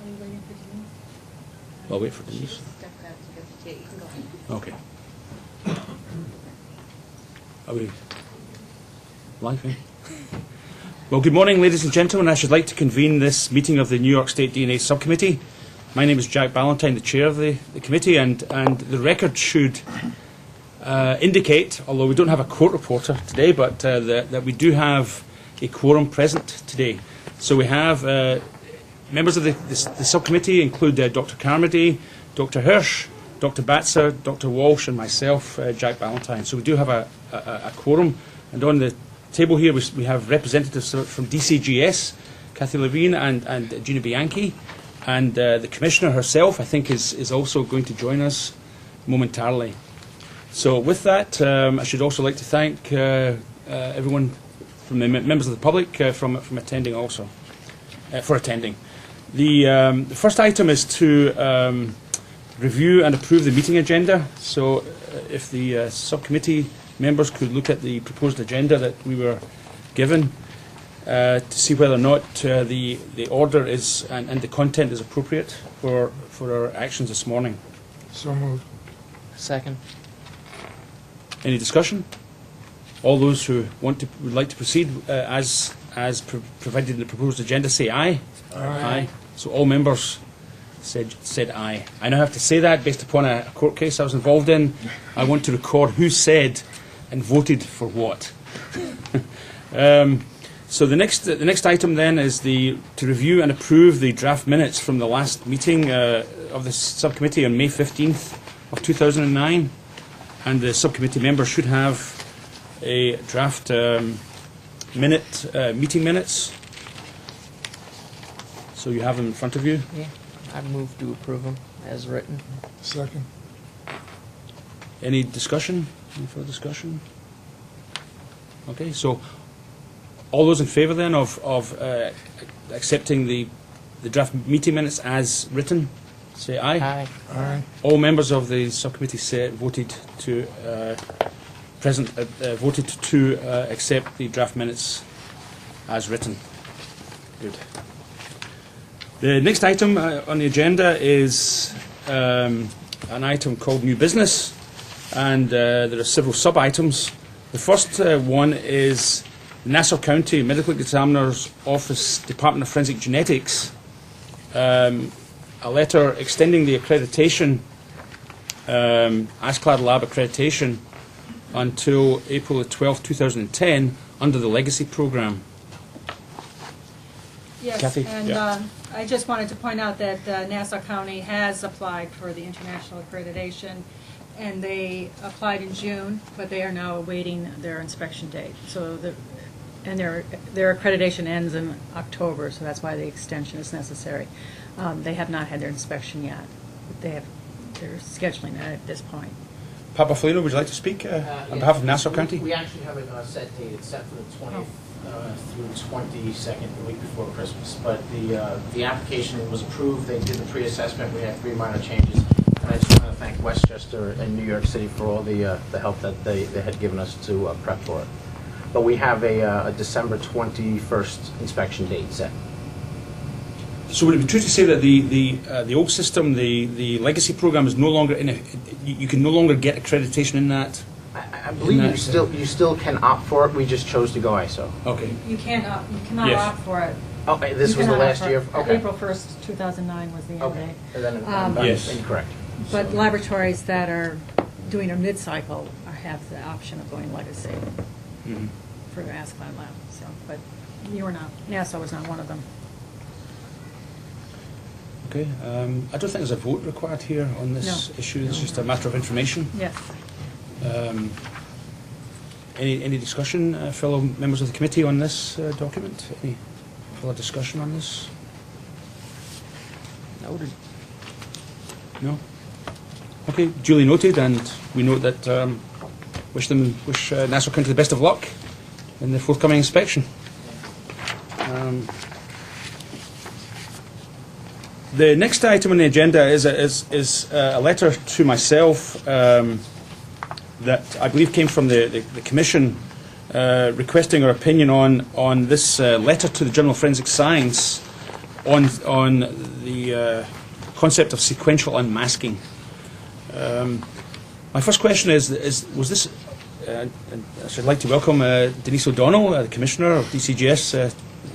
Are you waiting for Denise? I'll wait for Denise. Step out to get the tea. You can go ahead. Okay. Are we live, eh? Well, good morning, ladies and gentlemen. I should like to convene this meeting of the New York State DNA Subcommittee. My name is Jack Ballantyne, the chair of the committee, and the record should indicate, although we don't have a court reporter today, but that we do have a quorum present today. So we have members of the subcommittee include Dr. Carmody, Dr. Hirsch, Dr. Batzer, Dr. Walsh, and myself, Jack Ballantyne. So we do have a quorum, and on the table here we have representatives from DCGS, Kathy Levine and Gina Bianchi, and the Commissioner herself, I think, is also going to join us momentarily. So with that, I should also like to thank everyone from the members of the public from attending also, for attending. The first item is to review and approve the meeting agenda. So if the subcommittee members could look at the proposed agenda that we were given to see whether or not the order is and the content is appropriate for our actions this morning. So moved. Second. Any discussion? All those who would like to proceed as provided in the proposed agenda say aye. Aye. So all members said aye. I now have to say that based upon a court case I was involved in. I want to record who said and voted for what. So the next item then is to review and approve the draft minutes from the last meeting of the subcommittee on May 15th of 2009, and the subcommittee members should have a draft meeting minutes. So you have them in front of you. Yeah. I move to approve them as written. Second. Any discussion? Any further discussion? Okay, so all those in favour then of accepting the draft meeting minutes as written, say aye. Aye. Aye. All members of the subcommittee voted to accept the draft minutes as written. Good. The next item on the agenda is an item called New Business, and there are several sub-items. The first one is Nassau County Medical Examiner's Office, Department of Forensic Genetics, a letter extending the accreditation, ASCLD Lab accreditation, until April 12, 2010, under the Legacy Program. Yes, Kathy? and Yeah. I just wanted to point out that Nassau County has applied for the international accreditation, and they applied in June, but they are now awaiting their inspection date. So their accreditation ends in October, so that's why the extension is necessary. They have not had their inspection yet. They're scheduling that at this point. Papa Felino, would you like to speak on behalf of Nassau County? We actually have a set date. It's set for the 20th through 22nd, the week before Christmas. But the application was approved. They did the pre-assessment. We had 3 minor changes. And I just want to thank Westchester and New York City for all the help that they had given us to prep for it. But we have a December 21st inspection date set. So would it be true to say that the old system, the legacy program, is no longer you can no longer get accreditation in that? I believe you still can opt for it. We just chose to go ISO. Okay. You cannot Yes. opt for it. Okay, this was the last year. Okay. April 1st, 2009 was the end Okay. date. And then Yes. incorrect. But laboratories that are doing a mid-cycle have the option of going legacy for their ASCLD lab. So, but you were not. NASA was not one of them. Okay. I don't think there's a vote required here on this issue. It's just a matter of information. Yes. Any discussion, fellow members of the committee, on this document? Any further discussion on this? Noted. No? Okay, duly noted, and we note that wish Nassau County the best of luck in the forthcoming inspection. The next item on the agenda is a letter to myself that I believe came from the Commission requesting our opinion on this letter to the Journal of Forensic Science on the concept of sequential unmasking. My first question is was this? And I should like to welcome Denise O'Donnell, the Commissioner of DCGS,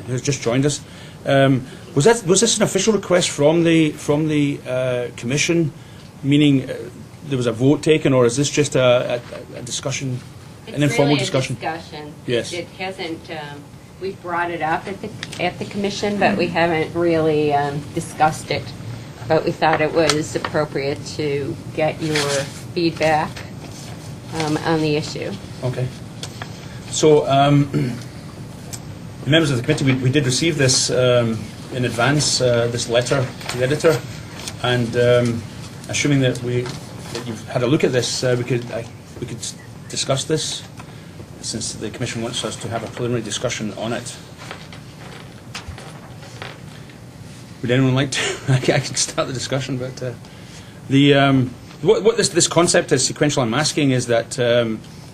who has just joined us. Was this an official request from the Commission, meaning there was a vote taken, or is this just a discussion, an informal discussion? It's really a discussion. Yes. It hasn't. We've brought it up at the commission, but we haven't really discussed it. But we thought it was appropriate to get your feedback on the issue. Okay. So, members of the committee, we did receive this in advance, this letter to the editor, and assuming that you've had a look at this, we could discuss this, since the Commission wants us to have a preliminary discussion on it. Would anyone like to? I can start the discussion, but what this concept is, sequential unmasking, is that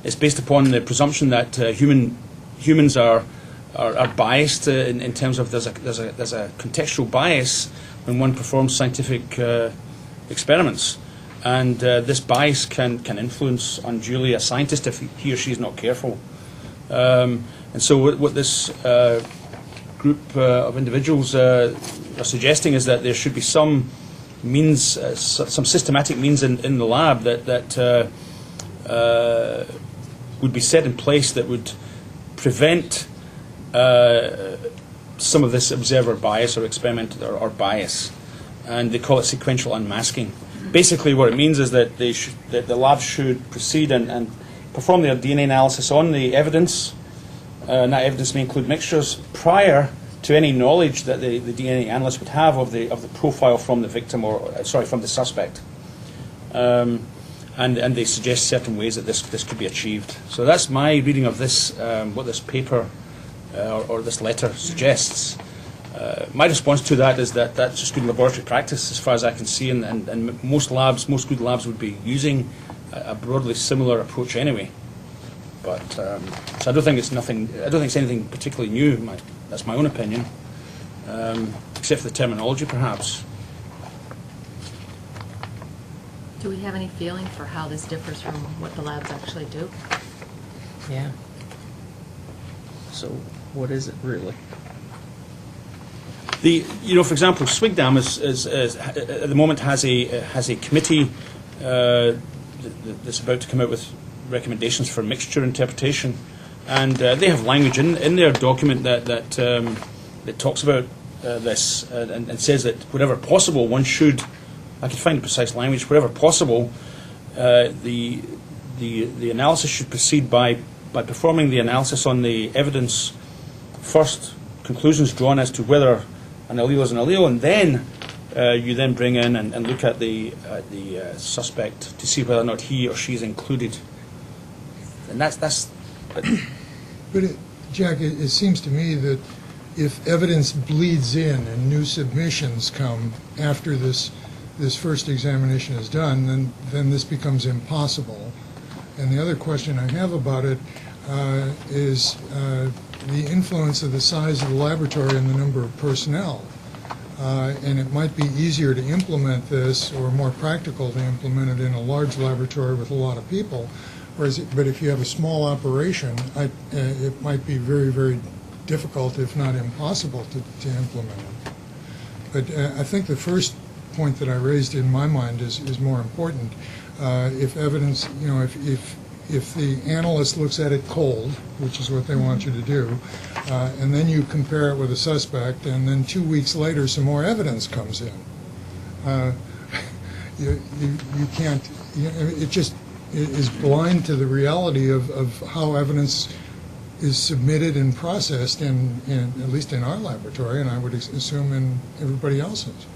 it's based upon the presumption that humans are biased in terms of there's a contextual bias when one performs scientific experiments, and this bias can influence unduly a scientist if he or she is not careful. And so what this group of individuals are suggesting is that there should be some means, some systematic means in the lab that would be set in place that would prevent some of this observer bias or experiment or bias, and they call it sequential unmasking. Basically, what it means is that that the lab should proceed and perform their DNA analysis on the evidence, and that evidence may include mixtures, prior to any knowledge that the DNA analyst would have of the profile from the victim, or from the suspect. And they suggest certain ways that this could be achieved. So that's my reading of this, what this paper or this letter suggests. My response to that is that that's just good laboratory practice, as far as I can see, and most good labs would be using a broadly similar approach anyway. But so I don't think it's anything particularly new. That's my own opinion, except for the terminology, perhaps. Do we have any feeling for how this differs from what the labs actually do? Yeah. So what is it really? For example, Swigdam is at the moment has a committee that's about to come out with recommendations for mixture interpretation, and they have language in their document that talks about this and says that wherever possible, one should. I can find the precise language. Wherever possible, the analysis should proceed by performing the analysis on the evidence first, conclusions drawn as to whether an allele is an allele, and then you then bring in and look at the suspect to see whether or not he or she is included. And that's. But Jack, it seems to me that if evidence bleeds in and new submissions come after this first examination is done, then this becomes impossible. And the other question I have about it is the influence of the size of the laboratory and the number of personnel. And it might be easier to implement this, or more practical to implement it in a large laboratory with a lot of people. But if you have a small operation, it might be very, very difficult, if not impossible, to implement it. But I think the first point that I raised in my mind is more important. If evidence, if the analyst looks at it cold, which is what they want you to do, and then you compare it with a suspect, and then 2 weeks later some more evidence comes in, you can't. It just is blind to the reality of how evidence is submitted and processed, at least in our laboratory, and I would assume in everybody else's.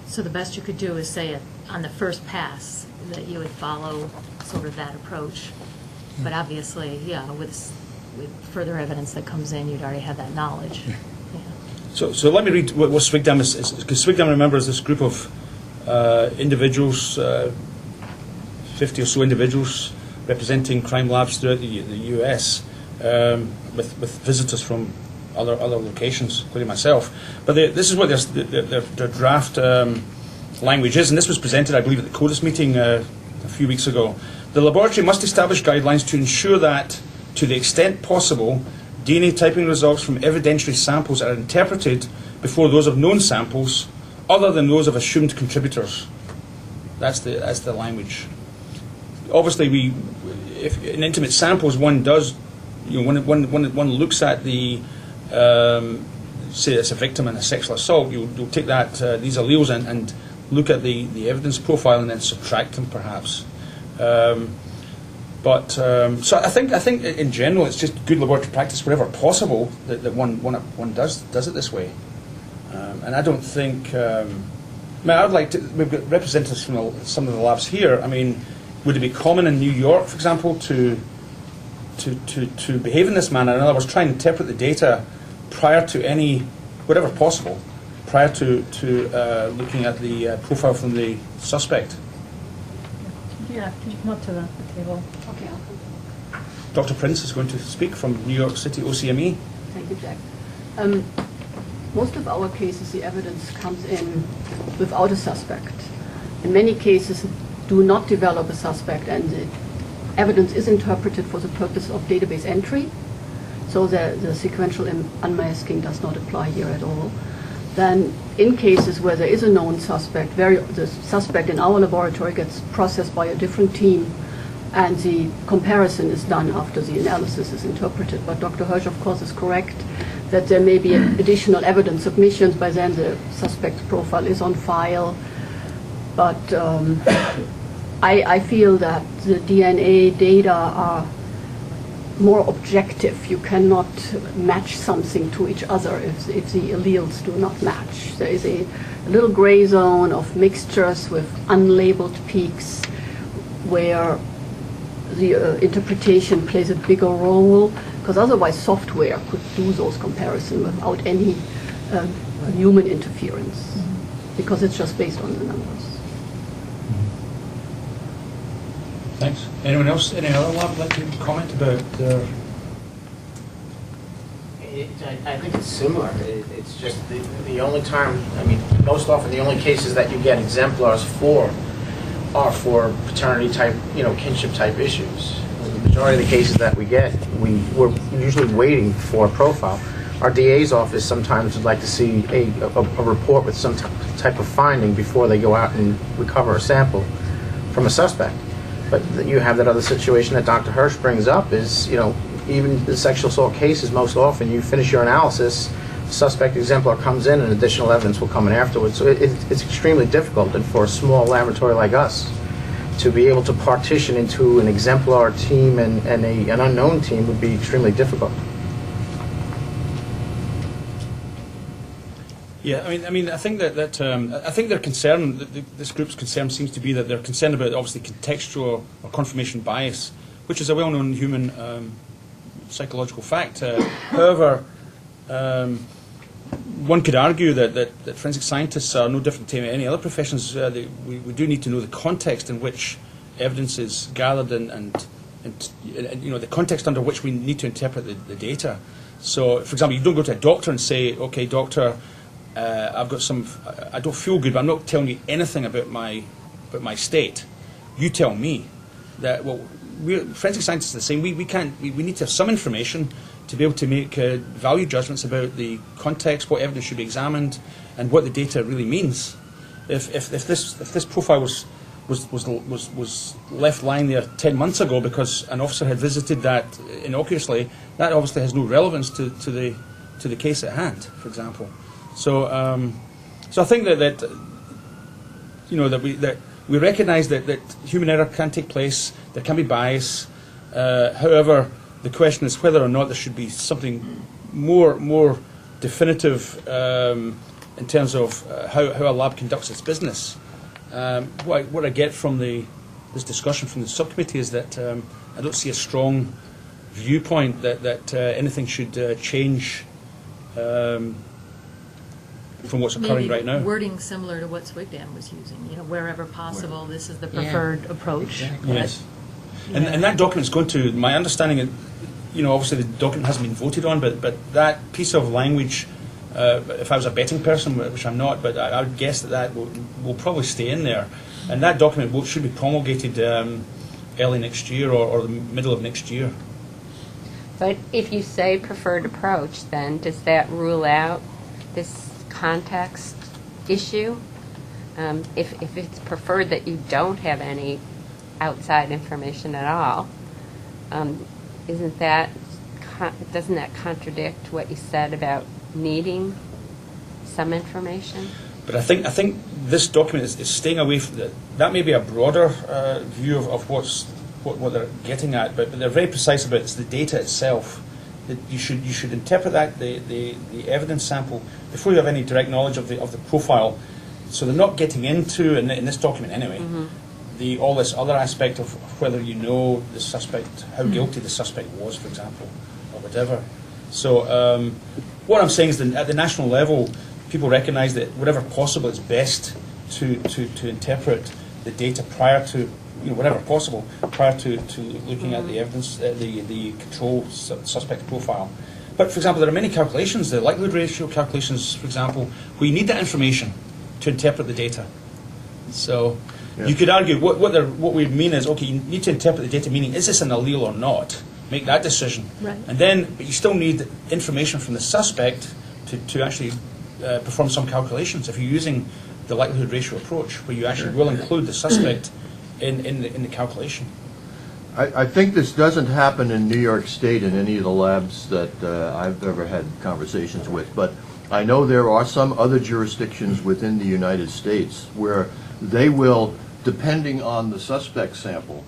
So the best you could do is say it on the first pass, that you would follow sort of that approach. But obviously, with further evidence that comes in, you'd already have that knowledge. Yeah. So let me read what Swigdam is, because Swigdam, remember, is this group of individuals, 50 or so individuals representing crime labs throughout the U.S., with visitors from other locations, including myself. But this is what their draft language is, and this was presented, I believe, at the CODIS meeting a few weeks ago. The laboratory must establish guidelines to ensure that, to the extent possible, DNA typing results from evidentiary samples are interpreted before those of known samples, other than those of assumed contributors. That's the language. Obviously, if in intimate samples, one does, when one looks at the, say it's a victim in a sexual assault, you'll take that these alleles and look at the evidence profile and then subtract them, perhaps. So I think in general it's just good laboratory practice wherever possible that one does it this way. And I don't think. I'd like to. We've got representatives from some of the labs here. I mean, would it be common in New York, for example, to behave in this manner? In other words, try and interpret the data prior to any, whatever possible, prior to looking at the profile from the suspect. Yeah, can you come up to the table? Okay, I'll come. Dr. Prince is going to speak from New York City OCME. Thank you, Jack. Most of our cases, the evidence comes in without a suspect. In many cases, do not develop a suspect, and the evidence is interpreted for the purpose of database entry, so the sequential unmasking does not apply here at all. Then, in cases where there is a known suspect, the suspect in our laboratory gets processed by a different team, and the comparison is done after the analysis is interpreted. But Dr. Hirsch, of course, is correct that there may be additional evidence submissions. By then, the suspect's profile is on file. But I feel that the DNA data are more objective. You cannot match something to each other if the alleles do not match. There is a little gray zone of mixtures with unlabeled peaks where the interpretation plays a bigger role, because otherwise software could do those comparisons without any human interference, because it's just based on the numbers. Thanks. Anyone else? Any other lab would like to comment about their... I think it's similar. It's just the only time, I mean, most often the only cases that you get exemplars for are for paternity type, kinship type issues. The majority of the cases that we get, we're usually waiting for a profile. Our DA's office sometimes would like to see a report with some type of finding before they go out and recover a sample from a suspect. But you have that other situation that Dr. Hirsch brings up is, even the sexual assault cases, most often you finish your analysis, suspect exemplar comes in and additional evidence will come in afterwards. So it's extremely difficult, and for a small laboratory like us to be able to partition into an exemplar team and an unknown team would be extremely difficult. Yeah, I mean, I think that I think their concern, this group's concern, seems to be that they're concerned about obviously contextual or confirmation bias, which is a well-known human psychological fact. However, one could argue that forensic scientists are no different to any other professions. We do need to know the context in which evidence is gathered and the context under which we need to interpret the data. So, for example, you don't go to a doctor and say, "Okay, doctor, I don't feel good, but I'm not telling you anything about my state. You tell me." Forensic scientists are the same. We need to have some information to be able to make value judgments about the context, what evidence should be examined, and what the data really means. If this profile was left lying there 10 months ago because an officer had visited that innocuously, that obviously has no relevance to the case at hand, for example. So I think that we recognise that human error can take place. There can be bias. However, the question is whether or not there should be something more definitive in terms of how a lab conducts its business. What I get from this discussion from the subcommittee is that I don't see a strong viewpoint that anything should change from what's occurring right now. Maybe wording similar to what Swigdam was using, wherever possible, this is the preferred approach. Exactly. Yes. And that document's going to, my understanding, obviously the document hasn't been voted on, but that piece of language, if I was a betting person, which I'm not, but I would guess that will probably stay in there. And that document should be promulgated early next year or the middle of next year. But if you say preferred approach, then does that rule out this context issue? If it's preferred that you don't have any outside information at all, doesn't that contradict what you said about needing some information? But I think this document is staying away from that. May be a broader view of what they're getting at, but they're very precise about it's the data itself. That you should interpret that the evidence sample before you have any direct knowledge of the profile. So they're not getting into in this document anyway. All this other aspect of whether you know the suspect, how guilty the suspect was, for example, or whatever. So what I'm saying is that at the national level, people recognise that whatever possible, it's best to interpret the data prior to, whatever possible, prior to looking at the evidence, the control suspect profile. But for example, there are many calculations, the likelihood ratio calculations, for example, where you need that information to interpret the data. So you could argue what we mean is, okay, you need to interpret the data, meaning is this an allele or not? Make that decision. Right. And then, but you still need information from the suspect to actually perform some calculations. If you're using the likelihood ratio approach, where you actually will include the suspect in the calculation. I think this doesn't happen in New York State in any of the labs that I've ever had conversations with, but I know there are some other jurisdictions within the United States where they will, depending on the suspect sample,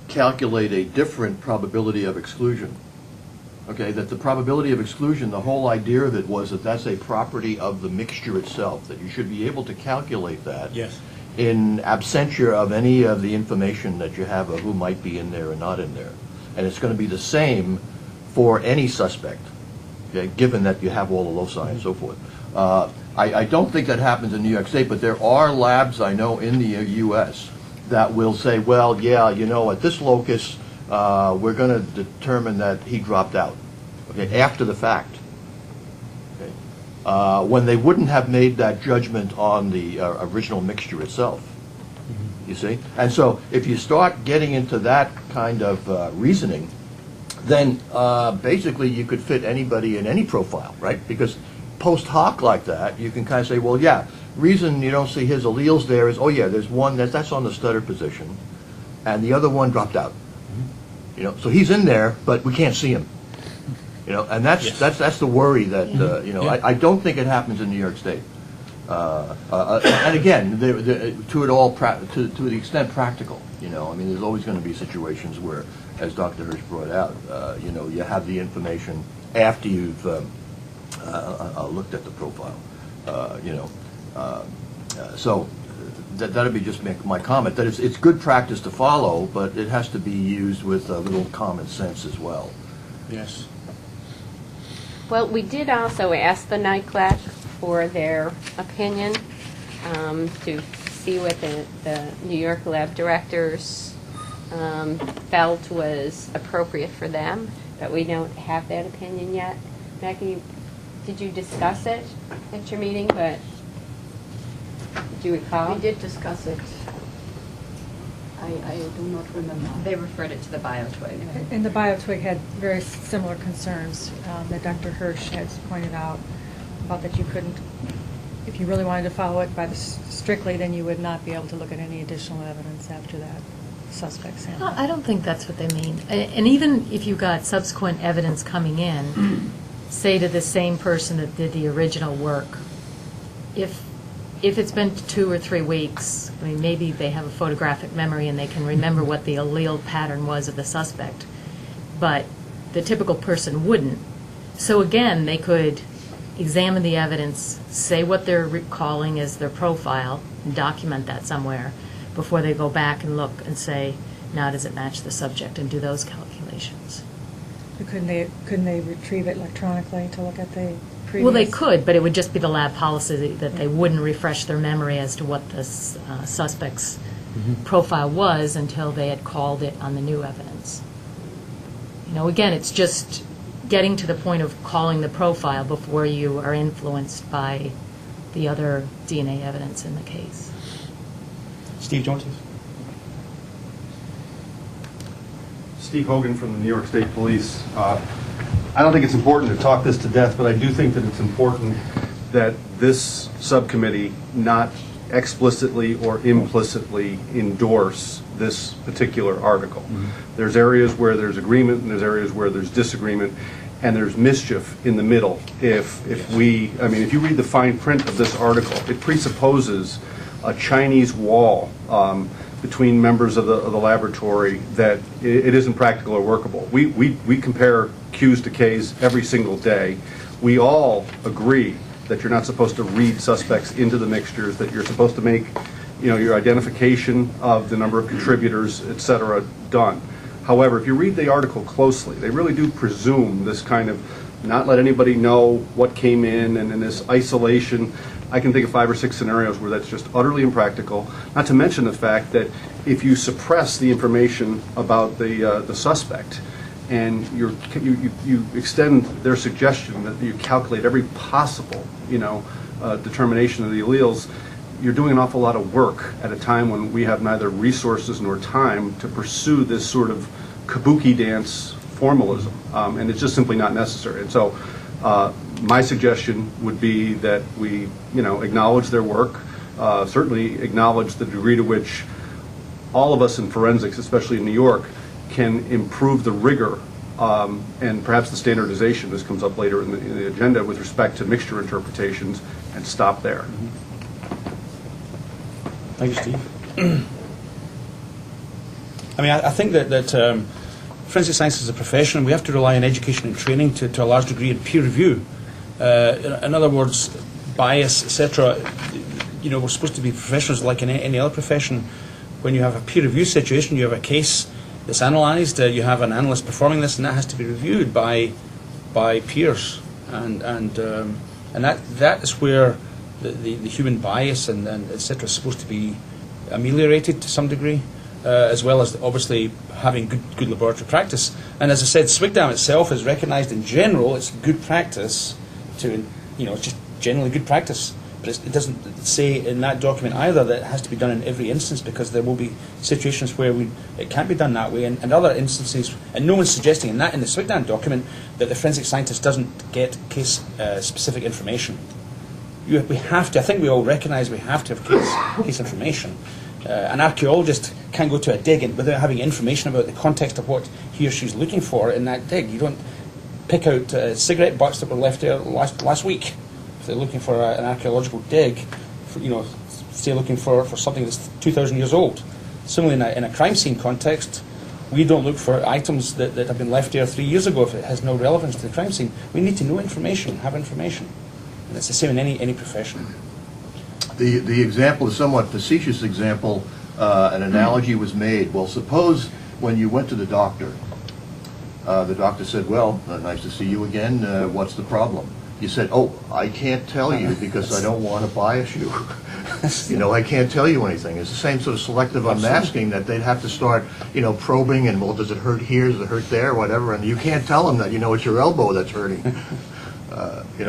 calculate a different probability of exclusion. Okay, that the probability of exclusion, the whole idea of it was that that's a property of the mixture itself, that you should be able to calculate that in absentia of any of the information that you have of who might be in there or not in there. And it's going to be the same for any suspect, okay, given that you have all the loci and so forth. I don't think that happens in New York State, but there are labs I know in the U.S. that will say, well, yeah, at this locus, we're going to determine that he dropped out, okay, after the fact. Okay. When they wouldn't have made that judgment on the original mixture itself, you see? And so if you start getting into that kind of reasoning, then basically you could fit anybody in any profile, right? Because post hoc like that, you can kind of say, well, yeah, reason you don't see his alleles there is, oh yeah, there's one that's on the stutter position, and the other one dropped out. So he's in there, but we can't see him. And that's the worry that I don't think it happens in New York State. And again, to the extent practical, there's always going to be situations where, as Dr. Hirsch brought out, you have the information after you've looked at the profile. So that'd be just my comment, that it's good practice to follow, but it has to be used with a little common sense as well. Yes. Well, we did also ask the NICLAC for their opinion to see what the New York lab directors felt was appropriate for them, but we don't have that opinion yet. Maggie, did you discuss it at your meeting? But do you recall? We did discuss it. I do not remember. They referred it to the BioTwig. And the BioTwig had very similar concerns that Dr. Hirsch has pointed out, about that you couldn't, if you really wanted to follow it by strictly, then you would not be able to look at any additional evidence after that suspect sample. I don't think that's what they mean. And even if you got subsequent evidence coming in, say to the same person that did the original work, if it's been 2 or 3 weeks, maybe they have a photographic memory and they can remember what the allele pattern was of the suspect, but the typical person wouldn't. So again, they could examine the evidence, say what they're recalling as their profile, and document that somewhere before they go back and look and say, now does it match the subject, and do those calculations. But couldn't they retrieve it electronically to look at the previous? Well, they could, but it would just be the lab policy that they wouldn't refresh their memory as to what the suspect's profile was until they had called it on the new evidence. Again, it's just getting to the point of calling the profile before you are influenced by the other DNA evidence in the case. Steve Jones. Steve Hogan from the New York State Police. I don't think it's important to talk this to death, but I do think that it's important that this subcommittee not explicitly or implicitly endorse this particular article. There's areas where there's agreement and there's areas where there's disagreement, and there's mischief in the middle. If you read the fine print of this article, it presupposes a Chinese wall between members of the laboratory that it isn't practical or workable. We compare Q's to K's every single day. We all agree that you're not supposed to read suspects into the mixtures, that you're supposed to make, your identification of the number of contributors, et cetera, done. However, if you read the article closely, they really do presume this kind of not let anybody know what came in, and in this isolation. I can think of 5 or 6 scenarios where that's just utterly impractical, not to mention the fact that if you suppress the information about the suspect, and you extend their suggestion that you calculate every possible, determination of the alleles, you're doing an awful lot of work at a time when we have neither resources nor time to pursue this sort of kabuki dance formalism, and it's just simply not necessary. And so my suggestion would be that we, acknowledge their work, certainly acknowledge the degree to which all of us in forensics, especially in New York, can improve the rigor and perhaps the standardization. This comes up later in the agenda with respect to mixture interpretations, and stop there. Thank you, Steve. I think that forensic science is a profession. We have to rely on education and training to a large degree, and peer review. In other words, bias, etc. We're supposed to be professionals like in any other profession. When you have a peer review situation, you have a case that's analysed, you have an analyst performing this, and that has to be reviewed by peers, and that is where the human bias and etc. is supposed to be ameliorated to some degree, as well as obviously having good laboratory practice. And as I said, SWGDAM itself is recognised in general. It's good practice to, it's just generally good practice. But it doesn't say in that document either that it has to be done in every instance, because there will be situations where it can't be done that way, and other instances, and no one's suggesting in the SWGDAM document that the forensic scientist doesn't get case-specific information. We have to, I think we all recognise we have to have case information. An archaeologist can't go to a dig without having information about the context of what he or she's looking for in that dig. You don't pick out cigarette butts that were left there last week. If they're looking for an archaeological dig, say looking for something that's 2,000 years old. Similarly, in a crime scene context, we don't look for items that have been left there 3 years ago if it has no relevance to the crime scene. We need to know information, have information. And it's the same in any profession. The example is somewhat facetious example. An analogy was made. Well, suppose when you went to the doctor said, well, nice to see you again. What's the problem? You said, oh, I can't tell you because I don't want to bias you. I can't tell you anything. It's the same sort of selective unmasking that they'd have to start, probing and, well, does it hurt here? Does it hurt there? Whatever. And you can't tell them that, it's your elbow that's hurting.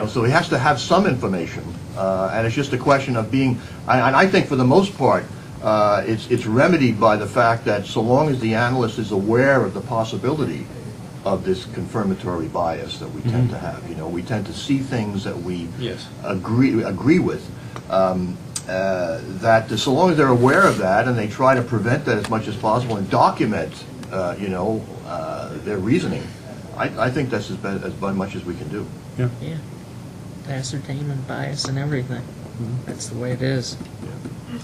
So he has to have some information. And it's just a question of being, and I think for the most part, it's remedied by the fact that so long as the analyst is aware of the possibility of this confirmatory bias that we tend to have. We tend to see things that we agree with. That so long as they're aware of that and they try to prevent that as much as possible and document, their reasoning, I think that's as much as we can do. Yeah. Yeah. Ascertainment bias and everything. That's the way it is.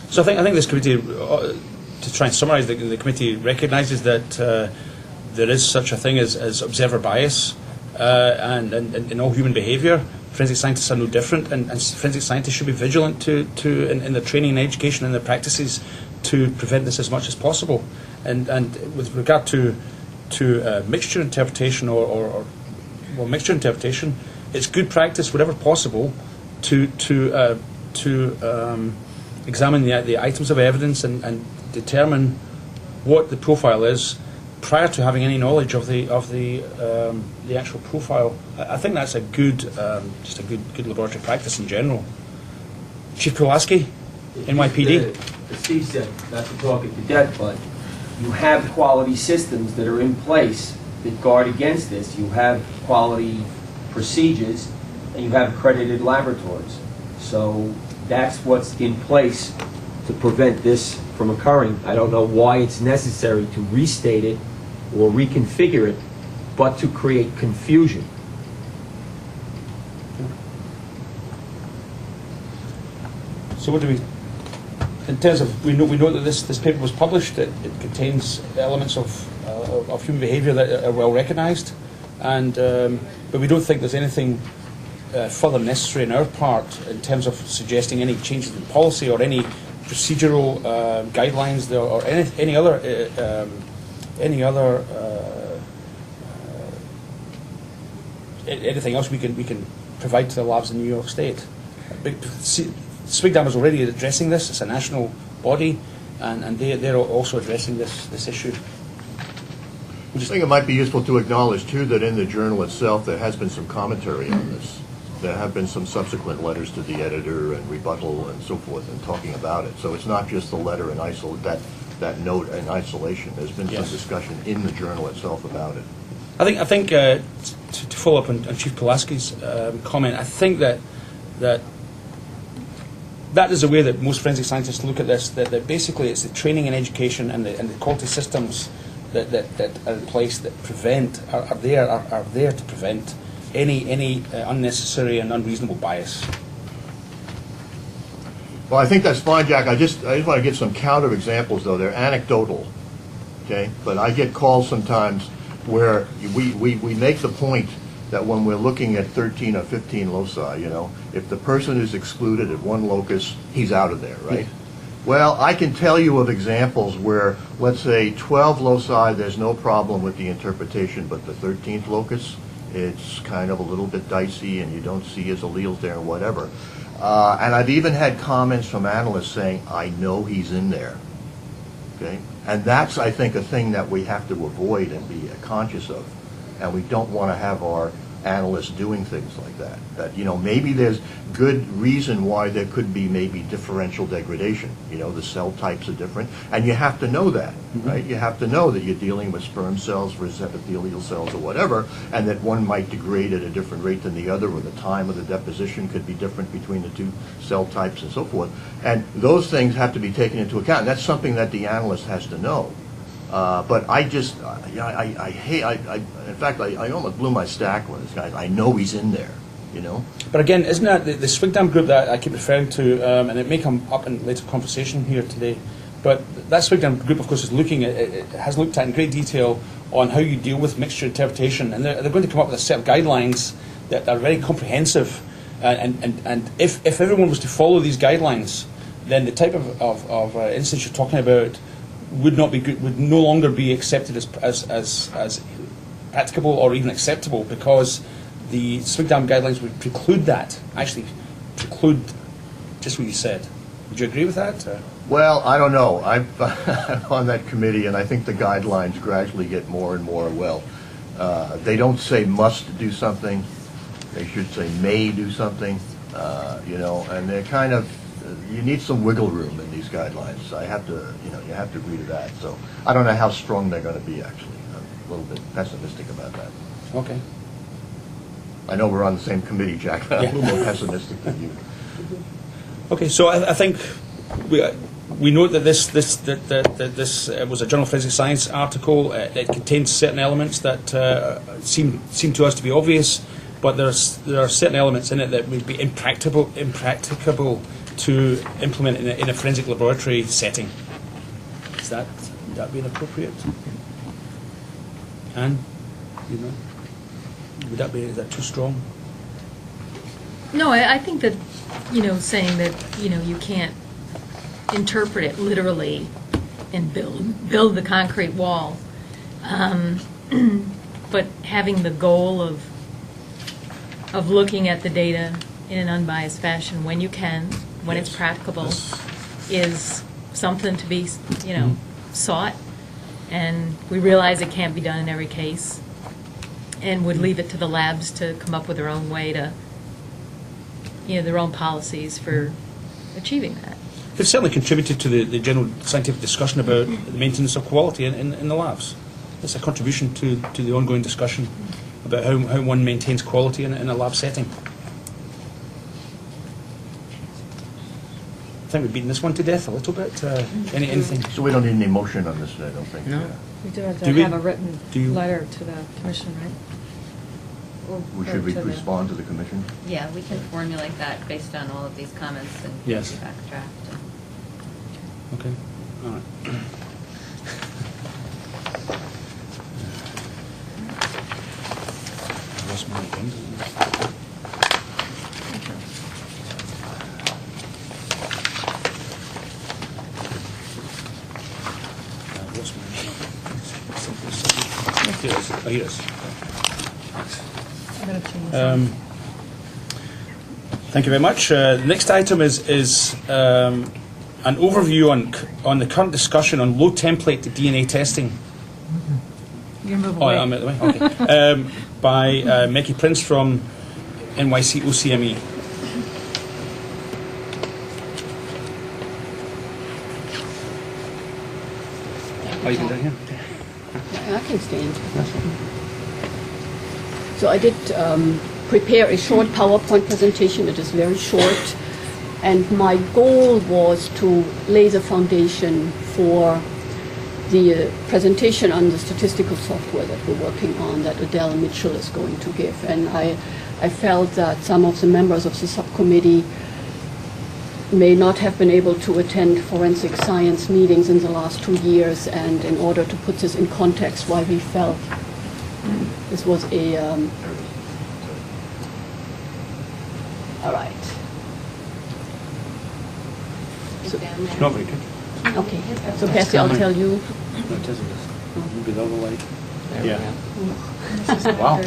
So I think this committee, to try and summarise, the committee recognises that there is such a thing as observer bias, and in all human behaviour. Forensic scientists are no different, and forensic scientists should be vigilant in their training and education and their practices to prevent this as much as possible. And with regard to mixture interpretation or mixture interpretation, it's good practice, wherever possible, to examine the items of evidence and determine what the profile is, prior to having any knowledge of the actual profile. I think that's a good just a good laboratory practice in general. Chief Pulaski, NYPD. As Steve said, not to talk it to death, but you have quality systems that are in place that guard against this. You have quality procedures, and you have accredited laboratories. So that's what's in place to prevent this from occurring. I don't know why it's necessary to restate it or reconfigure it, but to create confusion. So what do we, in terms of, we know that this paper was published, it contains elements of human behaviour that are well recognised, and but we don't think there's anything further necessary on our part in terms of suggesting any changes in policy or any procedural guidelines there, or any other anything else we can provide to the labs in New York State. SWGDAM is already addressing this. It's a national body, and they're also addressing this issue. I think it might be useful to acknowledge, too, that in the journal itself there has been some commentary on this. There have been some subsequent letters to the editor and rebuttal and so forth and talking about it. So it's not just the letter in that note in isolation. There's been some discussion in the journal itself about it. I think to follow up on Chief Pulaski's comment, I think that is the way that most forensic scientists look at this. That basically it's the training and education and the quality systems that are in place that are there to prevent any unnecessary and unreasonable bias. Well, I think that's fine, Jack. I just want to get some counter examples, though. They're anecdotal, okay? But I get calls sometimes where we make the point that when we're looking at 13 or 15 loci, if the person is excluded at one locus, he's out of there, right? Yeah. Well, I can tell you of examples where, let's say, 12 loci, there's no problem with the interpretation, but the 13th locus, it's kind of a little bit dicey, and you don't see his alleles there and whatever. And I've even had comments from analysts saying, I know he's in there, okay? And that's, I think, a thing that we have to avoid and be conscious of. And we don't want to have our analysts doing things like that. That, maybe there's good reason why there could be maybe differential degradation. The cell types are different. And you have to know that, right? You have to know that you're dealing with sperm cells versus epithelial cells or whatever, and that one might degrade at a different rate than the other, or the time of the deposition could be different between the two cell types and so forth. And those things have to be taken into account. And that's something that the analyst has to know. But I just, I hate, in fact, I almost blew my stack with this guy. I know he's in there, But again, isn't that the SWGDAM group that I keep referring to, and it may come up in later conversation here today, but that SWGDAM group, of course, has looked at in great detail on how you deal with mixture interpretation, and they're going to come up with a set of guidelines that are very comprehensive, and if everyone was to follow these guidelines, then the type of instance you're talking about would no longer be accepted as practicable or even acceptable, because the SWGDAM guidelines would preclude just what you said. Would you agree with that? Well, I don't know. I'm on that committee, and I think the guidelines gradually get more and more, they don't say must do something. They should say may do something, and they're kind of, you need some wiggle room in these guidelines. I have to, you have to agree to that. So I don't know how strong they're going to be, actually. I'm a little bit pessimistic about that. Okay. I know we're on the same committee, Jack, but I'm a little more pessimistic than you. Okay, so I think we note that this was a Journal of Forensic Science article. It contains certain elements that seem to us to be obvious, but there are certain elements in it that would be impracticable to implement in a forensic laboratory setting. Would that be inappropriate? And is that too strong? No, I think that, saying that, you can't interpret it literally and build the concrete wall, but having the goal of looking at the data in an unbiased fashion when you can, when it's practicable, is something to be, sought. And we realize it can't be done in every case, and would leave it to the labs to come up with their own way to, their own policies for achieving that. They've certainly contributed to the general scientific discussion about the maintenance of quality in the labs. It's a contribution to the ongoing discussion about how one maintains quality in a lab setting. I think we've beaten this one to death a little bit. Anything? So we don't need any motion on this, I don't think. No. We do have Do to we- have a written do you- letter to the commission, right? Should we to the- respond to the commission? Yeah, we can formulate that based on all of these comments and Yes. backdraft. Okay. All right. I lost my agenda. I lost my agenda. Here it is. Oh, here it is. I'm gonna change this. Thank you very much. The next item is an overview on the current discussion on low template DNA testing. You move Oh, away. I'm at the way. Okay. By Mekki Prince from NYC OCME. Oh, you can do it here. I can stand. So I did prepare a short PowerPoint presentation. It is very short. And my goal was to lay the foundation for the presentation on the statistical software that we're working on that Adele Mitchell is going to give. And I felt that some of the members of the subcommittee may not have been able to attend forensic science meetings in the last 2 years, and in order to put this in context, why we felt this was a... all right. So, Not very good. okay, so Kathy, I'll tell you. No, it isn't. Maybe the other light. There Yeah. we go. Wow.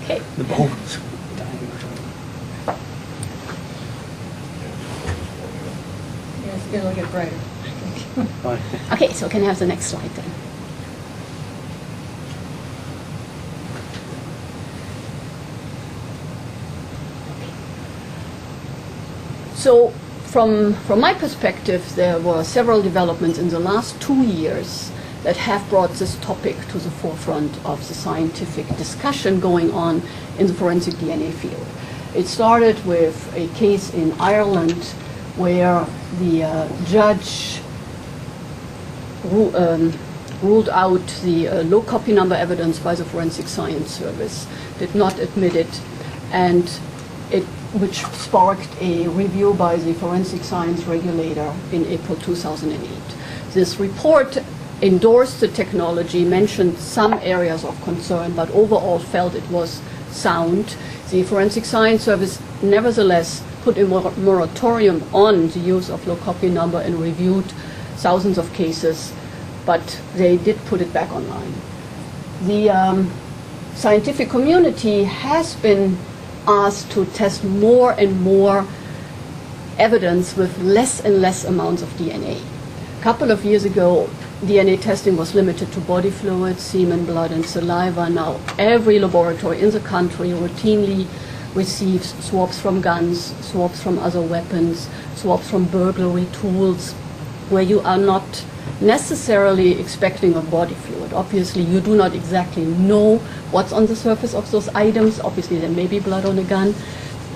Okay. The bulb. Yeah, it's gonna get brighter. Bye. Okay, so can I have the next slide then? So from my perspective, there were several developments in the last 2 years that have brought this topic to the forefront of the scientific discussion going on in the forensic DNA field. It started with a case in Ireland where the judge ruled out the low copy number evidence by the Forensic Science Service, did not admit it, and which sparked a review by the Forensic Science Regulator in April 2008. This report endorsed the technology, mentioned some areas of concern, but overall felt it was sound. The Forensic Science Service nevertheless put a moratorium on the use of low copy number and reviewed thousands of cases, but they did put it back online. The scientific community has been asked to test more and more evidence with less and less amounts of DNA. A couple of years ago, DNA testing was limited to body fluids, semen, blood, and saliva. Now, every laboratory in the country routinely receives swabs from guns, swabs from other weapons, swabs from burglary tools, where you are not necessarily expecting a body fluid. Obviously, you do not exactly know what's on the surface of those items. Obviously, there may be blood on a gun,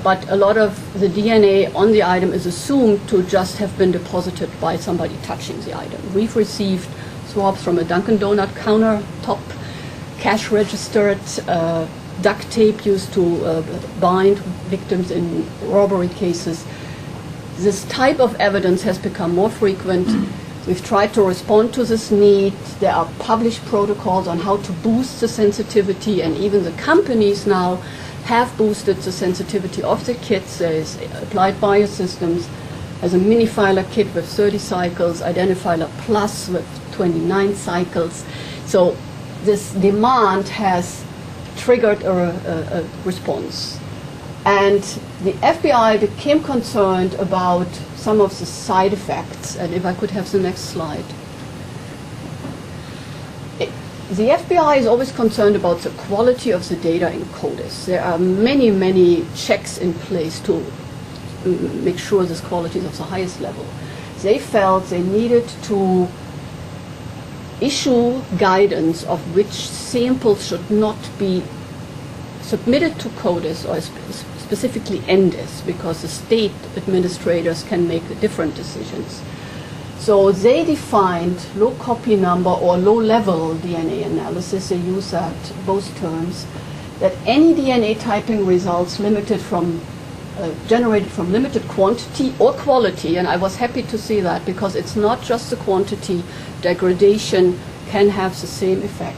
but a lot of the DNA on the item is assumed to just have been deposited by somebody touching the item. We've received swabs from a Dunkin' Donut countertop, cash registered, duct tape used to bind victims in robbery cases. This type of evidence has become more frequent. We've tried to respond to this need. There are published protocols on how to boost the sensitivity, and even the companies now have boosted the sensitivity of the kits. There is Applied Biosystems as a mini filer kit with 30 cycles, Identifiler Plus with 29 cycles. So this demand has triggered a response. And the FBI became concerned about some of the side effects. And if I could have the next slide. The FBI is always concerned about the quality of the data in CODIS. There are many, many checks in place to make sure this quality is of the highest level. They felt they needed to issue guidance of which samples should not be submitted to CODIS or specifically NDIS, because the state administrators can make different decisions. So they defined low copy number or low level DNA analysis, they use that, both terms, that any DNA typing results generated from limited quantity or quality, and I was happy to see that because it's not just the quantity, degradation can have the same effect,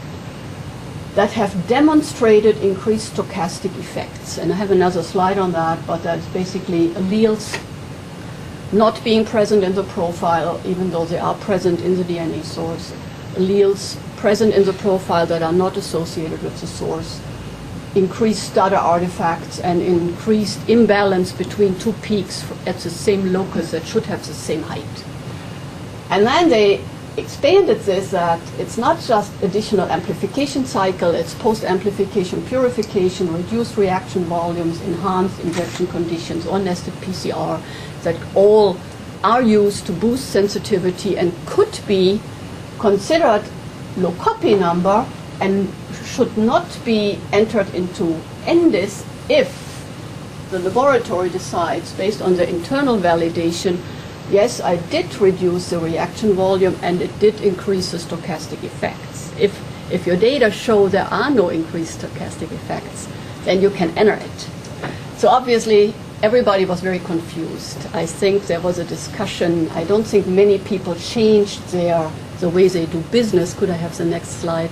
that have demonstrated increased stochastic effects. And I have another slide on that, but that's basically alleles not being present in the profile, even though they are present in the DNA source, alleles present in the profile that are not associated with the source, increased stutter artifacts, and increased imbalance between two peaks at the same locus that should have the same height. And then they expanded this, that it's not just additional amplification cycle, it's post-amplification purification, reduced reaction volumes, enhanced injection conditions, or nested PCR, that all are used to boost sensitivity and could be considered low copy number and should not be entered into NDIS if the laboratory decides, based on the internal validation, yes, I did reduce the reaction volume and it did increase the stochastic effects. If your data show there are no increased stochastic effects, then you can enter it. So obviously, everybody was very confused. I think there was a discussion. I don't think many people changed the way they do business. Could I have the next slide?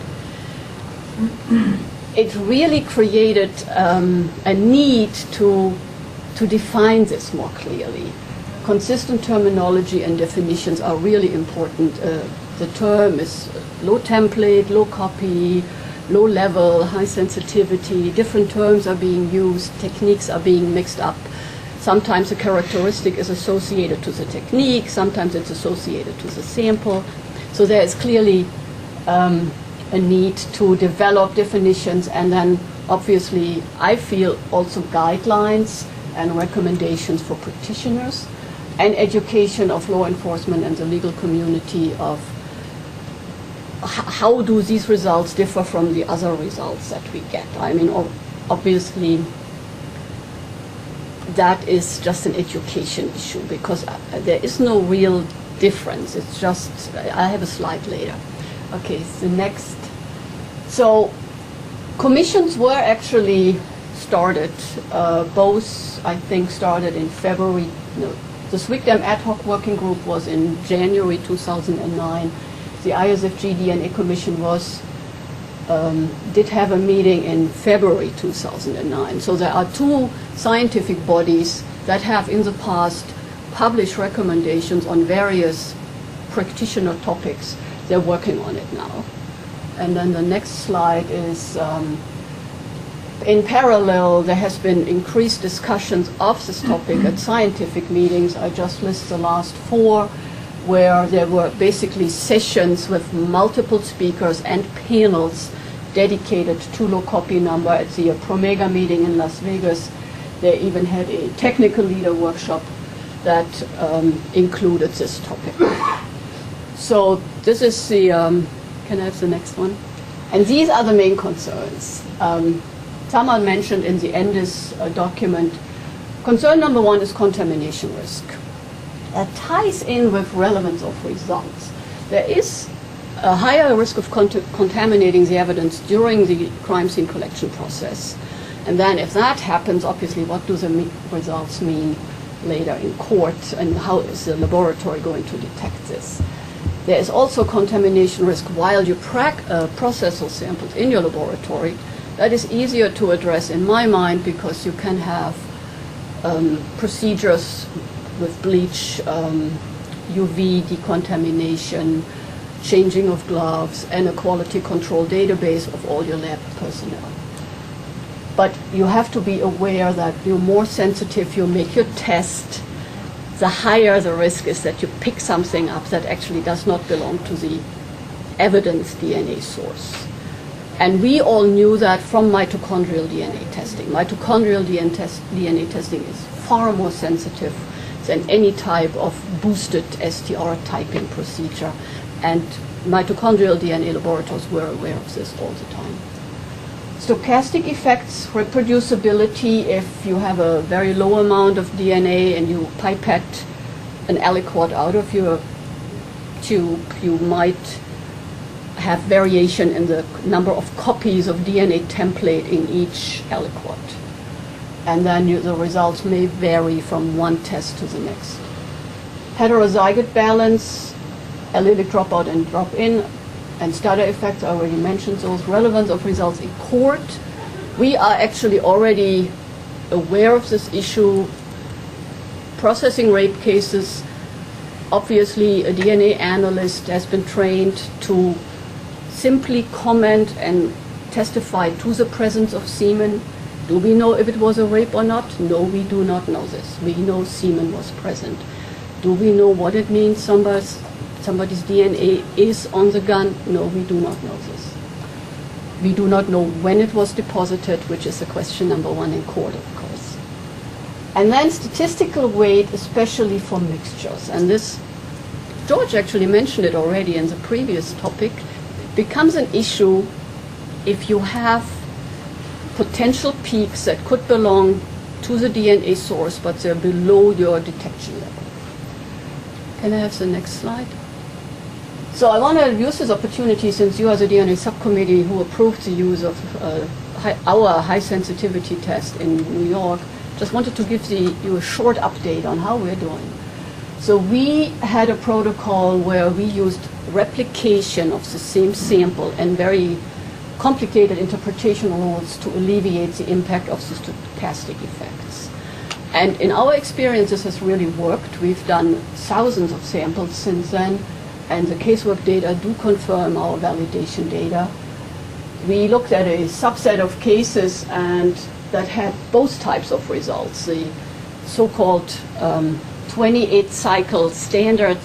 It really created a need to define this more clearly. Consistent terminology and definitions are really important. The term is low template, low copy, low level, high sensitivity. Different terms are being used, techniques are being mixed up. Sometimes a characteristic is associated to the technique, sometimes it's associated to the sample. So there is clearly a need to develop definitions, and then obviously I feel also guidelines and recommendations for practitioners and education of law enforcement and the legal community of how do these results differ from the other results that we get. I mean, obviously that is just an education issue because there is no real difference. It's just, I have a slide later. Okay, the next. So commissions were actually started, both I think started in February. No, the SWICDAM ad hoc working group was in January 2009. The ISFG DNA Commission did have a meeting in February 2009. So there are two scientific bodies that have in the past published recommendations on various practitioner topics. They're working on it now. And then the next slide is, in parallel, there has been increased discussions of this topic at scientific meetings. I just list the last four, where there were basically sessions with multiple speakers and panels dedicated to low copy number. At the Promega meeting in Las Vegas, they even had a technical leader workshop that included this topic. So this is the, can I have the next one? And these are the main concerns. Someone mentioned in the NDIS document, concern number one is contamination risk. That ties in with relevance of results. There is a higher risk of contaminating the evidence during the crime scene collection process. And then if that happens, obviously, what do the results mean later in court, and how is the laboratory going to detect this? There is also contamination risk while you process those samples in your laboratory. That is easier to address in my mind because you can have procedures with bleach, UV decontamination, changing of gloves, and a quality control database of all your lab personnel. But you have to be aware that you're more sensitive, you make your test, the higher the risk is that you pick something up that actually does not belong to the evidence DNA source. And we all knew that from mitochondrial DNA testing. Mitochondrial DNA testing is far more sensitive than any type of boosted STR typing procedure. And mitochondrial DNA laboratories were aware of this all the time. Stochastic effects, reproducibility, if you have a very low amount of DNA and you pipette an aliquot out of your tube, you might have variation in the number of copies of DNA template in each aliquot. And then the results may vary from one test to the next. Heterozygote balance, allelic dropout and drop-in, and stutter effects, I already mentioned those. Relevance of results in court. We are actually already aware of this issue. Processing rape cases, obviously a DNA analyst has been trained to simply comment and testify to the presence of semen. Do we know if it was a rape or not? No, we do not know this. We know semen was present. Do we know what it means somebody's DNA is on the gun? No, we do not know this. We do not know when it was deposited, which is the question number one in court, of course. And then statistical weight, especially for mixtures. And this, George actually mentioned it already in the previous topic, becomes an issue if you have potential peaks that could belong to the DNA source, but they're below your detection level. Can I have the next slide? So I want to use this opportunity, since you are the DNA subcommittee who approved the use of our high sensitivity test in New York, just wanted to give you a short update on how we're doing. So we had a protocol where we used replication of the same sample and very complicated interpretation rules to alleviate the impact of the stochastic effects. And in our experience, this has really worked. We've done thousands of samples since then, and the casework data do confirm our validation data. We looked at a subset of cases and that had both types of results, the so-called 28-cycle standard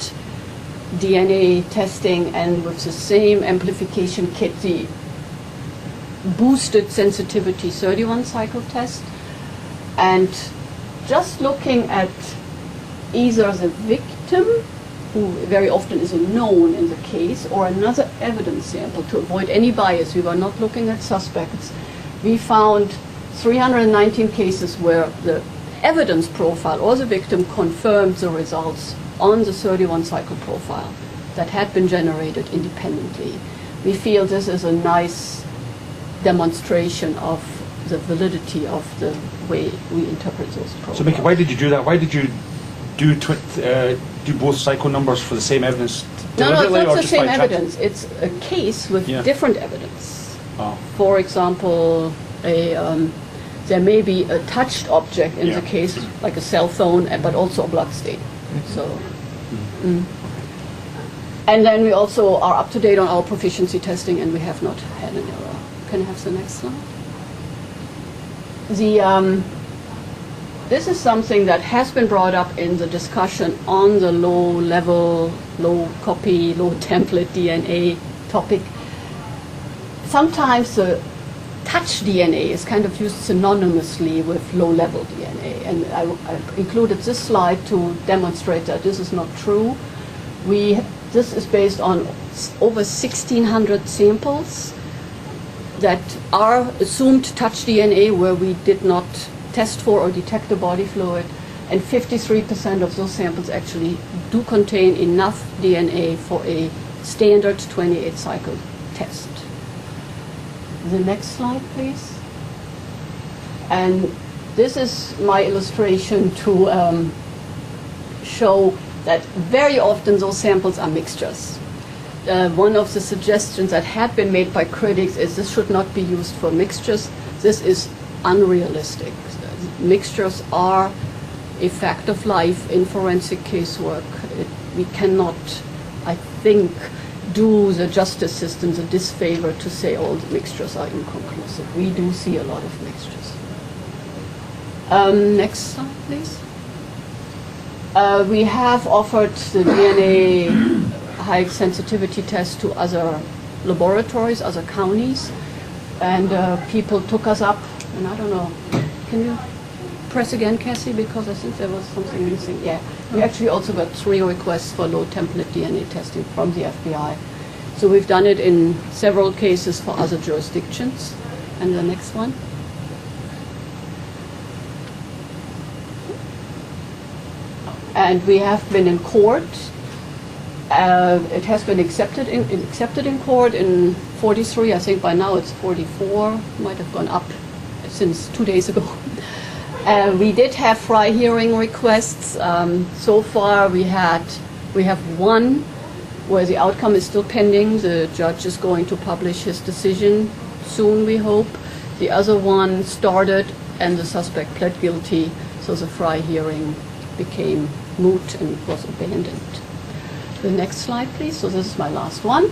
DNA testing, and with the same amplification kit, the boosted sensitivity 31-cycle test. And just looking at either the victim, who very often is a known in the case, or another evidence sample to avoid any bias, we were not looking at suspects, we found 319 cases where the evidence profile or the victim confirmed the results on the 31-cycle profile that had been generated independently. We feel this is a nice demonstration of the validity of the way we interpret those profiles. So, Mickey, why did you do that? Why did you do both cycle numbers for the same evidence? No, it's deliberately, not or the just same by evidence. It's a case with different evidence. Oh. For example, there may be a touched object in the case, like a cell phone, but also a blood stain. So, And then we also are up to date on our proficiency testing, and we have not had an error. Can I have the next slide? This is something that has been brought up in the discussion on the low level, low copy, low template DNA topic. Sometimes the touch DNA is kind of used synonymously with low-level DNA, and I included this slide to demonstrate that this is not true. This is based on over 1,600 samples that are assumed touch DNA where we did not test for or detect the body fluid, and 53% of those samples actually do contain enough DNA for a standard 28-cycle test. The next slide, please. And this is my illustration to show that very often those samples are mixtures. One of the suggestions that had been made by critics is this should not be used for mixtures. This is unrealistic. Mixtures are a fact of life in forensic casework. We cannot, I think, do the justice system the disfavor to say all the mixtures are inconclusive. We do see a lot of mixtures. Next slide, please. We have offered the DNA high sensitivity test to other laboratories, other counties. And people took us up, and I don't know, can you press again, Cassie, because I think there was something missing. Yeah, we actually also got 3 requests for low template DNA testing from the FBI. So we've done it in several cases for other jurisdictions. And the next one. And we have been in court. It has been accepted in court in 43. I think by now it's 44. Might have gone up since 2 days ago. We did have FRI hearing requests. So far we have one where the outcome is still pending. The judge is going to publish his decision soon, we hope. The other one started and the suspect pled guilty, so the FRI hearing became moot and was abandoned. The next slide, please. So this is my last one.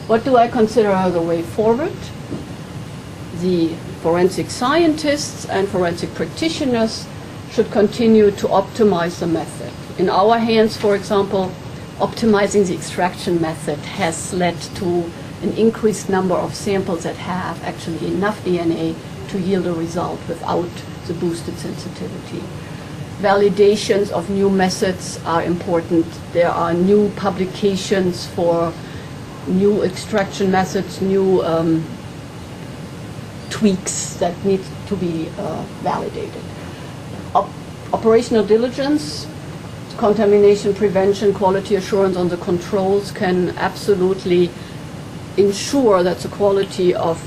What do I consider the way forward? The forensic scientists and forensic practitioners should continue to optimize the method. In our hands, for example, optimizing the extraction method has led to an increased number of samples that have actually enough DNA to yield a result without the boosted sensitivity. Validations of new methods are important. There are new publications for new extraction methods, new tweaks that need to be validated. Operational diligence, contamination prevention, quality assurance on the controls can absolutely ensure that the quality of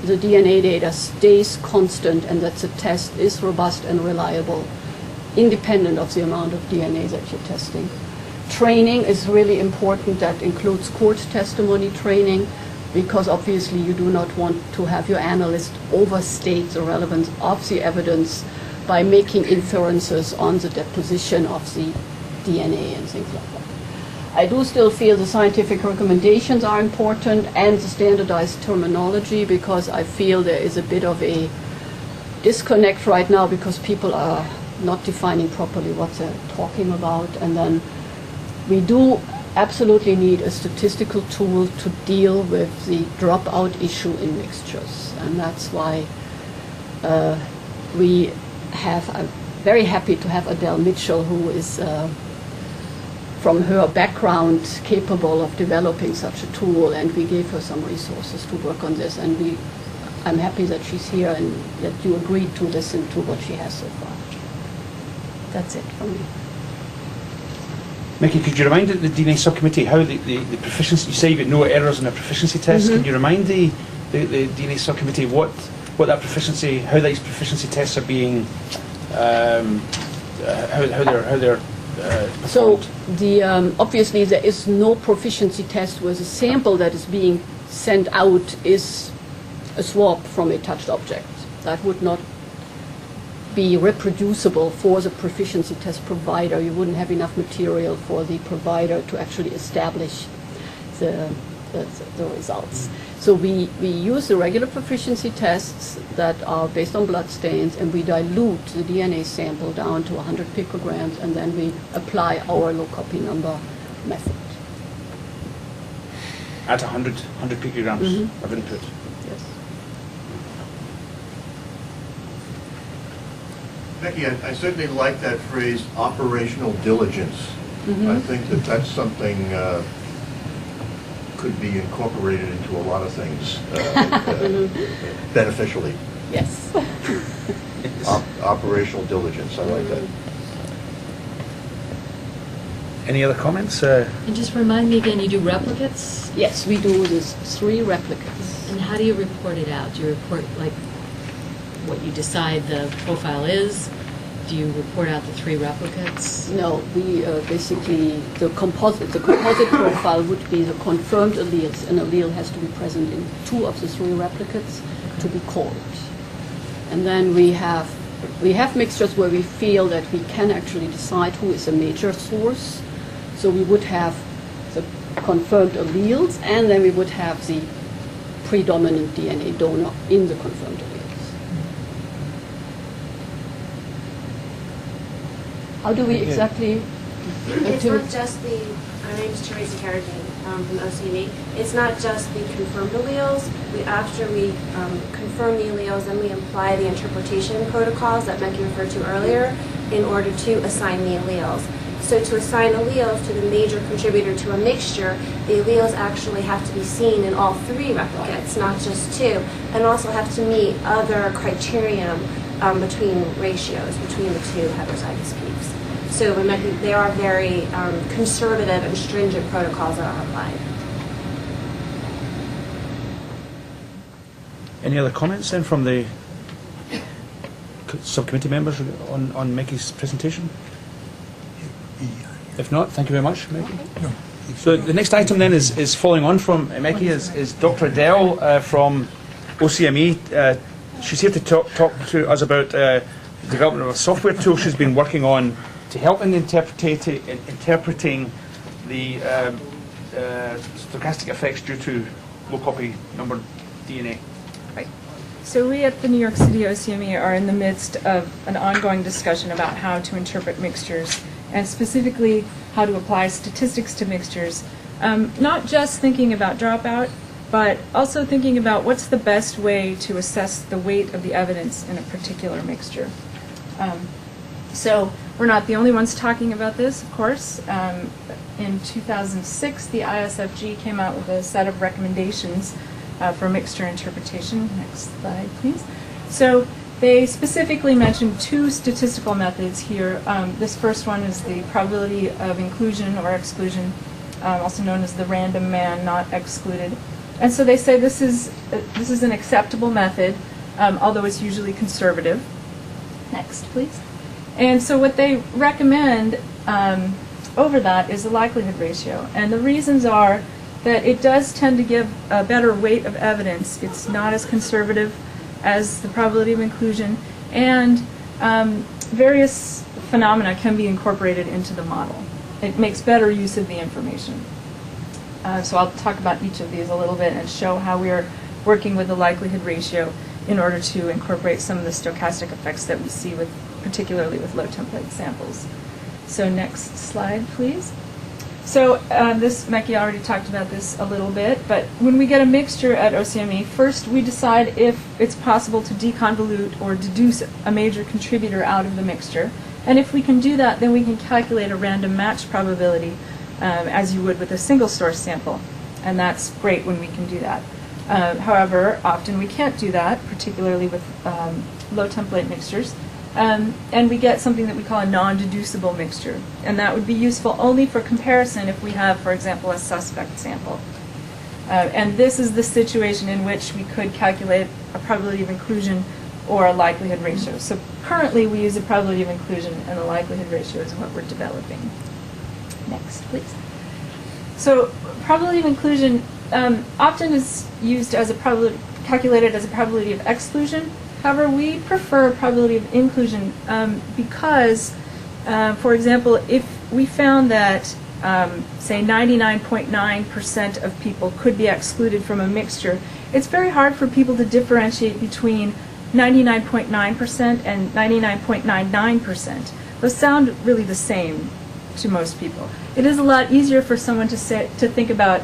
the DNA data stays constant and that the test is robust and reliable, independent of the amount of DNA that you're testing. Training is really important. That includes court testimony training, because obviously you do not want to have your analyst overstate the relevance of the evidence by making inferences on the deposition of the DNA and things like that. I do still feel the scientific recommendations are important and the standardized terminology, because I feel there is a bit of a disconnect right now because people are not defining properly what they're talking about. And then we do absolutely need a statistical tool to deal with the dropout issue in mixtures. And that's why I'm very happy to have Adele Mitchell, who is from her background capable of developing such a tool, and we gave her some resources to work on this, and I'm happy that she's here and that you agreed to listen to what she has so far. That's it from me. Mickey, could you remind the DNA subcommittee how the proficiency, you say you get no errors in a proficiency test, Mm-hmm. can you remind the DNA subcommittee what that proficiency, how these proficiency tests are being, how they're So performed? obviously there is no proficiency test where the sample that is being sent out is a swab from a touched object. That would not be reproducible for the proficiency test provider. You wouldn't have enough material for the provider to actually establish the results. So we use the regular proficiency tests that are based on blood stains, and we dilute the DNA sample down to 100 picograms, and then we apply our low copy number method. At 100 picograms of input. Yes. Becky, I certainly like that phrase, operational diligence. I think that that's something could be incorporated into a lot of things beneficially. Yes. Operational diligence, I like that. Any other comments? And just remind me again, you do replicates? Yes, we do this 3 replicates. And how do you report it out? Do you report like what you decide the profile is? Do you report out the 3 replicates? No, we basically, the composite profile would be the confirmed alleles. An allele has to be present in 2 of the 3 replicates to be called. And then we have mixtures where we feel that we can actually decide who is a major source. So we would have the confirmed alleles, and then we would have the predominant DNA donor in the confirmed alleles. How do we exactly... It's not just the My name is Teresa Carradine from OCME. It's not just the confirmed alleles. After we confirm the alleles, then we apply the interpretation protocols that Becky referred to earlier in order to assign the alleles. So to assign alleles to the major contributor to a mixture, the alleles actually have to be seen in all 3 replicates, not just 2, and also have to meet other criterion between ratios between the 2 heterozygous peaks. So there are very conservative and stringent protocols that are applied. Any other comments then from the subcommittee members on Mickey's presentation? If not, thank you very much, Mickey. No. So the next item then is following on from Mickey is Dr. Adele from OCME. She's here to talk to us about the development of a software tool she's been working on to help in interpreting the stochastic effects due to low copy number DNA. Right. So we at the New York City OCME are in the midst of an ongoing discussion about how to interpret mixtures, and specifically how to apply statistics to mixtures. Not just thinking about dropout, but also thinking about what's the best way to assess the weight of the evidence in a particular mixture. So we're not the only ones talking about this, of course. In 2006, the ISFG came out with a set of recommendations for mixture interpretation. Next slide, please. So they specifically mentioned 2 statistical methods here. This first one is the probability of inclusion or exclusion, also known as the random man not excluded. And so they say this is an acceptable method, although it's usually conservative. Next, please. And so what they recommend over that is the likelihood ratio. And the reasons are that it does tend to give a better weight of evidence. It's not as conservative as the probability of inclusion, and various phenomena can be incorporated into the model. It makes better use of the information. So I'll talk about each of these a little bit and show how we are working with the likelihood ratio in order to incorporate some of the stochastic effects that we see particularly with low template samples. So next slide, please. So Becky already talked about this a little bit, but when we get a mixture at OCME, first we decide if it's possible to deconvolute or deduce a major contributor out of the mixture. And if we can do that, then we can calculate a random match probability as you would with a single source sample. And that's great when we can do that. However, often we can't do that, particularly with low template mixtures. And we get something that we call a non-deducible mixture. And that would be useful only for comparison if we have, for example, a suspect sample. And this is the situation in which we could calculate a probability of inclusion or a likelihood ratio. So currently we use a probability of inclusion, and the likelihood ratio is what we're developing. Next, please. So probability of inclusion often is used as a probability, calculated as a probability of exclusion. However, we prefer probability of inclusion because, for example, if we found that, say, 99.9% of people could be excluded from a mixture, it's very hard for people to differentiate between 99.9% and 99.99%. Those sound really the same to most people. It is a lot easier for someone to think about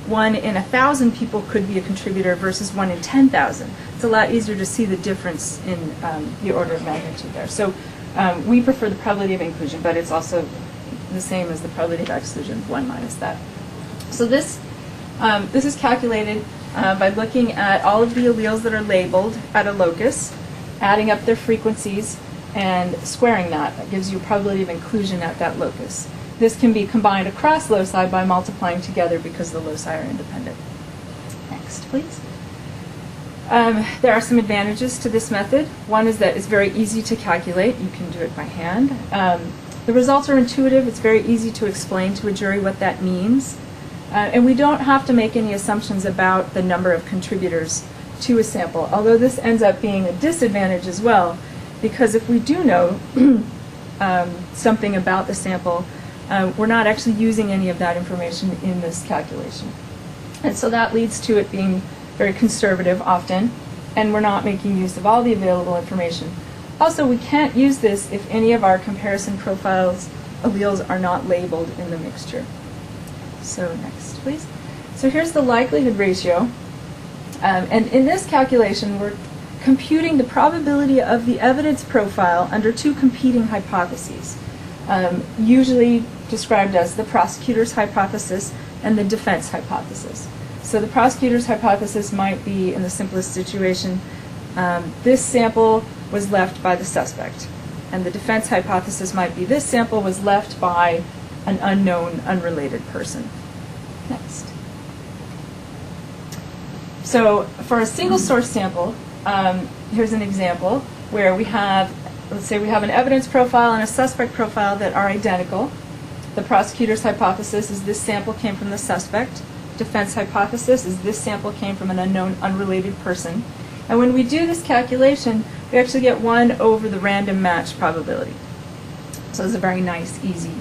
1 in 1,000 people could be a contributor versus 1 in 10,000. It's a lot easier to see the difference in the order of magnitude there. So we prefer the probability of inclusion, but it's also the same as the probability of exclusion, 1 minus that. So this is calculated by looking at all of the alleles that are labeled at a locus, adding up their frequencies, and squaring that. That gives you a probability of inclusion at that locus. This can be combined across loci by multiplying together because the loci are independent. Next, please. There are some advantages to this method. One is that it's very easy to calculate. You can do it by hand. The results are intuitive. It's very easy to explain to a jury what that means. And we don't have to make any assumptions about the number of contributors to a sample, although this ends up being a disadvantage as well, because if we do know something about the sample, we're not actually using any of that information in this calculation. And so that leads to it being very conservative often, and we're not making use of all the available information. Also, we can't use this if any of our comparison profiles alleles are not labeled in the mixture. So next, please. So here's the likelihood ratio. And in this calculation, we're computing the probability of the evidence profile under two competing hypotheses, usually described as the prosecutor's hypothesis and the defense hypothesis. So the prosecutor's hypothesis might be, in the simplest situation, this sample was left by the suspect. And the defense hypothesis might be this sample was left by an unknown, unrelated person. Next. So for a single source sample, here's an example where we have, let's say we have an evidence profile and a suspect profile that are identical. The prosecutor's hypothesis is this sample came from the suspect. Defense hypothesis is this sample came from an unknown, unrelated person. And when we do this calculation, we actually get 1 over the random match probability. So it's a very nice, easy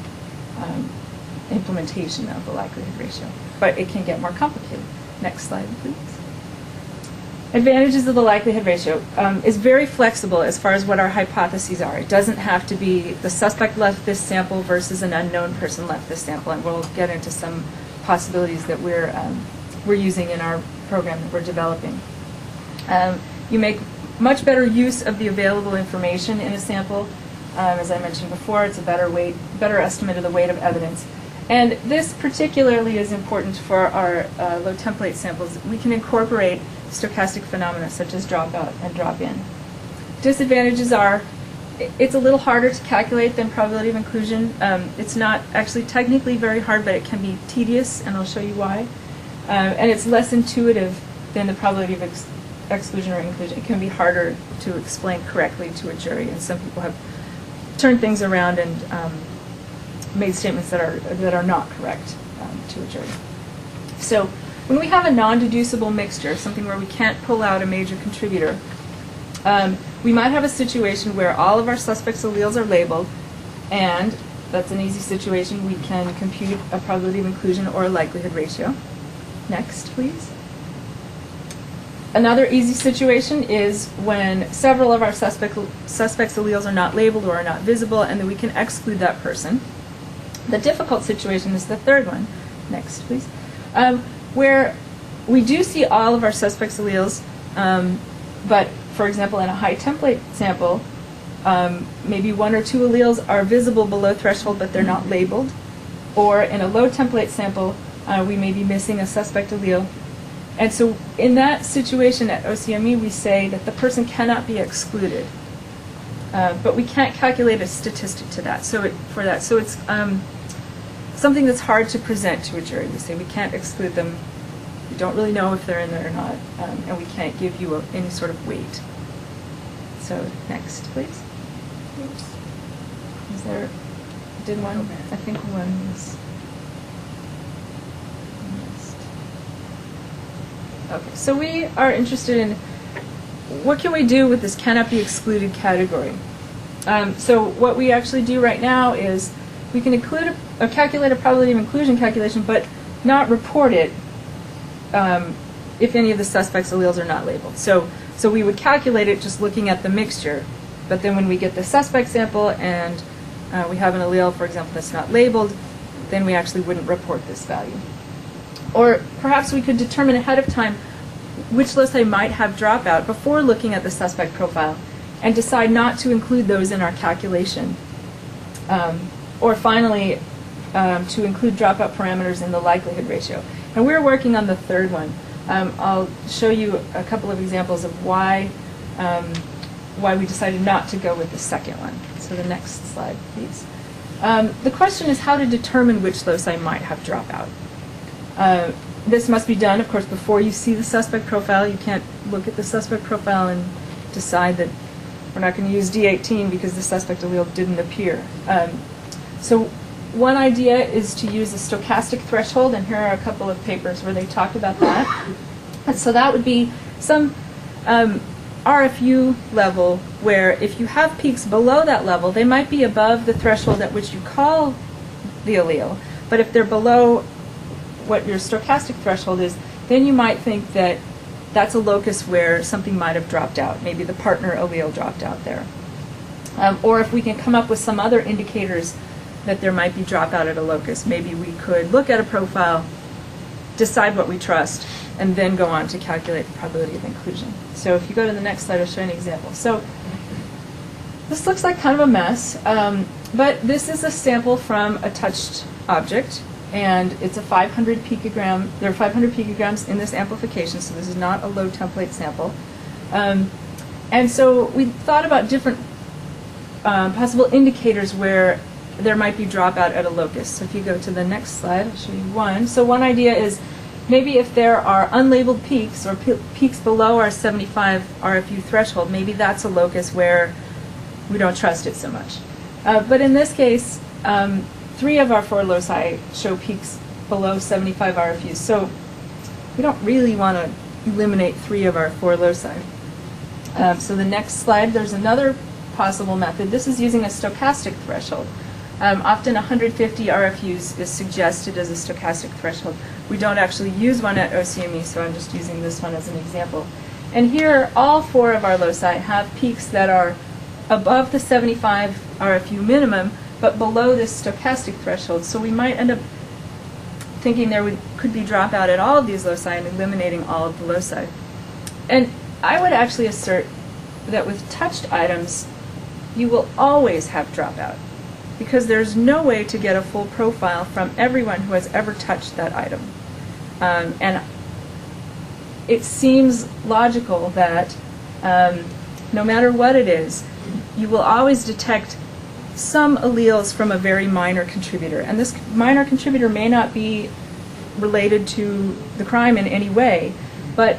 implementation of the likelihood ratio. But it can get more complicated. Next slide, please. Advantages of the likelihood ratio is very flexible as far as what our hypotheses are. It doesn't have to be the suspect left this sample versus an unknown person left this sample, and we'll get into some possibilities that we're using in our program that we're developing. You make much better use of the available information in a sample. As I mentioned before, it's a better estimate of the weight of evidence. And this particularly is important for our low template samples. We can incorporate stochastic phenomena such as dropout and drop-in. Disadvantages are it's a little harder to calculate than probability of inclusion. It's not actually technically very hard, but it can be tedious, and I'll show you why. And it's less intuitive than the probability of exclusion or inclusion. It can be harder to explain correctly to a jury, and some people have turned things around and made statements that are not correct to a jury. So when we have a non-deducible mixture, something where we can't pull out a major contributor, we might have a situation where all of our suspects' alleles are labeled, and that's an easy situation. We can compute a probability of inclusion or a likelihood ratio. Next, please. Another easy situation is when several of our suspects' alleles are not labeled or are not visible, and then we can exclude that person. The difficult situation is the third one. Next, please. Where we do see all of our suspects' alleles, but, for example, in a high template sample, maybe 1 or 2 alleles are visible below threshold, but they're not labeled. Or in a low template sample, we may be missing a suspect allele. And so in that situation at OCME, we say that the person cannot be excluded. But we can't calculate a statistic to that. So it's something that's hard to present to a jury. We say we can't exclude them. We don't really know if they're in there or not, and we can't give you any sort of weight. So next, please. Oops. Is there? Did one? I think one was. Okay, so we are interested in what can we do with this cannot be excluded category. So what we actually do right now is we can include calculate a probability of inclusion calculation, but not report it if any of the suspects' alleles are not labeled. So we would calculate it just looking at the mixture, but then when we get the suspect sample and we have an allele, for example, that's not labeled, then we actually wouldn't report this value. Or perhaps we could determine ahead of time which loci might have dropout before looking at the suspect profile and decide not to include those in our calculation. Or finally, to include dropout parameters in the likelihood ratio. And we're working on the third one. I'll show you a couple of examples of why we decided not to go with the second one. So the next slide, please. The question is how to determine which loci might have dropout. This must be done, of course, before you see the suspect profile. You can't look at the suspect profile and decide that we're not going to use D18 because the suspect allele didn't appear. So one idea is to use a stochastic threshold, and here are a couple of papers where they talk about that. And so that would be some RFU level where if you have peaks below that level, they might be above the threshold at which you call the allele. But if they're below what your stochastic threshold is, then you might think that that's a locus where something might have dropped out. Maybe the partner allele dropped out there. Or if we can come up with some other indicators that there might be dropout at a locus. Maybe we could look at a profile, decide what we trust, and then go on to calculate the probability of inclusion. So if you go to the next slide, I'll show you an example. So this looks like kind of a mess, but this is a sample from a touched object, and it's a 500 picogram. There are 500 picograms in this amplification, so this is not a low template sample. And so we thought about different possible indicators where there might be dropout at a locus. So if you go to the next slide, I'll show you one. So one idea is maybe if there are unlabeled peaks or peaks below our 75 RFU threshold, maybe that's a locus where we don't trust it so much. But in this case, 3 of our 4 loci show peaks below 75 RFUs. So we don't really want to eliminate 3 of our 4 loci. So the next slide, there's another possible method. This is using a stochastic threshold. Often 150 RFUs is suggested as a stochastic threshold. We don't actually use one at OCME, so I'm just using this one as an example. And here, all 4 of our loci have peaks that are above the 75 RFU minimum, but below this stochastic threshold. So we might end up thinking there could be dropout at all of these loci and eliminating all of the loci. And I would actually assert that with touched items, you will always have dropout, because there's no way to get a full profile from everyone who has ever touched that item. And it seems logical that no matter what it is, you will always detect some alleles from a very minor contributor. And this minor contributor may not be related to the crime in any way, but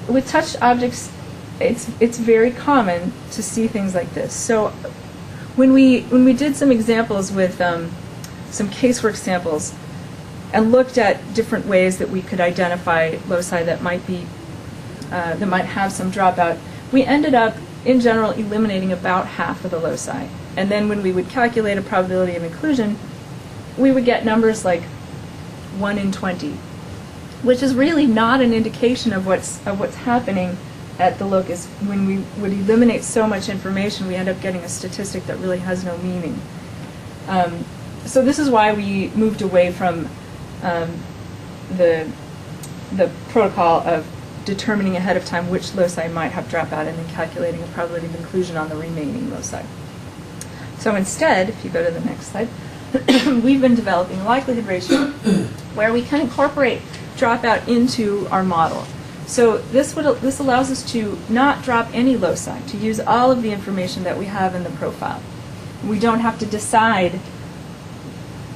with touched objects, it's very common to see things like this. So when we did some examples with some casework samples and looked at different ways that we could identify loci that might have some dropout, we ended up in general eliminating about half of the loci. And then when we would calculate a probability of inclusion, we would get numbers like 1 in 20, which is really not an indication of what's happening at the locus. When we would eliminate so much information, we end up getting a statistic that really has no meaning. So this is why we moved away from the protocol of determining ahead of time which loci might have dropout and then calculating a probability of inclusion on the remaining loci. So instead, if you go to the next slide, we've been developing a likelihood ratio where we can incorporate dropout into our model. So this allows us to not drop any loci, to use all of the information that we have in the profile. We don't have to decide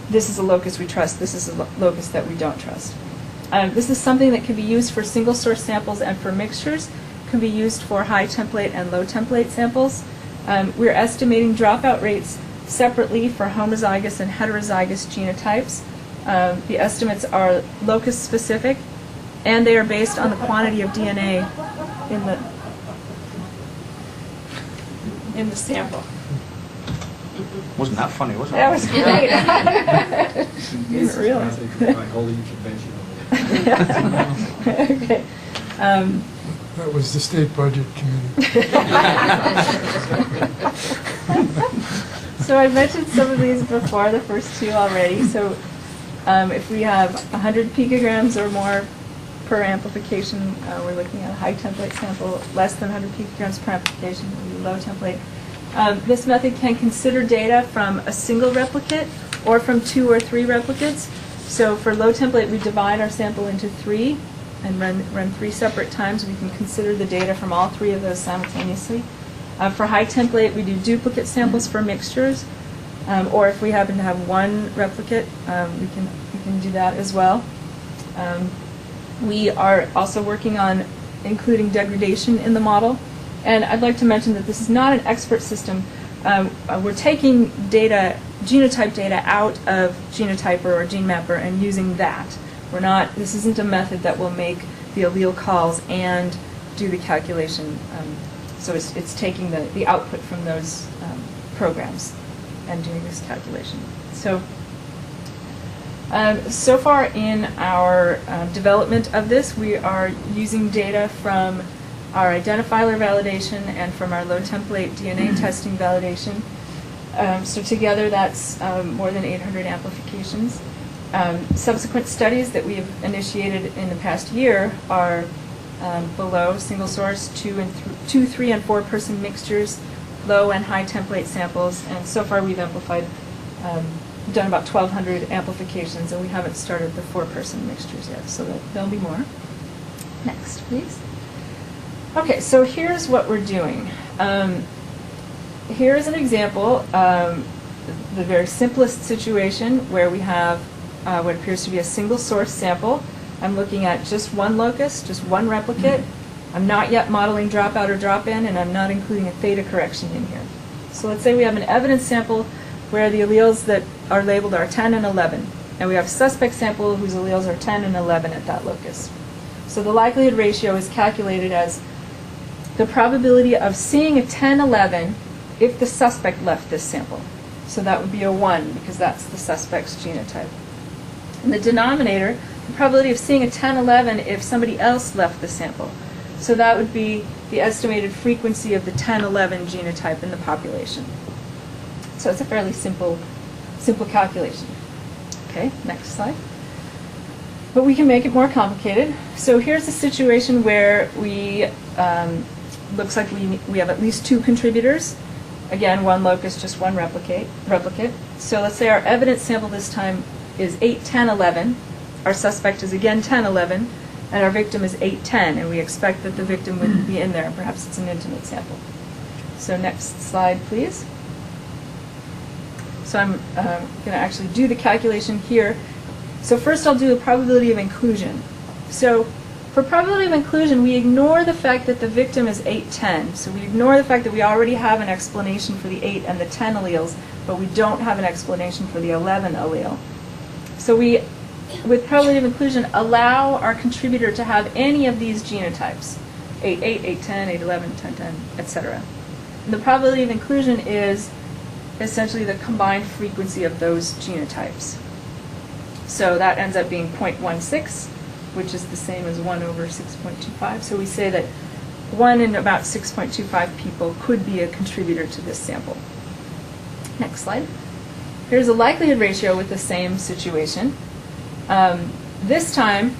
this is a locus we trust, this is a locus that we don't trust. This is something that can be used for single source samples and for mixtures, can be used for high template and low template samples. We're estimating dropout rates separately for homozygous and heterozygous genotypes. The estimates are locus specific, and they are based on the quantity of DNA in the sample. Wasn't that funny, was it? That was great. Didn't realize. Okay. That was the State Budget Committee. So I mentioned some of these before, the first 2 already. So if we have 100 picograms or more per amplification, we're looking at a high template sample. Less than 100 picograms per amplification would be low template. This method can consider data from a single replicate or from 2 or 3 replicates. So for low template, we divide our sample into 3 and run 3 separate times. We can consider the data from all 3 of those simultaneously. For high template, we do duplicate samples for mixtures, or if we happen to have 1 replicate, we can do that as well. We are also working on including degradation in the model. And I'd like to mention that this is not an expert system. We're taking data, genotype data, out of Genotyper or GeneMapper and using that. This isn't a method that will make the allele calls and do the calculation. So it's taking the output from those programs and doing this calculation. So so far in our development of this, we are using data from our identifier validation and from our low template DNA testing validation. So together, that's more than 800 amplifications. Subsequent studies that we have initiated in the past year are below single source 2, 3, and 4 person mixtures, low and high template samples, and so far we've amplified, done about 1,200 amplifications, and we haven't started the 4 person mixtures yet, so there'll be more. Next, please. Okay, so here's what we're doing. Here's an example, the very simplest situation where we have what appears to be a single source sample. I'm looking at just one locus, just one replicate. I'm not yet modeling dropout or drop-in, and I'm not including a theta correction in here. So let's say we have an evidence sample where the alleles that are labeled are 10 and 11, and we have a suspect sample whose alleles are 10 and 11 at that locus. So the likelihood ratio is calculated as the probability of seeing a 10-11 if the suspect left this sample. So that would be a 1, because that's the suspect's genotype. In the denominator, the probability of seeing a 10-11 if somebody else left the sample. So that would be the estimated frequency of the 10-11 genotype in the population. So it's a fairly simple calculation. Okay, next slide. But we can make it more complicated. So here's a situation where we, looks like we have at least 2 contributors. Again, one locus, just one replicate. So let's say our evidence sample this time is 8, 10, 11. Our suspect is again 10, 11. And our victim is 8, 10. And we expect that the victim would be in there. Perhaps it's an intimate sample. So next slide, please. So I'm going to actually do the calculation here. So first I'll do a probability of inclusion. So for probability of inclusion, we ignore the fact that the victim is 8, 10. So we ignore the fact that we already have an explanation for the 8 and the 10 alleles, but we don't have an explanation for the 11 allele. So we, with probability of inclusion, allow our contributor to have any of these genotypes, 8, 8, 8, 10, 8, 11, 10, 10, etc. And the probability of inclusion is essentially the combined frequency of those genotypes. So that ends up being 0.16, which is the same as 1 over 6.25. So we say that 1 in about 6.25 people could be a contributor to this sample. Next slide. Here's a likelihood ratio with the same situation. This time,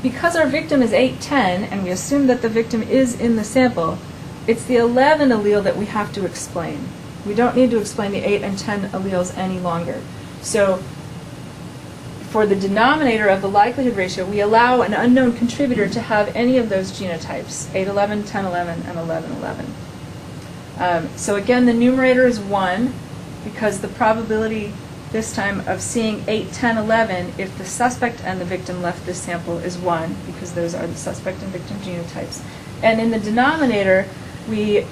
because our victim is 8, 10, and we assume that the victim is in the sample, it's the 11 allele that we have to explain. We don't need to explain the 8 and 10 alleles any longer. So for the denominator of the likelihood ratio, we allow an unknown contributor to have any of those genotypes, 8, 11, 10, 11, and 11, 11. So again, the numerator is 1, because the probability this time of seeing 8, 10, 11 if the suspect and the victim left this sample is 1, because those are the suspect and victim genotypes. And in the denominator, we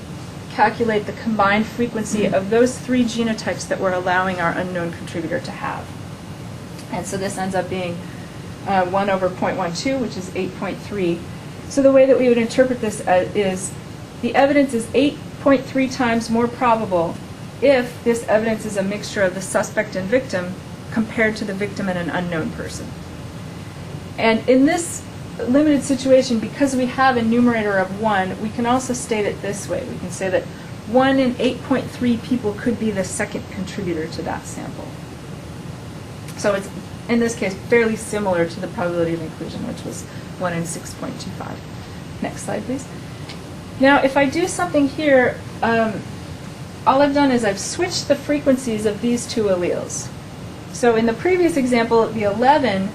calculate the combined frequency of those 3 genotypes that we're allowing our unknown contributor to have. And so this ends up being 1 over 0.12, which is 8.3. So the way that we would interpret this is the evidence is 8.3 times more probable if this evidence is a mixture of the suspect and victim compared to the victim and an unknown person. And in this limited situation, because we have a numerator of 1, we can also state it this way. We can say that 1 in 8.3 people could be the second contributor to that sample. So it's, in this case, fairly similar to the probability of inclusion, which was 1 in 6.25. Next slide, please. Now, if I do something here, all I've done is I've switched the frequencies of these 2 alleles. So in the previous example, the 11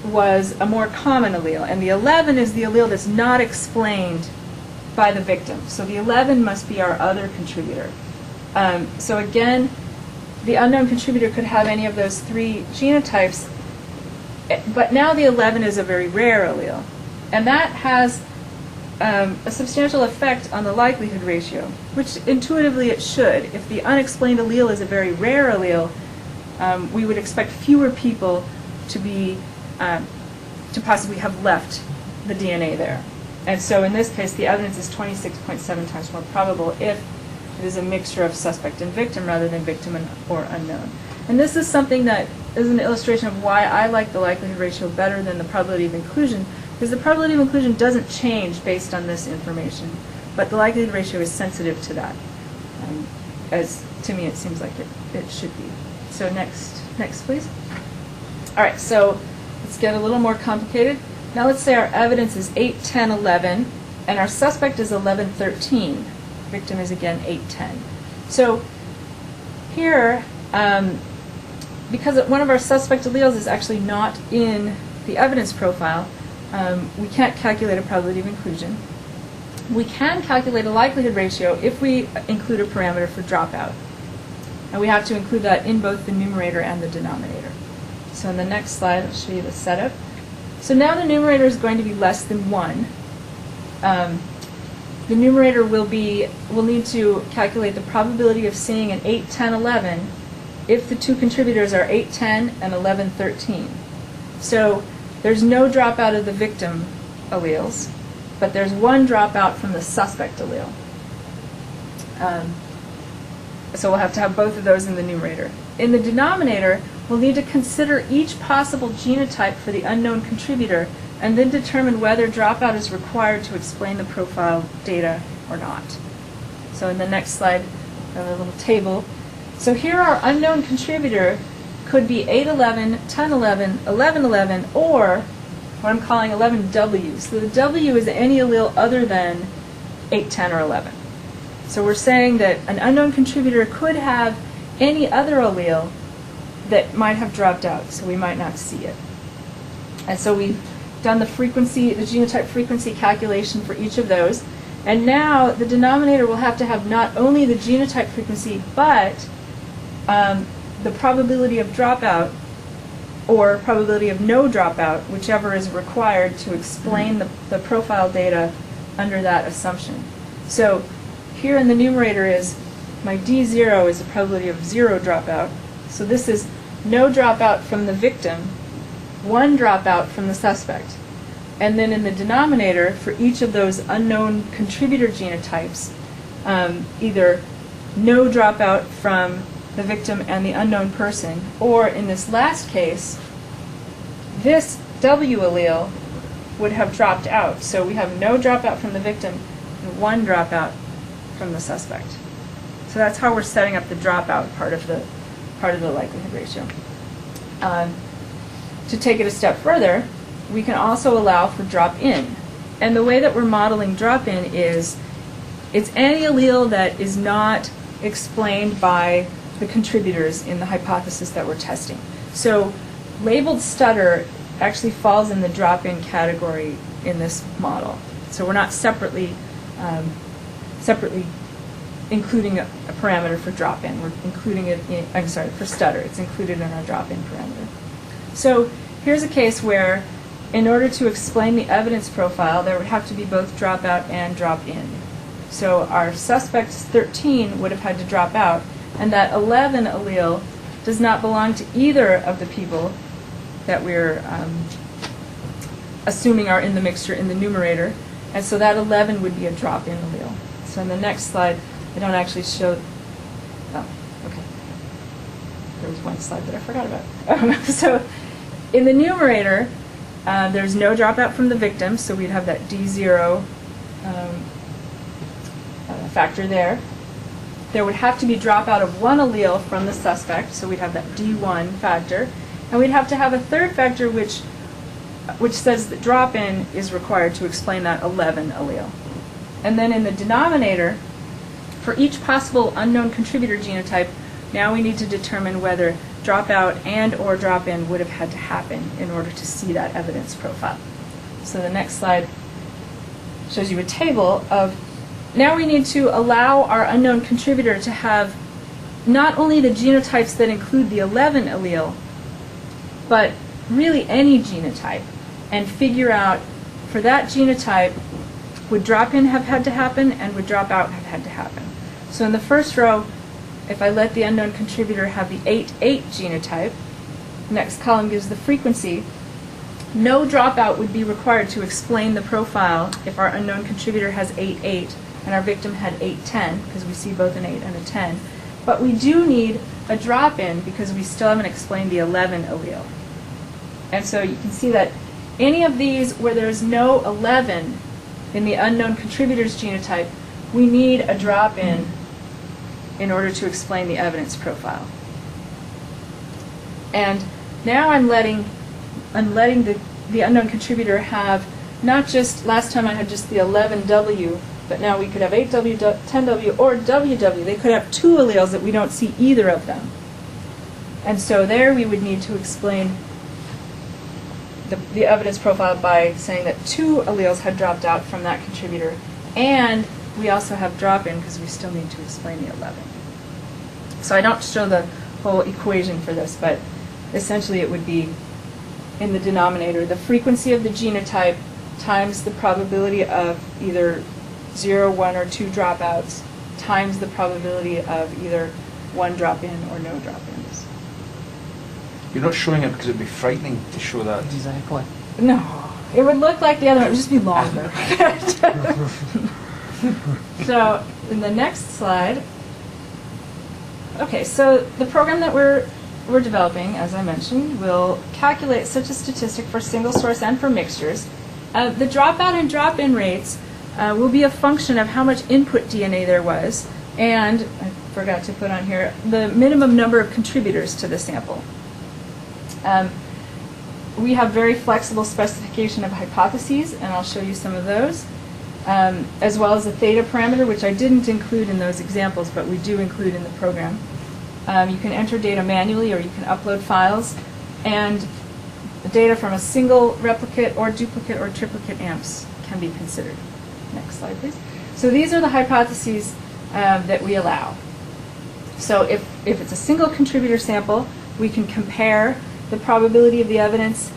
was a more common allele, and the 11 is the allele that's not explained by the victim. So the 11 must be our other contributor. So again, the unknown contributor could have any of those 3 genotypes, but now the 11 is a very rare allele. And that has a substantial effect on the likelihood ratio, which intuitively it should. If the unexplained allele is a very rare allele, we would expect fewer people to be to possibly have left the DNA there. And so in this case, the evidence is 26.7 times more probable if it is a mixture of suspect and victim rather than victim or unknown. And this is something that is an illustration of why I like the likelihood ratio better than the probability of inclusion, because the probability of inclusion doesn't change based on this information, but the likelihood ratio is sensitive to that. as to me it seems like it should be. So next please. All right, so let's get a little more complicated. Now let's say our evidence is 8, 10, 11, and our suspect is 11, 13. Victim is again 8, 10. So here, because one of our suspect alleles is actually not in the evidence profile, we can't calculate a probability of inclusion. We can calculate a likelihood ratio if we include a parameter for dropout. And we have to include that in both the numerator and the denominator. So in the next slide, I'll show you the setup. So now the numerator is going to be less than 1. The numerator will need to calculate the probability of seeing an 8, 10, 11 if the two contributors are 8, 10 and 11, 13. So there's no dropout of the victim alleles, but there's one dropout from the suspect allele. So we'll have to have both of those in the numerator. In the denominator, we'll need to consider each possible genotype for the unknown contributor and then determine whether dropout is required to explain the profile data or not. So in the next slide, I have a little table. So here our unknown contributor could be 8, 11, 10, 11, 11, 11, or what I'm calling 11W. So the W is any allele other than 8, 10, or 11. So we're saying that an unknown contributor could have any other allele that might have dropped out, so we might not see it. And so we've done the frequency, the genotype frequency calculation for each of those. And now the denominator will have to have not only the genotype frequency, but the probability of dropout or probability of no dropout, whichever is required to explain the profile data under that assumption. So here in the numerator is my D0 is the probability of 0 dropout. So this is no dropout from the victim, 1 dropout from the suspect. And then in the denominator, for each of those unknown contributor genotypes, either no dropout from the victim and the unknown person, or in this last case, this W allele would have dropped out. So we have no dropout from the victim and 1 dropout from the suspect. So that's how we're setting up the dropout part of the likelihood ratio. To take it a step further, we can also allow for drop-in. And the way that we're modeling drop-in is it's any allele that is not explained by the contributors in the hypothesis that we're testing. So labeled stutter actually falls in the drop-in category in this model. So we're not separately including a parameter for drop-in. We're including it in, I'm sorry, for stutter. It's included in our drop-in parameter. So here's a case where in order to explain the evidence profile, there would have to be both dropout and drop-in. So our suspect 13 would have had to drop out, and that 11 allele does not belong to either of the people that we're assuming are in the mixture in the numerator, and so that 11 would be a drop-in allele. So in the next slide, I don't actually show, oh, okay. There was one slide that I forgot about. So in the numerator, there's no dropout from the victim, so we'd have that D0 factor there. There would have to be dropout of 1 allele from the suspect, so we'd have that D1 factor. And we'd have to have a third factor which says that drop-in is required to explain that 11 allele. And then in the denominator, for each possible unknown contributor genotype, now we need to determine whether dropout and or drop-in would have had to happen in order to see that evidence profile. So the next slide shows you a table of, now we need to allow our unknown contributor to have not only the genotypes that include the 11 allele, but really any genotype, and figure out for that genotype, would drop-in have had to happen and would drop-out have had to happen. So in the first row, if I let the unknown contributor have the 8-8 genotype, next column gives the frequency, no dropout would be required to explain the profile if our unknown contributor has 8-8 and our victim had 8-10, because we see both an 8 and a 10. But we do need a drop-in because we still haven't explained the 11 allele. And so you can see that any of these where there's no 11 in the unknown contributor's genotype, we need a drop-in in order to explain the evidence profile. And now I'm letting the unknown contributor have not just, last time I had just the 11W, but now we could have 8W, 10W, or WW. They could have two alleles that we don't see either of them. And so there we would need to explain the evidence profile by saying that two alleles had dropped out from that contributor, and we also have drop-in because we still need to explain the 11. So I don't show the whole equation for this, but essentially it would be in the denominator the frequency of the genotype times the probability of either 0, 1, or 2 dropouts times the probability of either 1 drop-in or no drop-ins. You're not showing it because it'd be frightening to show that. Exactly. No, it would look like the other one. It would just be longer. So in the next slide, okay, so the program that we're developing, as I mentioned, will calculate such a statistic for single source and for mixtures. The dropout and drop-in rates will be a function of how much input DNA there was, and I forgot to put on here, the minimum number of contributors to the sample. We have very flexible specification of hypotheses, and I'll show you some of those, as well as a theta parameter, which I didn't include in those examples, but we do include in the program. You can enter data manually, or you can upload files, and the data from a single replicate or duplicate or triplicate amps can be considered. Next slide, please. So these are the hypotheses that we allow. So if it's a single contributor sample, we can compare the probability of the evidence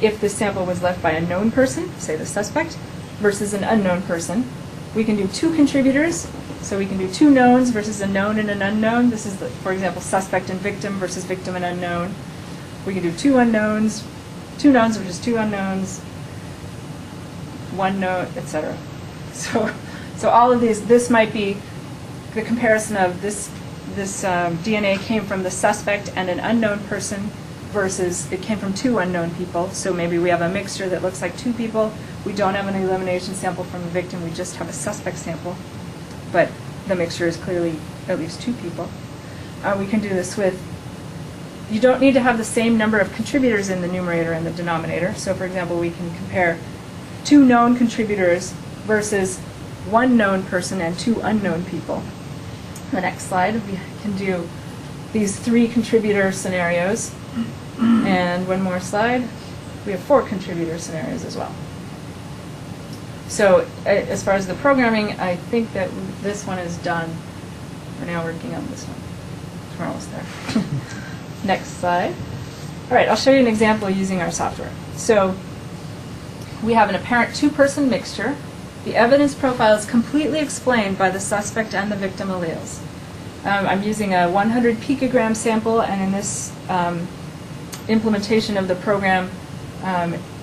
if the sample was left by a known person, say the suspect, versus an unknown person. We can do two contributors, so we can do two knowns versus a known and an unknown. This is, for example, suspect and victim versus victim and unknown. We can do two unknowns, two knowns versus two unknowns, one known, etc. So all of these, this might be the comparison of this DNA came from the suspect and an unknown person versus it came from two unknown people. So maybe we have a mixture that looks like two people. We don't have an elimination sample from the victim. We just have a suspect sample. But the mixture is clearly at least two people. We can do this with, you don't need to have the same number of contributors in the numerator and the denominator. So for example, we can compare two known contributors versus one known person and two unknown people. The next slide, we can do these three contributor scenarios. And one more slide, we have four contributor scenarios as well. So as far as the programming, I think that this one is done. We're now working on this one. We're almost there. Next slide. All right, I'll show you an example using our software. So we have an apparent two-person mixture. The evidence profile is completely explained by the suspect and the victim alleles. I'm using a 100 picogram sample, and in this implementation of the program,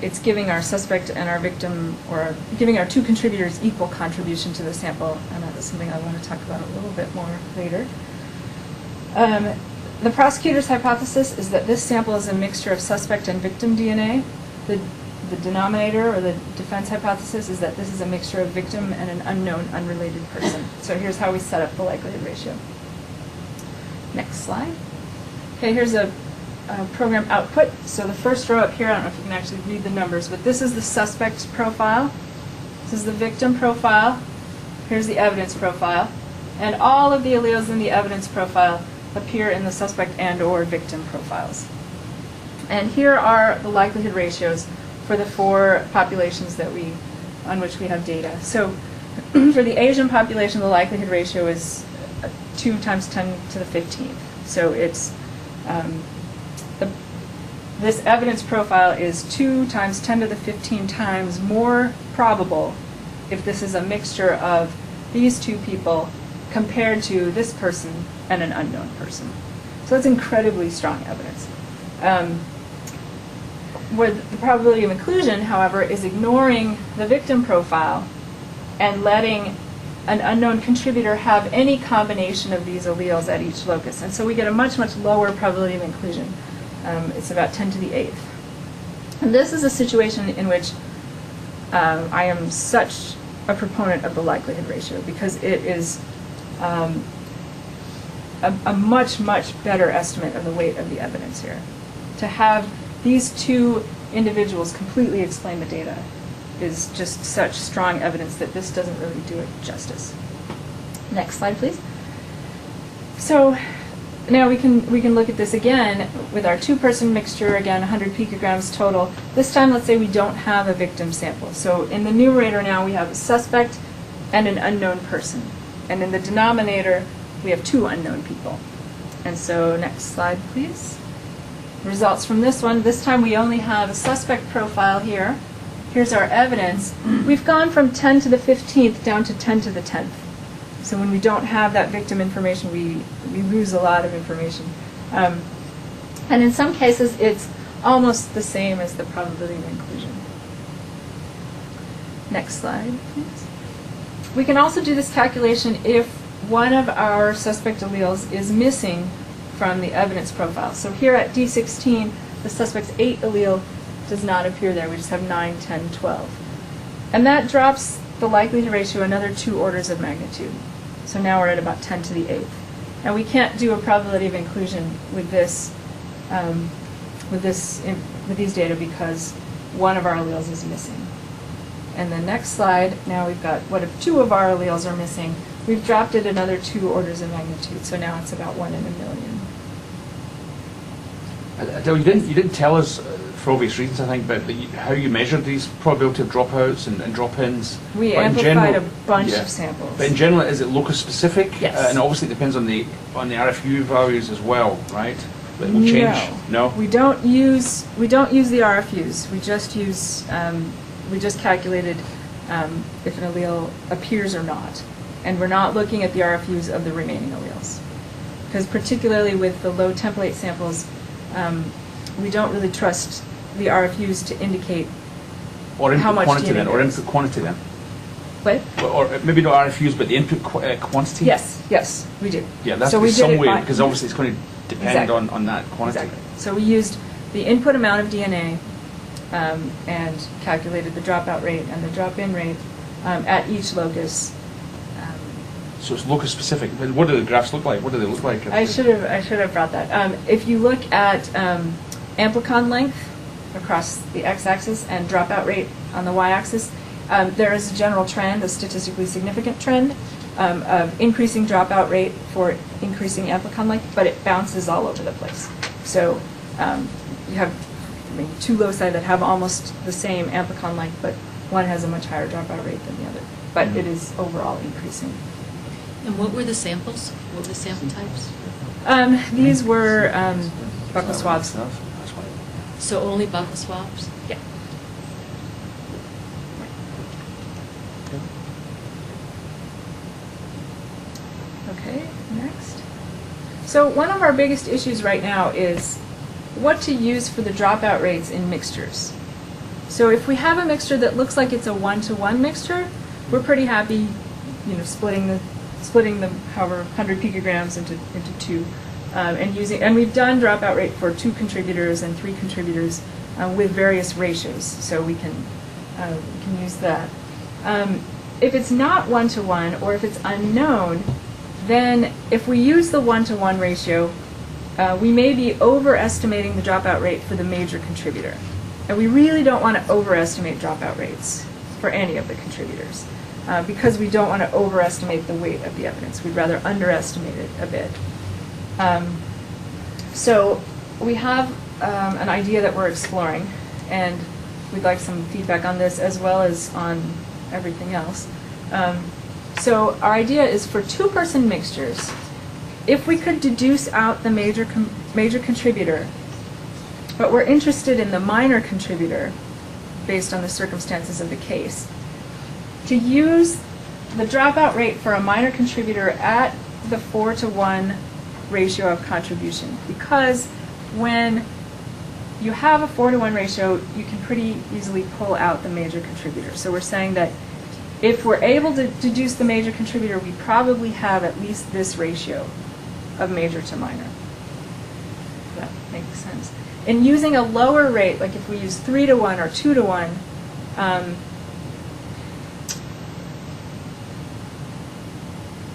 it's giving our suspect and our victim, or giving our two contributors equal contribution to the sample, and that is something I want to talk about a little bit more later. The prosecutor's hypothesis is that this sample is a mixture of suspect and victim DNA. The denominator, or the defense hypothesis, is that this is a mixture of victim and an unknown, unrelated person. So here's how we set up the likelihood ratio. Next slide. Okay, here's a program output. So the first row up here, I don't know if you can actually read the numbers, but this is the suspect profile. This is the victim profile. Here's the evidence profile. And all of the alleles in the evidence profile appear in the suspect and or victim profiles. And here are the likelihood ratios for the four populations that on which we have data. So for the Asian population, the likelihood ratio is 2 times 10 to the 15th. So it's this evidence profile is 2 times 10 to the 15 times more probable if this is a mixture of these two people compared to this person and an unknown person. So that's incredibly strong evidence. Where the probability of inclusion, however, is ignoring the victim profile and letting an unknown contributor have any combination of these alleles at each locus. And so we get a much, much lower probability of inclusion. It's about 10 to the 8th. And this is a situation in which I am such a proponent of the likelihood ratio, because it is a much, much better estimate of the weight of the evidence here. To have these two individuals completely explain the data is just such strong evidence that this doesn't really do it justice. Next slide, please. So now we can look at this again with our two-person mixture, again 100 picograms total. This time, let's say we don't have a victim sample. So in the numerator now we have a suspect and an unknown person. And in the denominator, we have two unknown people. And so next slide, please. Results from this one. This time we only have a suspect profile here. Here's our evidence. We've gone from 10 to the 15th down to 10 to the 10th. So when we don't have that victim information, we lose a lot of information. And in some cases, it's almost the same as the probability of inclusion. Next slide, please. We can also do this calculation if one of our suspect alleles is missing from the evidence profile. So here at D16, the suspect's 8 allele does not appear there. We just have 9, 10, 12. And that drops the likelihood ratio another 2 orders of magnitude. So now we're at about 10 to the 8th. And we can't do a probability of inclusion with these data because one of our alleles is missing. And the next slide, now we've got what if 2 of our alleles are missing? We've dropped it another 2 orders of magnitude, so now it's about 1 in a million. Adele, you didn't tell us, for obvious reasons, I think, but how you measured these probability of dropouts and drop-ins. We but amplified a bunch of samples. But in general, is it locus-specific? Yes. And obviously it depends on the RFU values as well, right? That will change. No. We don't use the RFUs. We just use we just calculated if an allele appears or not, and we're not looking at the RFUs of the remaining alleles, because particularly with the low template samples, we don't really trust the RFUs to indicate how much quantity DNA then, or there is. input quantity then. What? Or maybe not RFUs, but the input quantity. Yes, we do. Yeah, that's so we some did it way by- because obviously it's going to depend Exactly. on that quantity. Exactly. So we used the input amount of DNA and calculated the dropout rate and the drop-in rate at each locus. So it's locus specific. But what do the graphs look like? What do they look like? I should have brought that. If you look at amplicon length across the x-axis and dropout rate on the y-axis, there is a general trend, a statistically significant trend of increasing dropout rate for increasing amplicon length, but it bounces all over the place. So you have maybe 2 loci that have almost the same amplicon length, but one has a much higher dropout rate than the other. But it is overall increasing. And what were the samples? What were the sample types? These were buccal swabs. So only buccal swabs? Yeah. Okay, next. So one of our biggest issues right now is what to use for the dropout rates in mixtures. So if we have a mixture that looks like it's a 1-to-1 mixture, we're pretty happy, splitting the however 100 picograms into 2, and we've done dropout rate for 2 contributors and 3 contributors with various ratios, so we can use that. If it's not 1-to-1 or if it's unknown, then if we use the 1-to-1 ratio, we may be overestimating the dropout rate for the major contributor. And we really don't want to overestimate dropout rates for any of the contributors because we don't want to overestimate the weight of the evidence. We'd rather underestimate it a bit. So we have an idea that we're exploring, and we'd like some feedback on this as well as on everything else. So our idea is for 2-person mixtures, if we could deduce out the major contributor, but we're interested in the minor contributor based on the circumstances of the case, to use the dropout rate for a minor contributor at the 4-to-1 ratio of contribution, because when you have a 4-to-1 ratio, you can pretty easily pull out the major contributor. So we're saying that if we're able to deduce the major contributor, we probably have at least this ratio of major to minor. If that makes sense. And using a lower rate, like if we use 3-to-1 or 2-to-1,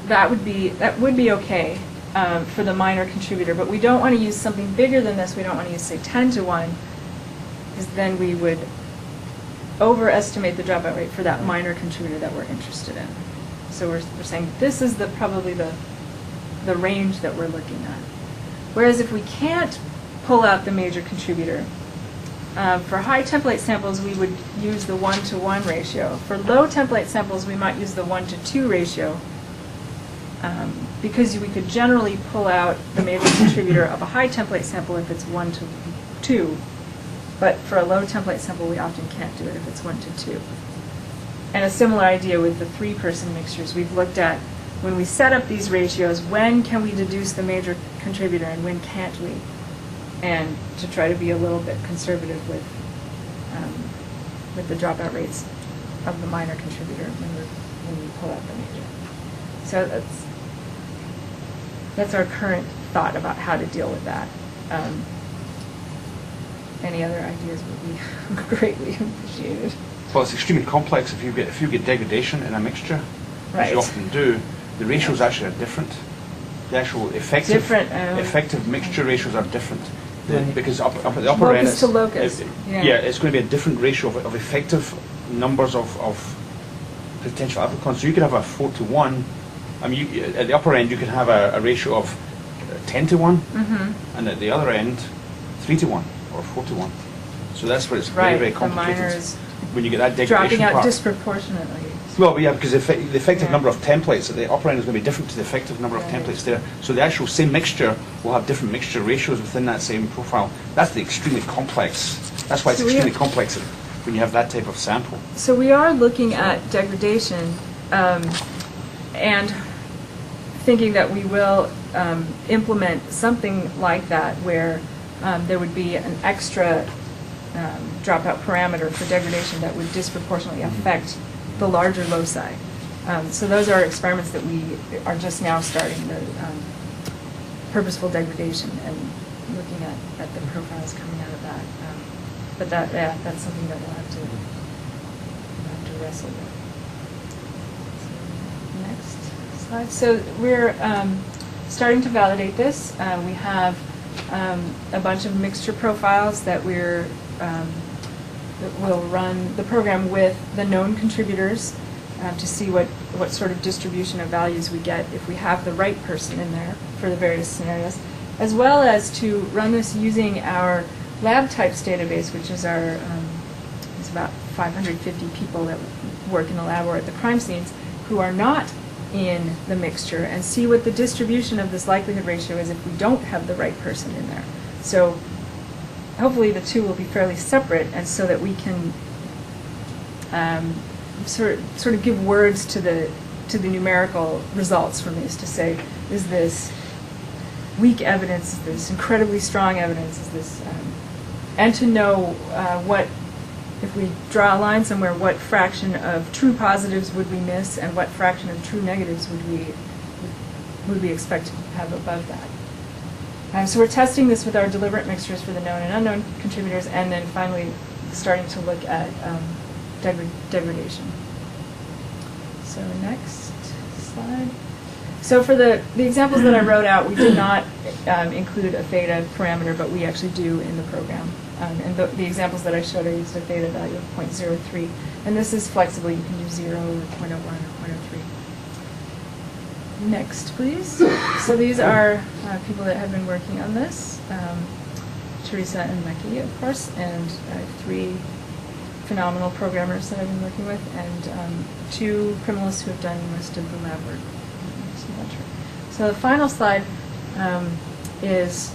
that would be okay. for the minor contributor, but we don't want to use something bigger than this. We don't want to use, say, 10 to 1, because then we would overestimate the dropout rate for that minor contributor that we're interested in. So we're saying this is probably the range that we're looking at. Whereas if we can't pull out the major contributor, for high template samples, we would use the 1-to-1 ratio. For low template samples, we might use the 1-to-2 ratio, because we could generally pull out the major contributor of a high template sample if it's 1-to-2, but for a low template sample, we often can't do it if it's 1-to-2. And a similar idea with the 3-person mixtures. We've looked at, when we set up these ratios, when can we deduce the major contributor and when can't we? And to try to be a little bit conservative with the dropout rates of the minor contributor when we pull out the major. So that's our current thought about how to deal with that. Any other ideas would be greatly appreciated. Well, it's extremely complex if you get degradation in a mixture, Right. as you often do. The ratios actually are different. The actual effective mixture ratios are different. Because up at the upper end, Locus to locus. it's going to be a different ratio of effective numbers of potential applicants. So you could have a 4-to-1. I mean, at the upper end, you could have a ratio of 10-to-1, and at the other end, 3-to-1 or 4-to-1. So that's where it's very, very complicated. The minors when you get that degradation dropping out part. disproportionately. Well, yeah, because the effective number of templates at the upper end is going to be different to the effective number of templates there. So the actual same mixture will have different mixture ratios within that same profile. That's the extremely complex. That's why it's extremely complex when you have that type of sample. So we are looking at degradation and thinking that we will implement something like that where there would be an extra dropout parameter for degradation that would disproportionately affect the larger loci. So those are experiments that we are just now starting, the purposeful degradation, and looking at the profiles coming out of that. But that's something that we'll have to wrestle with. So, next slide. So we're starting to validate this. We have a bunch of mixture profiles that we'll run the program with the known contributors to see what sort of distribution of values we get if we have the right person in there for the various scenarios, as well as to run this using our lab types database, which is it's about 550 people that work in the lab or at the crime scenes who are not in the mixture, and see what the distribution of this likelihood ratio is if we don't have the right person in there. So hopefully the two will be fairly separate, and so that we can sort of give words to the numerical results from these, to say, is this weak evidence, is this incredibly strong evidence, is this, and to know what, if we draw a line somewhere, what fraction of true positives would we miss, and what fraction of true negatives would we expect to have above that. So we're testing this with our deliberate mixtures for the known and unknown contributors, and then finally starting to look at degradation. So next slide. So for the examples that I wrote out, we did not include a theta parameter, but we actually do in the program. And the examples that I showed, I used a theta value of 0.03. And this is flexible. You can use 0 or 0.01 or 0.03. Next, please. So these are people that have been working on this. Teresa and Meki, of course, and 3 phenomenal programmers that I've been working with, and 2 criminalists who have done most of the lab work. So the final slide is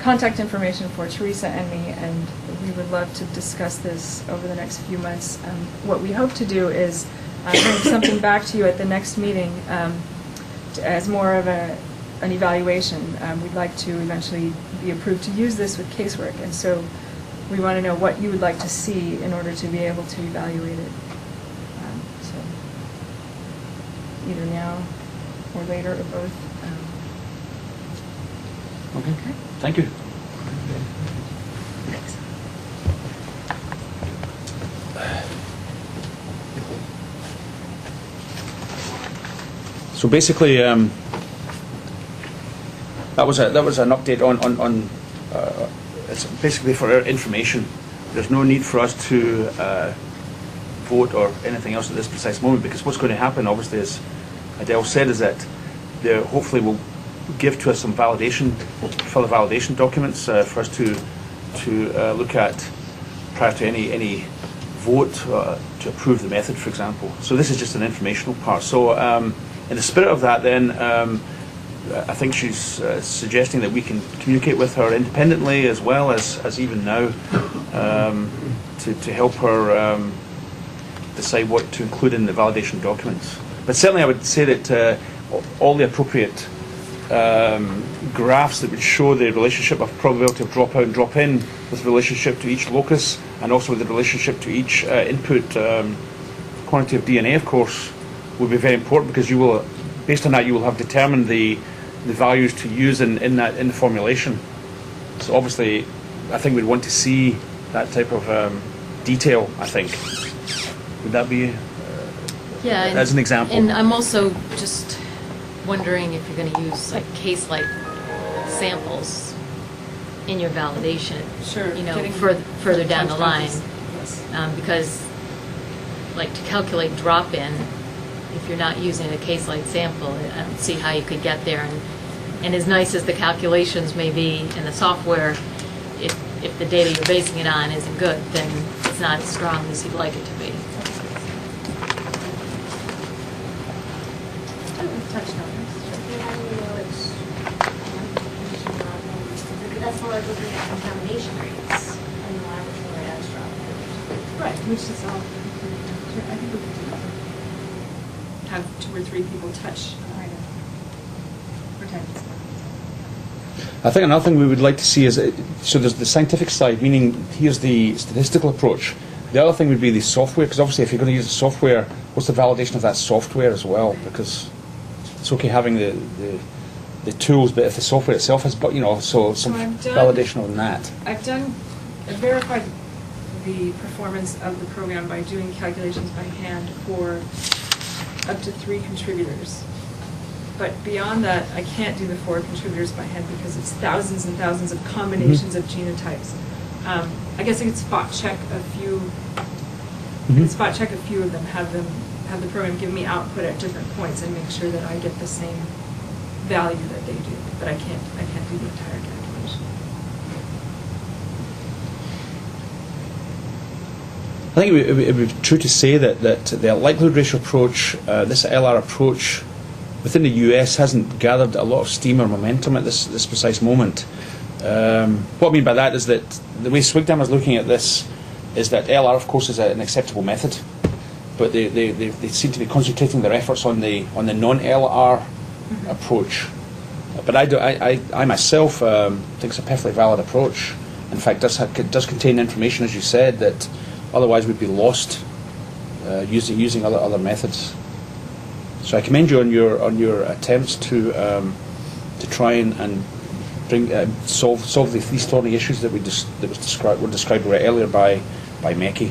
contact information for Teresa and me, and we would love to discuss this over the next few months. What we hope to do is bring something back to you at the next meeting as more of an evaluation. We'd like to eventually be approved to use this with casework, and so we want to know what you would like to see in order to be able to evaluate it. So either now or later or both. Okay. Thank you. Thanks. So basically, That was an update on it's basically for our information. There's no need for us to vote or anything else at this precise moment, because what's going to happen, obviously, as Adele said, is that they hopefully will give to us some validation, further validation documents for us to look at prior to any vote to approve the method, for example. So this is just an informational part. So in the spirit of that, then, I think she's suggesting that we can communicate with her independently as well as even now to help her decide what to include in the validation documents. But certainly I would say that all the appropriate graphs that would show the relationship of probability of dropout and drop in with relationship to each locus, and also with the relationship to each input quantity of DNA, of course, would be very important, because you will, based on that, you will have determined the values to use in the formulation. So obviously, I think we'd want to see that type of detail, I think. Would that be as an example? And I'm also just wondering if you're going to use like case-like samples in your validation. Sure. You know, Getting further down the line, Yes. because like to calculate drop-in, if you're not using a case-like sample, I don't see how you could get there. And as nice as the calculations may be in the software, if the data you're basing it on isn't good, then it's not as strong as you'd like it to be. That's more like looking at contamination rates in the laboratory as drop. Right, which is all. I think we could have 2 or 3 people touch an item for 10 minutes. I think another thing we would like to see is, so there's the scientific side, meaning here's the statistical approach. The other thing would be the software, because obviously if you're going to use the software, what's the validation of that software as well? Because it's okay having the tools, but if the software itself has, but so some validation on that. I've verified the performance of the program by doing calculations by hand for up to 3 contributors. But beyond that, I can't do the 4 contributors by hand because it's thousands and thousands of combinations of genotypes. I guess I could spot check a few. Spot check a few of them. Have the program give me output at different points and make sure that I get the same value that they do. But I can't do the entire calculation. I think it would be true to say that the likelihood ratio approach, this LR approach, within the US hasn't gathered a lot of steam or momentum at this precise moment. What I mean by that is that the way Swigdam is looking at this is that LR, of course, is an acceptable method, but they seem to be concentrating their efforts on the non-LR approach. But I myself think it's a perfectly valid approach. In fact, it does contain information, as you said, that otherwise would be lost using other methods. So I commend you on your attempts to try and bring solve these thorny issues that were described earlier by Meki.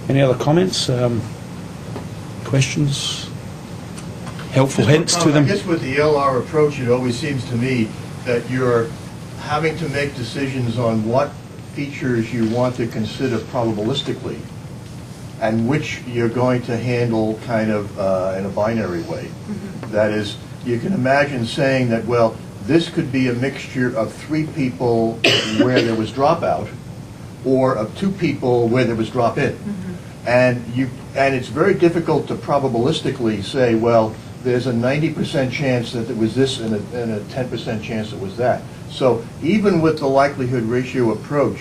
Any other comments, questions, helpful hints to them? I guess with the LR approach, it always seems to me that you're having to make decisions on what features you want to consider probabilistically, and which you're going to handle kind of in a binary way. That is, you can imagine saying that, well, this could be a mixture of 3 people where there was dropout, or of 2 people where there was drop-in. And it's very difficult to probabilistically say, well, there's a 90% chance that it was this and a 10% chance it was that. So even with the likelihood ratio approach,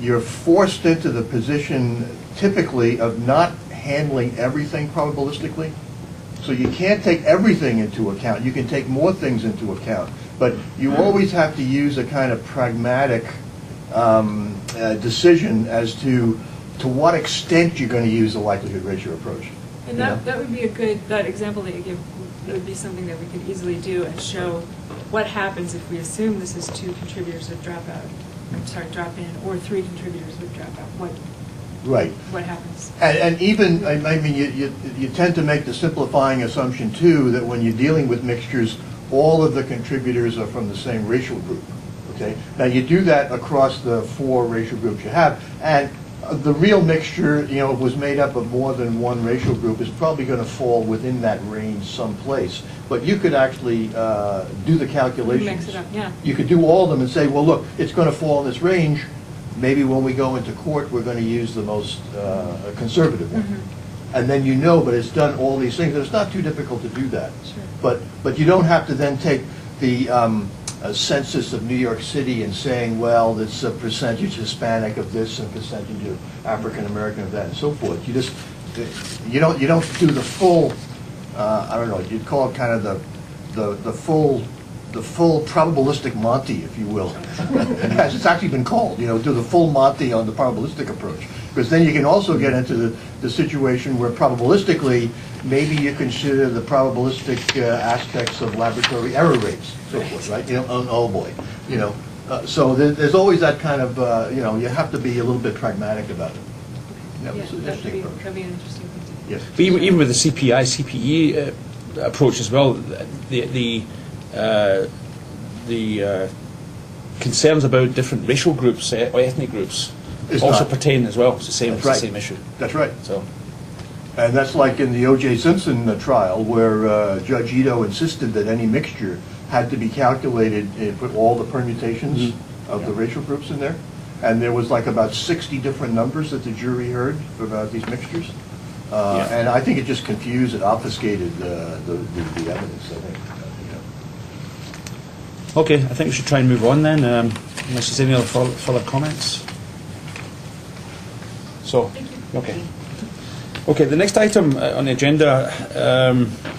you're forced into the position typically of not handling everything probabilistically. So you can't take everything into account. You can take more things into account. But you always have to use a kind of pragmatic decision as to what extent you're going to use the likelihood ratio approach. And that would be that example that you give would be something that we could easily do and show what happens if we assume this is 2 contributors with drop in, or 3 contributors with dropout. Right. What happens? And even, I mean, you tend to make the simplifying assumption, too, that when you're dealing with mixtures, all of the contributors are from the same racial group, okay? Now, you do that across the 4 racial groups you have, and the real mixture, you know, was made up of more than one racial group, is probably going to fall within that range someplace. But you could actually do the calculations. Mix it up, yeah. You could do all of them and say, well, look, it's going to fall in this range. Maybe when we go into court, we're going to use the most conservative one. And then you know, but it's done all these things. And it's not too difficult to do that. Sure. But you don't have to then take the census of New York City and saying, well, it's a percentage Hispanic of this and percentage of African American of that and so forth. You just you don't do the full I don't know, you'd call it kind of the full probabilistic Monty, if you will. As it's actually been called, you know, do the full Monty on the probabilistic approach. Because then you can also get into the situation where probabilistically, maybe you consider the probabilistic aspects of laboratory error rates, so forth, right? You know, oh boy, you know. So there's always that kind of, you know, you have to be a little bit pragmatic about it. Yeah, it's an interesting approach. That'd be an interesting thing to do. Yes. But even with the CPI, CPE approach as well, the concerns about different racial groups or ethnic groups It's also not. pertain as well. It's the same. That's It's right. the same issue. That's right. So. And that's like in the O.J. Simpson trial, where Judge Ito insisted that any mixture had to be calculated and put all the permutations of the racial groups in there. And there was like about 60 different numbers that the jury heard about these mixtures. And I think it just confused and obfuscated the evidence, I think. Okay, I think we should try and move on then, unless there's any other further comments. So, okay. Okay, the next item on the agenda,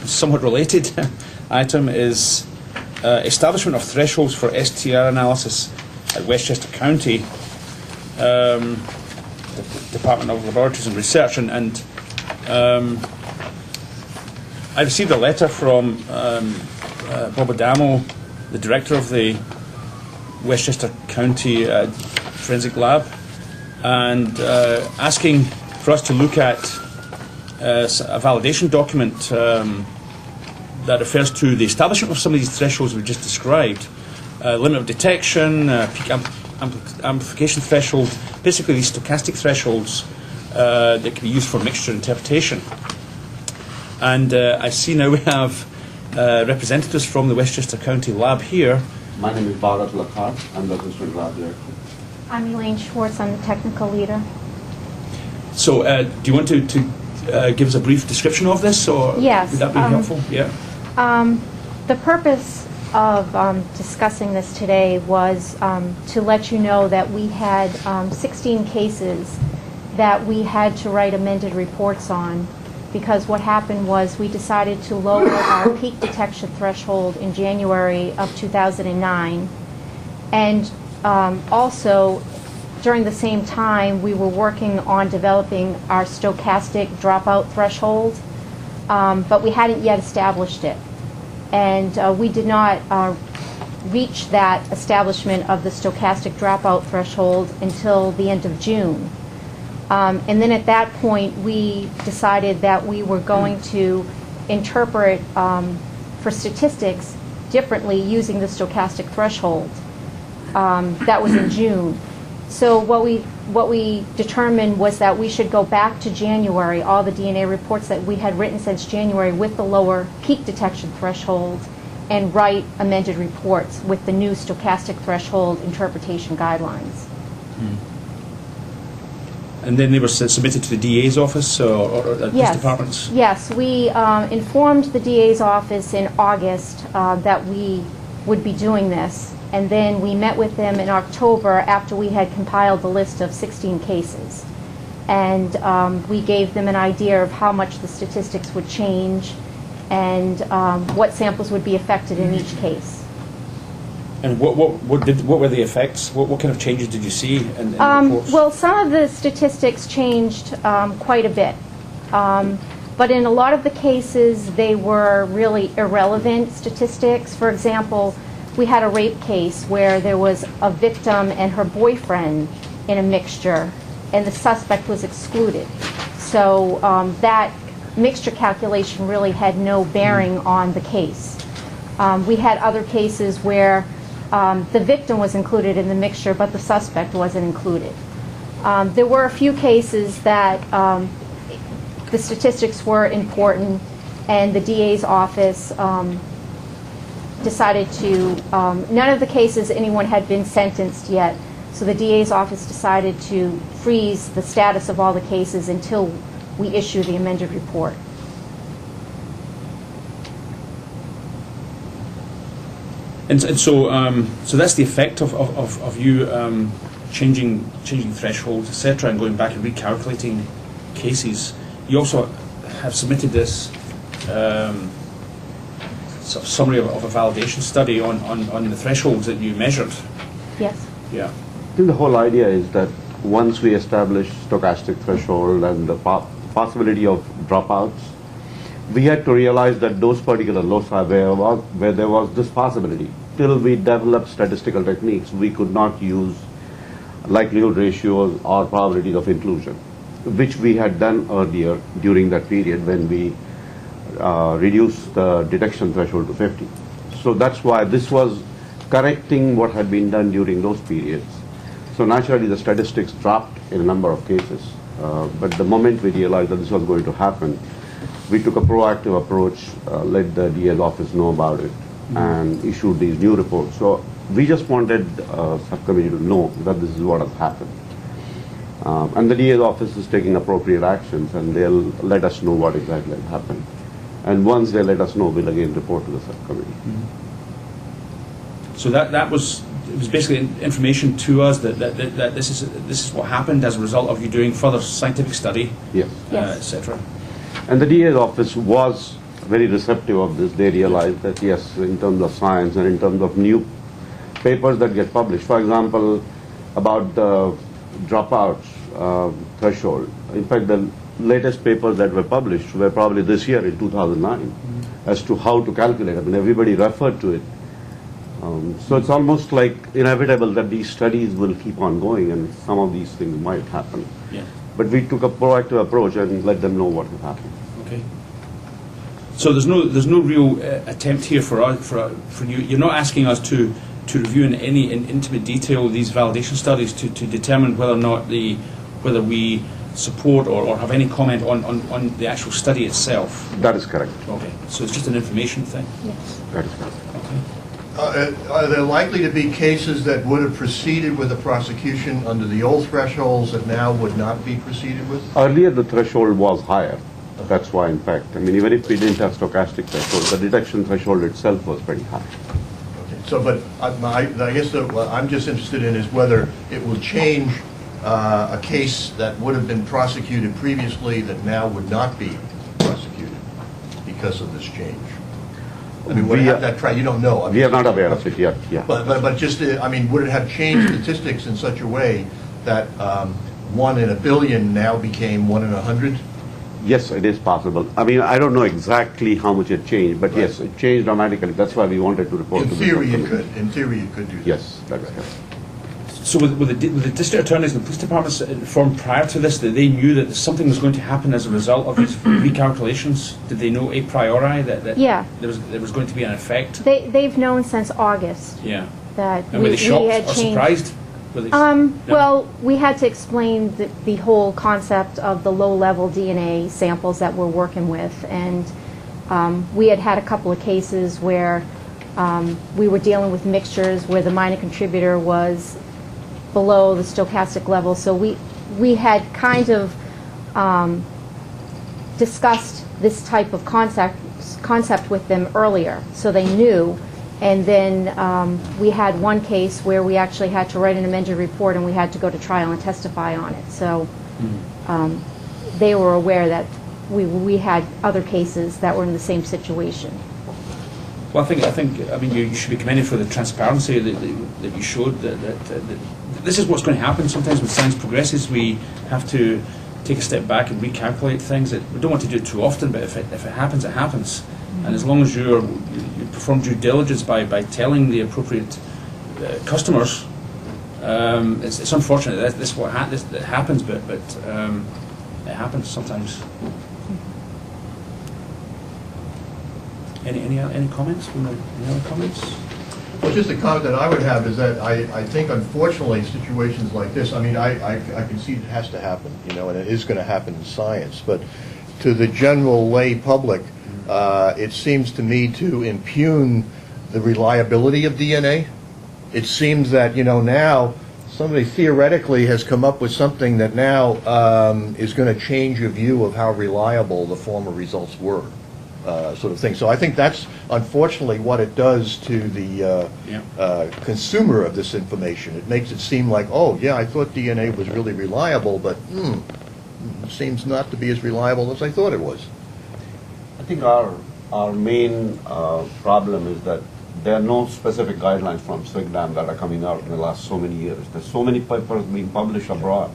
somewhat related item, is establishment of thresholds for STR analysis at Westchester County Department of Laboratories and Research. And I received a letter from Bob Adamo, the director of the Westchester County Forensic Lab, and asking for us to look at a validation document that refers to the establishment of some of these thresholds we just described. Limit of detection, peak amplification threshold, basically these stochastic thresholds that can be used for mixture interpretation. And I see now we have representatives from the Westchester County Lab here. My name is Bharat Lakhar. I'm the assistant lab director. I'm Elaine Schwartz. I'm the technical leader. So do you want to give us a brief description of this, or Yes, would that be helpful? Yeah. The purpose of discussing this today was to let you know that we had 16 cases that we had to write amended reports on, because what happened was we decided to lower our peak detection threshold in January of 2009. And also, during the same time, we were working on developing our stochastic dropout threshold, but we hadn't yet established it. And we did not reach that establishment of the stochastic dropout threshold until the end of June. And then at that point, we decided that we were going to interpret for statistics differently using the stochastic threshold. That was in June. So what we determined was that we should go back to January, all the DNA reports that we had written since January with the lower peak detection threshold, and write amended reports with the new stochastic threshold interpretation guidelines. And then they were submitted to the DA's office or police departments? Yes, we informed the DA's office in August that we would be doing this. And then we met with them in October after we had compiled the list of 16 cases. And we gave them an idea of how much the statistics would change and what samples would be affected in each case. And what were the effects? What kind of changes did you see in the reports? Well, some of the statistics changed quite a bit. But in a lot of the cases, they were really irrelevant statistics. For example, we had a rape case where there was a victim and her boyfriend in a mixture, and the suspect was excluded. So that mixture calculation really had no bearing on the case. We had other cases where the victim was included in the mixture, but the suspect wasn't included. There were a few cases that the statistics were important, and the DA's office decided to, none of the cases anyone had been sentenced yet, so the DA's office decided to freeze the status of all the cases until we issue the amended report. And so that's the effect of you changing thresholds, etc., and going back and recalculating cases. You also have submitted this sort of summary of a validation study on the thresholds that you measured. Yes. Yeah. I think the whole idea is that once we establish stochastic threshold and the possibility of dropouts, we had to realize that those particular loci where there was this possibility, till we developed statistical techniques, we could not use likelihood ratios or probabilities of inclusion, which we had done earlier during that period when we reduced the detection threshold to 50. So that's why this was correcting what had been done during those periods. So naturally the statistics dropped in a number of cases, but the moment we realized that this was going to happen, we took a proactive approach, let the DA's office know about it, and issued these new reports. So we just wanted subcommittee to know that this is what has happened. And the DA's office is taking appropriate actions, and they'll let us know what exactly happened. And once they let us know, we'll again report to the subcommittee. So it was basically information to us that this is what happened as a result of you doing further scientific study, yes. etc. And the DA's office was very receptive of this. They realized that yes, in terms of science and in terms of new papers that get published, for example, about the dropouts threshold. In fact, the latest papers that were published were probably this year in 2009 as to how to calculate. I mean, everybody referred to it. So it's almost like inevitable that these studies will keep on going and some of these things might happen. Yeah. But we took a proactive approach and let them know what will happen. Okay. So there's no real attempt here for you. You're not asking us to review in any intimate detail these validation studies to determine whether or not whether we support or have any comment on the actual study itself. That is correct. Okay. So it's just an information thing. Yes. That is correct. Okay. Are there likely to be cases that would have proceeded with a prosecution under the old thresholds that now would not be proceeded with? Earlier the threshold was higher. That's why, in fact, I mean, even if we didn't have stochastic threshold, the detection threshold itself was pretty high. Okay. So, but I guess what I'm just interested in is whether it will change a case that would have been prosecuted previously that now would not be prosecuted because of this change. I mean, would it have that you don't know. I mean, we are not aware of it yet, yeah. But just, I mean, would it have changed statistics in such a way that 1 in a billion now became 1 in 100? Yes, it is possible. I mean, I don't know exactly how much it changed, but yes, it changed dramatically. That's why we wanted to report to the theory, it subcommittee. could. In theory, it could do that. Yes, that is correct. So with the district attorneys and the police departments informed prior to this that they knew that something was going to happen as a result of these recalculations? Did they know a priori that Yeah. there was going to be an effect? They've known since August Yeah. that And were they shocked we had or changed. surprised? Were they, No. No? Well, we had to explain the whole concept of the low-level DNA samples that we're working with, and we had a couple of cases where we were dealing with mixtures where the minor contributor was below the stochastic level, so we had kind of discussed this type of concept with them earlier, so they knew. And then we had one case where we actually had to write an amended report and we had to go to trial and testify on it. So they were aware that we had other cases that were in the same situation. Well, I mean, you should be commended for the transparency that you showed. That this is what's going to happen. Sometimes when science progresses, we have to take a step back and recalculate things. We don't want to do it too often, but if it happens, it happens. And as long as you perform due diligence by telling the appropriate customers, it's unfortunate that this happens, but it happens sometimes. Any comments? Any other comments? Well, just a comment that I would have is that I think unfortunately situations like this, I mean, I can see it has to happen, and it is going to happen in science, but to the general lay public, it seems to me to impugn the reliability of DNA. It seems that, now somebody theoretically has come up with something that now is going to change your view of how reliable the former results were, sort of thing. So I think that's unfortunately what it does to the consumer of this information. It makes it seem like, oh, yeah, I thought DNA was really reliable, but it seems not to be as reliable as I thought it was. I think our main problem is that there are no specific guidelines from SWGDAM that are coming out in the last so many years. There's so many papers being published abroad,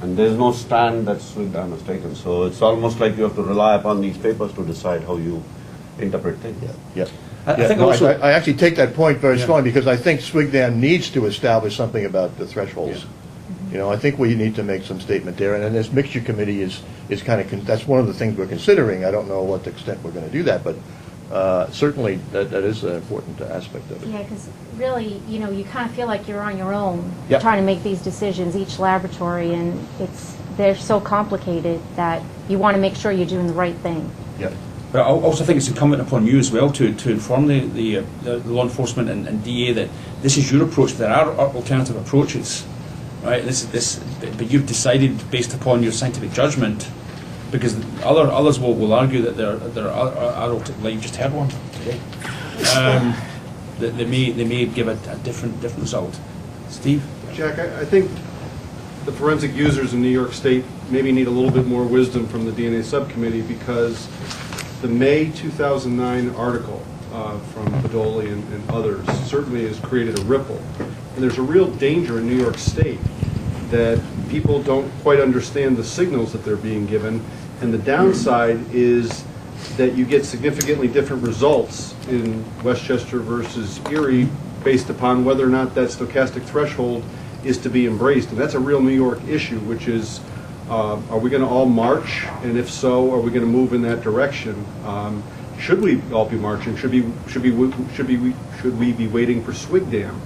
and there's no stand that SWGDAM has taken. So it's almost like you have to rely upon these papers to decide how you interpret things. I actually take that point very strongly because I think SWGDAM needs to establish something about the thresholds. I think we need to make some statement there, and then this mixture committee is kind of, that's one of the things we're considering. I don't know what extent we're going to do that, but certainly that is an important aspect of it. Yeah, because really, you kind of feel like you're on your own Yep. trying to make these decisions, each laboratory, and they're so complicated that you want to make sure you're doing the right thing. Yeah. But I also think it's incumbent upon you as well to inform the law enforcement and DA that this is your approach. There are alternative approaches, right? But you've decided based upon your scientific judgment, because others will argue that there are like you just had one today. That they may give a different result. Steve? Jack, I think the forensic users in New York State maybe need a little bit more wisdom from the DNA subcommittee, because the May 2009 article from Badoli and others certainly has created a ripple. And there's a real danger in New York State that people don't quite understand the signals that they're being given. And the downside is that you get significantly different results in Westchester versus Erie based upon whether or not that stochastic threshold is to be embraced. And that's a real New York issue, which is, are we going to all march? And if so, are we going to move in that direction? Should we all be marching? Should we be waiting for SWGDAM?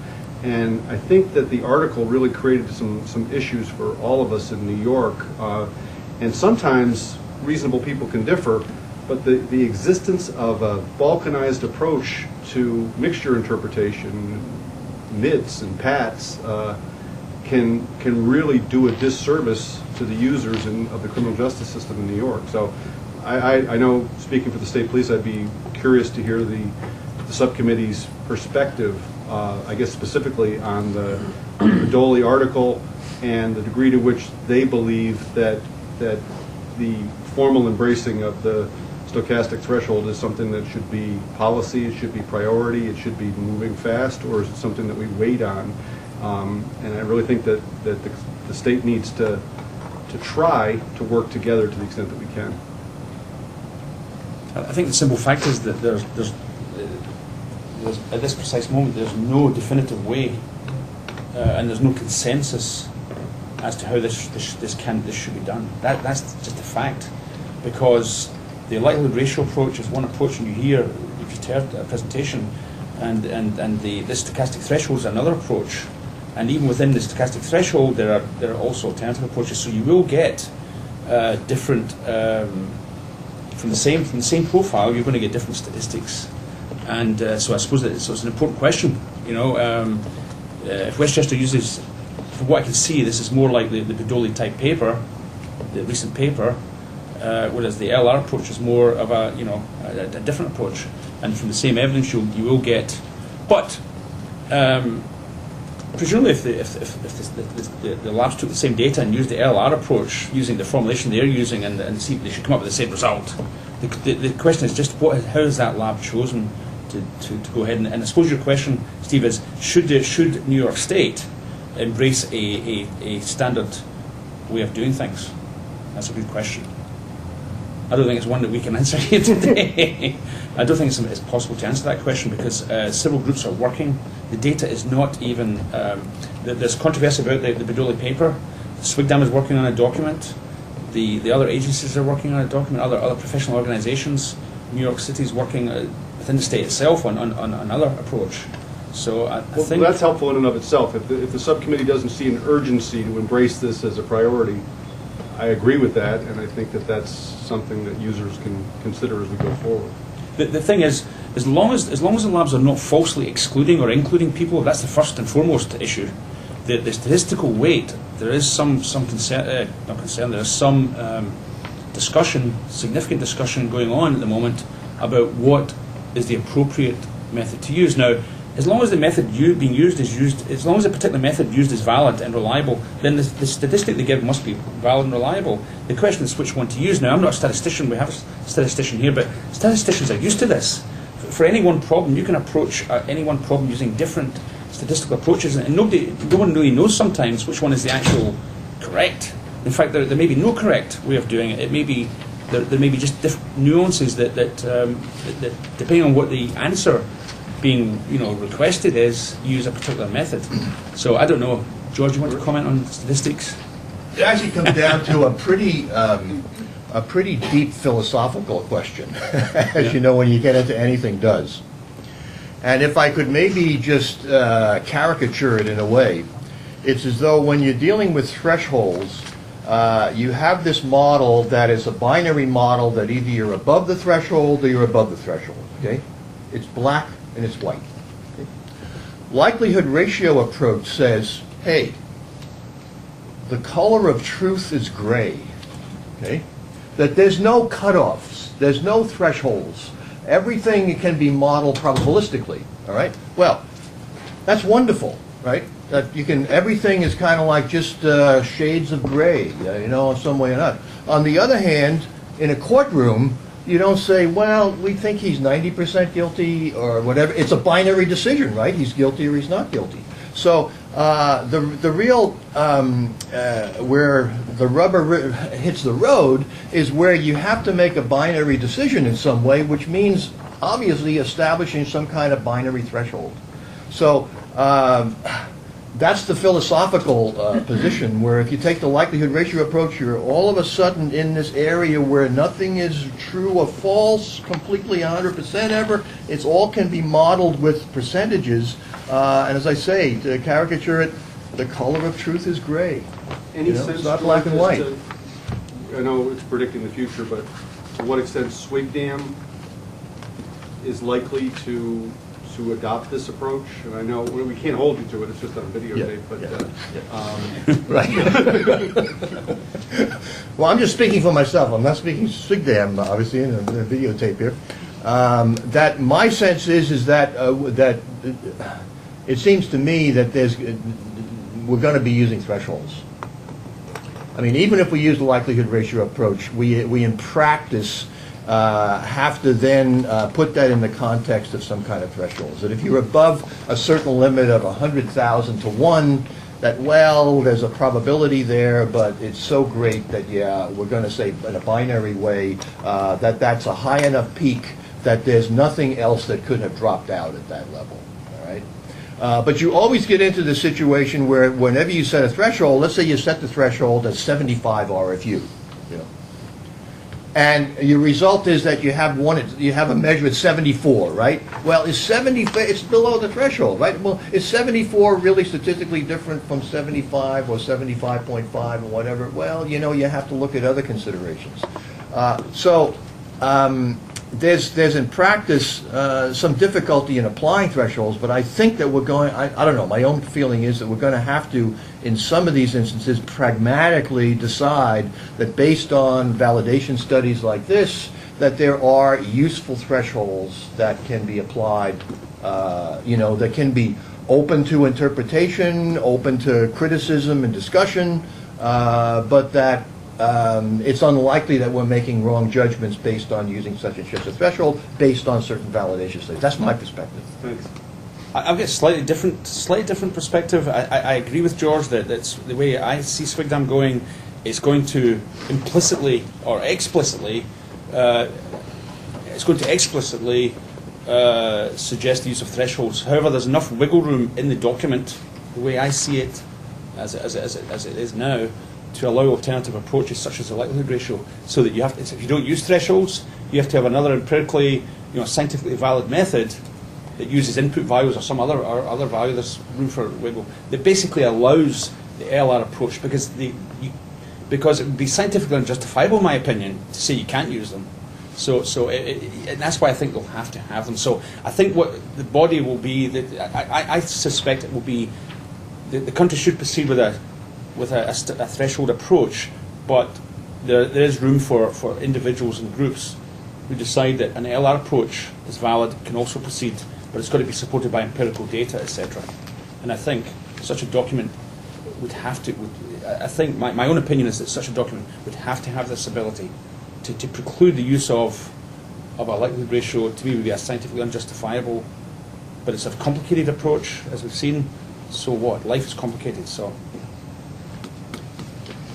And I think that the article really created some issues for all of us in New York. And sometimes reasonable people can differ, but the existence of a balkanized approach to mixture interpretation, MIDS and PATS, can really do a disservice to the users of the criminal justice system in New York. So I know, speaking for the state police, I'd be curious to hear the subcommittee's perspective, I guess specifically on the Badoli article and the degree to which they believe that the formal embracing of the stochastic threshold is something that should be policy, it should be priority, it should be moving fast, or is it something that we wait on? And I really think that the state needs to try to work together to the extent that we can. I think the simple fact is that there's at this precise moment there's no definitive way and there's no consensus as to how this should be done. That's just a fact, because the likelihood ratio approach is one approach, and you just heard a presentation, and the stochastic threshold is another approach, and even within the stochastic threshold there are also alternative approaches. So you will get different from the same profile. You're going to get different statistics, and so I suppose it's an important question. If Westchester uses, from what I can see, this is more like the Badoli type paper, the recent paper, whereas the LR approach is more of a different approach. And from the same evidence, you will get. But presumably, if the labs took the same data and used the LR approach, using the formulation they're using, and see, they should come up with the same result. The question is just how is that lab chosen to go ahead? And I suppose your question, Steve, is should New York State embrace a standard way of doing things? That's a good question. I don't think it's one that we can answer here today. I don't think it's possible to answer that question, because several groups are working. The data is not even, there's controversy about the Badoli paper. SWGDAM is working on a document. The other agencies are working on a document, other professional organizations. New York City is working within the state itself on another approach. So I Well, think that's helpful in and of itself. If the subcommittee doesn't see an urgency to embrace this as a priority, I agree with that, and I think that that's something that users can consider as we go forward. the thing is, as long as the labs are not falsely excluding or including people, that's the first and foremost issue. The statistical weight, there is some concern, not concern, there is some discussion, significant discussion going on at the moment about what is the appropriate method to use. Now, as long as the method being used is used, as long as a particular method used is valid and reliable, then the statistic they give must be valid and reliable. The question is which one to use. Now, I'm not a statistician, we have a statistician here, but statisticians are used to this. For any one problem, you can approach any one problem using different statistical approaches, and no one really knows sometimes which one is the actual correct. In fact, there may be no correct way of doing it. It may be there may be just different nuances that depending on what the answer being requested is, use a particular method. So I don't know, George, you want to comment on statistics? It actually comes down to a pretty deep philosophical question, as you know, when you get into anything does. And if I could maybe just caricature it in a way, it's as though when you're dealing with thresholds, you have this model that is a binary model that either you're above the threshold or you're above the threshold, okay? It's black and it's white. Okay? Likelihood ratio approach says, hey, the color of truth is gray, okay? That there's no cutoffs, there's no thresholds. Everything can be modeled probabilistically, all right? Well, that's wonderful, right? That you can, everything is kind of like just shades of gray, in some way or not. On the other hand, in a courtroom, you don't say, well, we think he's 90% guilty or whatever. It's a binary decision, right? He's guilty or he's not guilty. So the real, where the rubber hits the road is where you have to make a binary decision in some way, which means obviously establishing some kind of binary threshold. So that's the philosophical position, where if you take the likelihood ratio approach, you're all of a sudden in this area where nothing is true or false completely 100% ever. It's all can be modeled with percentages. And as I say, to caricature it, the color of truth is gray. Any sense, it's not black and white. I know it's predicting the future, but to what extent Swigdam is likely to adopt this approach? And I know we can't hold you to it, it's just on videotape, but... Right. Well, I'm just speaking for myself. I'm not speaking Swigdam, obviously, in the videotape here. That my sense is that that it seems to me that we're going to be using thresholds. I mean, even if we use the likelihood ratio approach, we in practice have to then put that in the context of some kind of thresholds. That if you're above a certain limit of 100,000 to 1, that, well, there's a probability there, but it's so great that, yeah, we're going to say in a binary way that that's a high enough peak that there's nothing else that could have dropped out at that level, all right? But you always get into the situation where whenever you set a threshold, let's say you set the threshold at 75 RFU, and your result is that you have a measure at 74, right? Well, it's below the threshold, right? Well, is 74 really statistically different from 75 or 75.5 or whatever? Well, you have to look at other considerations. There's in practice some difficulty in applying thresholds, but I think that we're going, I don't know, my own feeling is that we're going to have to, in some of these instances, pragmatically decide that based on validation studies like this, that there are useful thresholds that can be applied, that can be open to interpretation, open to criticism and discussion, but that it's unlikely that we're making wrong judgments based on using such and such a threshold based on certain validation studies. That's my perspective. Thanks. I've got a slightly different perspective. I agree with George that that's the way I see Swigdam going. It's going to implicitly or explicitly, suggest the use of thresholds. However, there's enough wiggle room in the document, the way I see it, as it is now, to allow alternative approaches such as the likelihood ratio, so that if you don't use thresholds, you have to have another empirically, scientifically valid method that uses input values or some other value. There's room for wiggle that basically allows the LR approach because it would be scientifically unjustifiable, in my opinion, to say you can't use them. And that's why I think they'll have to have them. So I think what the body will be, I suspect it will be, the country should proceed with a threshold approach, but there is room for individuals and groups who decide that an LR approach is valid, can also proceed, but it's got to be supported by empirical data, etc. And I think such a document would have to, I think my own opinion is that such a document would have to have this ability to preclude the use of a likelihood ratio to me would be a scientifically unjustifiable, but it's a complicated approach, as we've seen. So what? Life is complicated, so.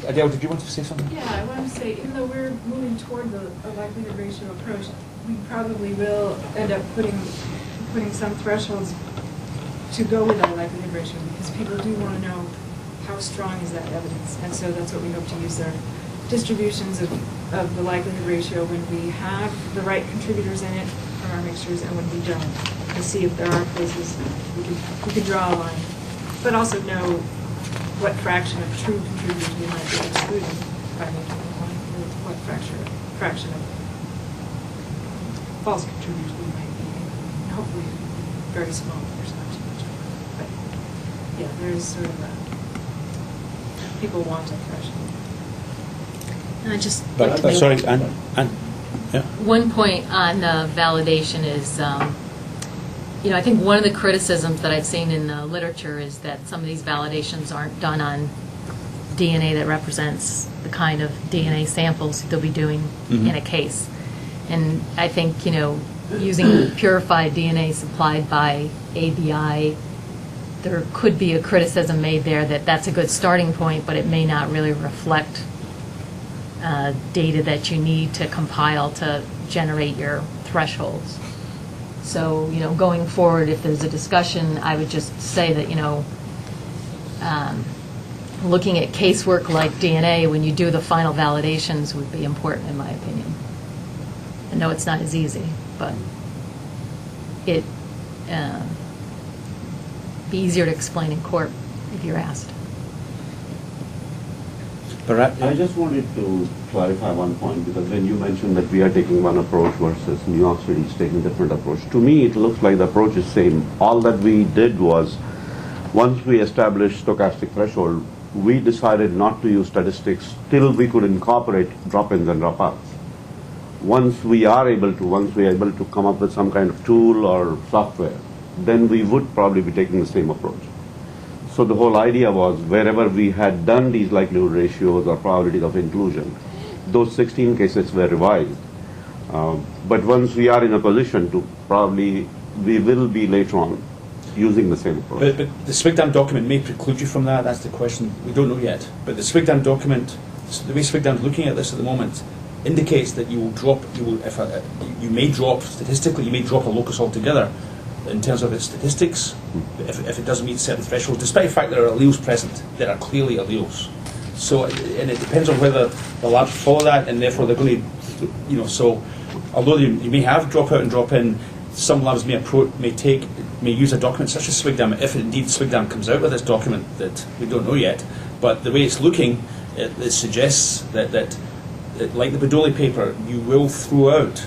Adele, did you want to say something? Yeah, I wanted to say, even though we're moving toward a likelihood ratio approach, we probably will end up putting some thresholds to go with our likelihood ratio, because people do want to know how strong is that evidence, and so that's what we hope to use our distributions of the likelihood ratio when we have the right contributors in it from our mixtures and when we don't, to see if there are places we could draw a line, but also know what fraction of true contributors we might be excluding by making a line, or what fraction of false contributors we might be, and hopefully very small, there's not too much of it. But yeah, there's sort of people want a threshold. I just But, like to make sorry, and yeah. one point on validation is, I think one of the criticisms that I've seen in the literature is that some of these validations aren't done on DNA that represents the kind of DNA samples they'll be doing in a case. And I think, using purified DNA supplied by ABI, there could be a criticism made there that that's a good starting point, but it may not really reflect data that you need to compile to generate your thresholds. So, going forward, if there's a discussion, I would just say that, looking at casework like DNA when you do the final validations would be important, in my opinion. I know it's not as easy, but it be easier to explain in court if you're asked. I just wanted to clarify one point, because when you mentioned that we are taking one approach versus New York City is taking a different approach, to me it looks like the approach is same. All that we did was, once we established stochastic threshold, we decided not to use statistics till we could incorporate drop-ins and drop-outs. Once we are able to come up with some kind of tool or software, then we would probably be taking the same approach. So the whole idea was, wherever we had done these likelihood ratios or probabilities of inclusion, those 16 cases were revised. But once we are in a position to we will be later on using the same approach. But the SWGDAM document may preclude you from that. That's the question. We don't know yet. But the SWGDAM document, the way SWGDAM is looking at this at the moment, indicates that you may drop statistically, you may drop a locus altogether in terms of its statistics, if it doesn't meet certain thresholds, despite the fact there are alleles present that are clearly alleles. So, and it depends on whether the labs follow that, and therefore they're going to, so although you may have drop out and drop in, some labs may use a document such as SWGDAM, if indeed SWGDAM comes out with this document that we don't know yet. But the way it's looking, it suggests that like the Bedoli paper, you will throw out,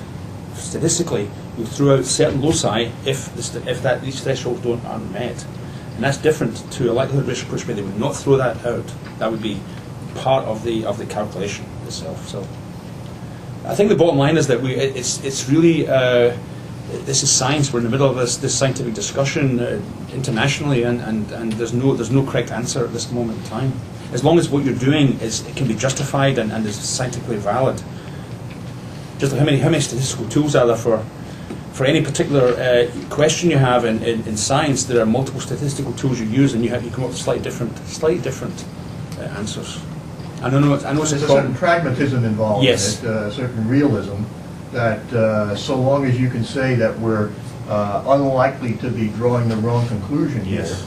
statistically, you throw out certain loci if these thresholds aren't met. And that's different to a likelihood ratio approach where they would not throw that out. That would be part of the calculation itself. So I think the bottom line is that it's really this is science. We're in the middle of this scientific discussion internationally, and there's no correct answer at this moment in time. As long as what you're doing it can be justified and is scientifically valid. Just like how many statistical tools are there for any particular question you have in science? There are multiple statistical tools you use, and you come up with slightly different answers. I know it's There's a a problem. certain pragmatism involved Yes. in it, a certain realism, that so long as you can say that we're unlikely to be drawing the wrong conclusion here, Yes.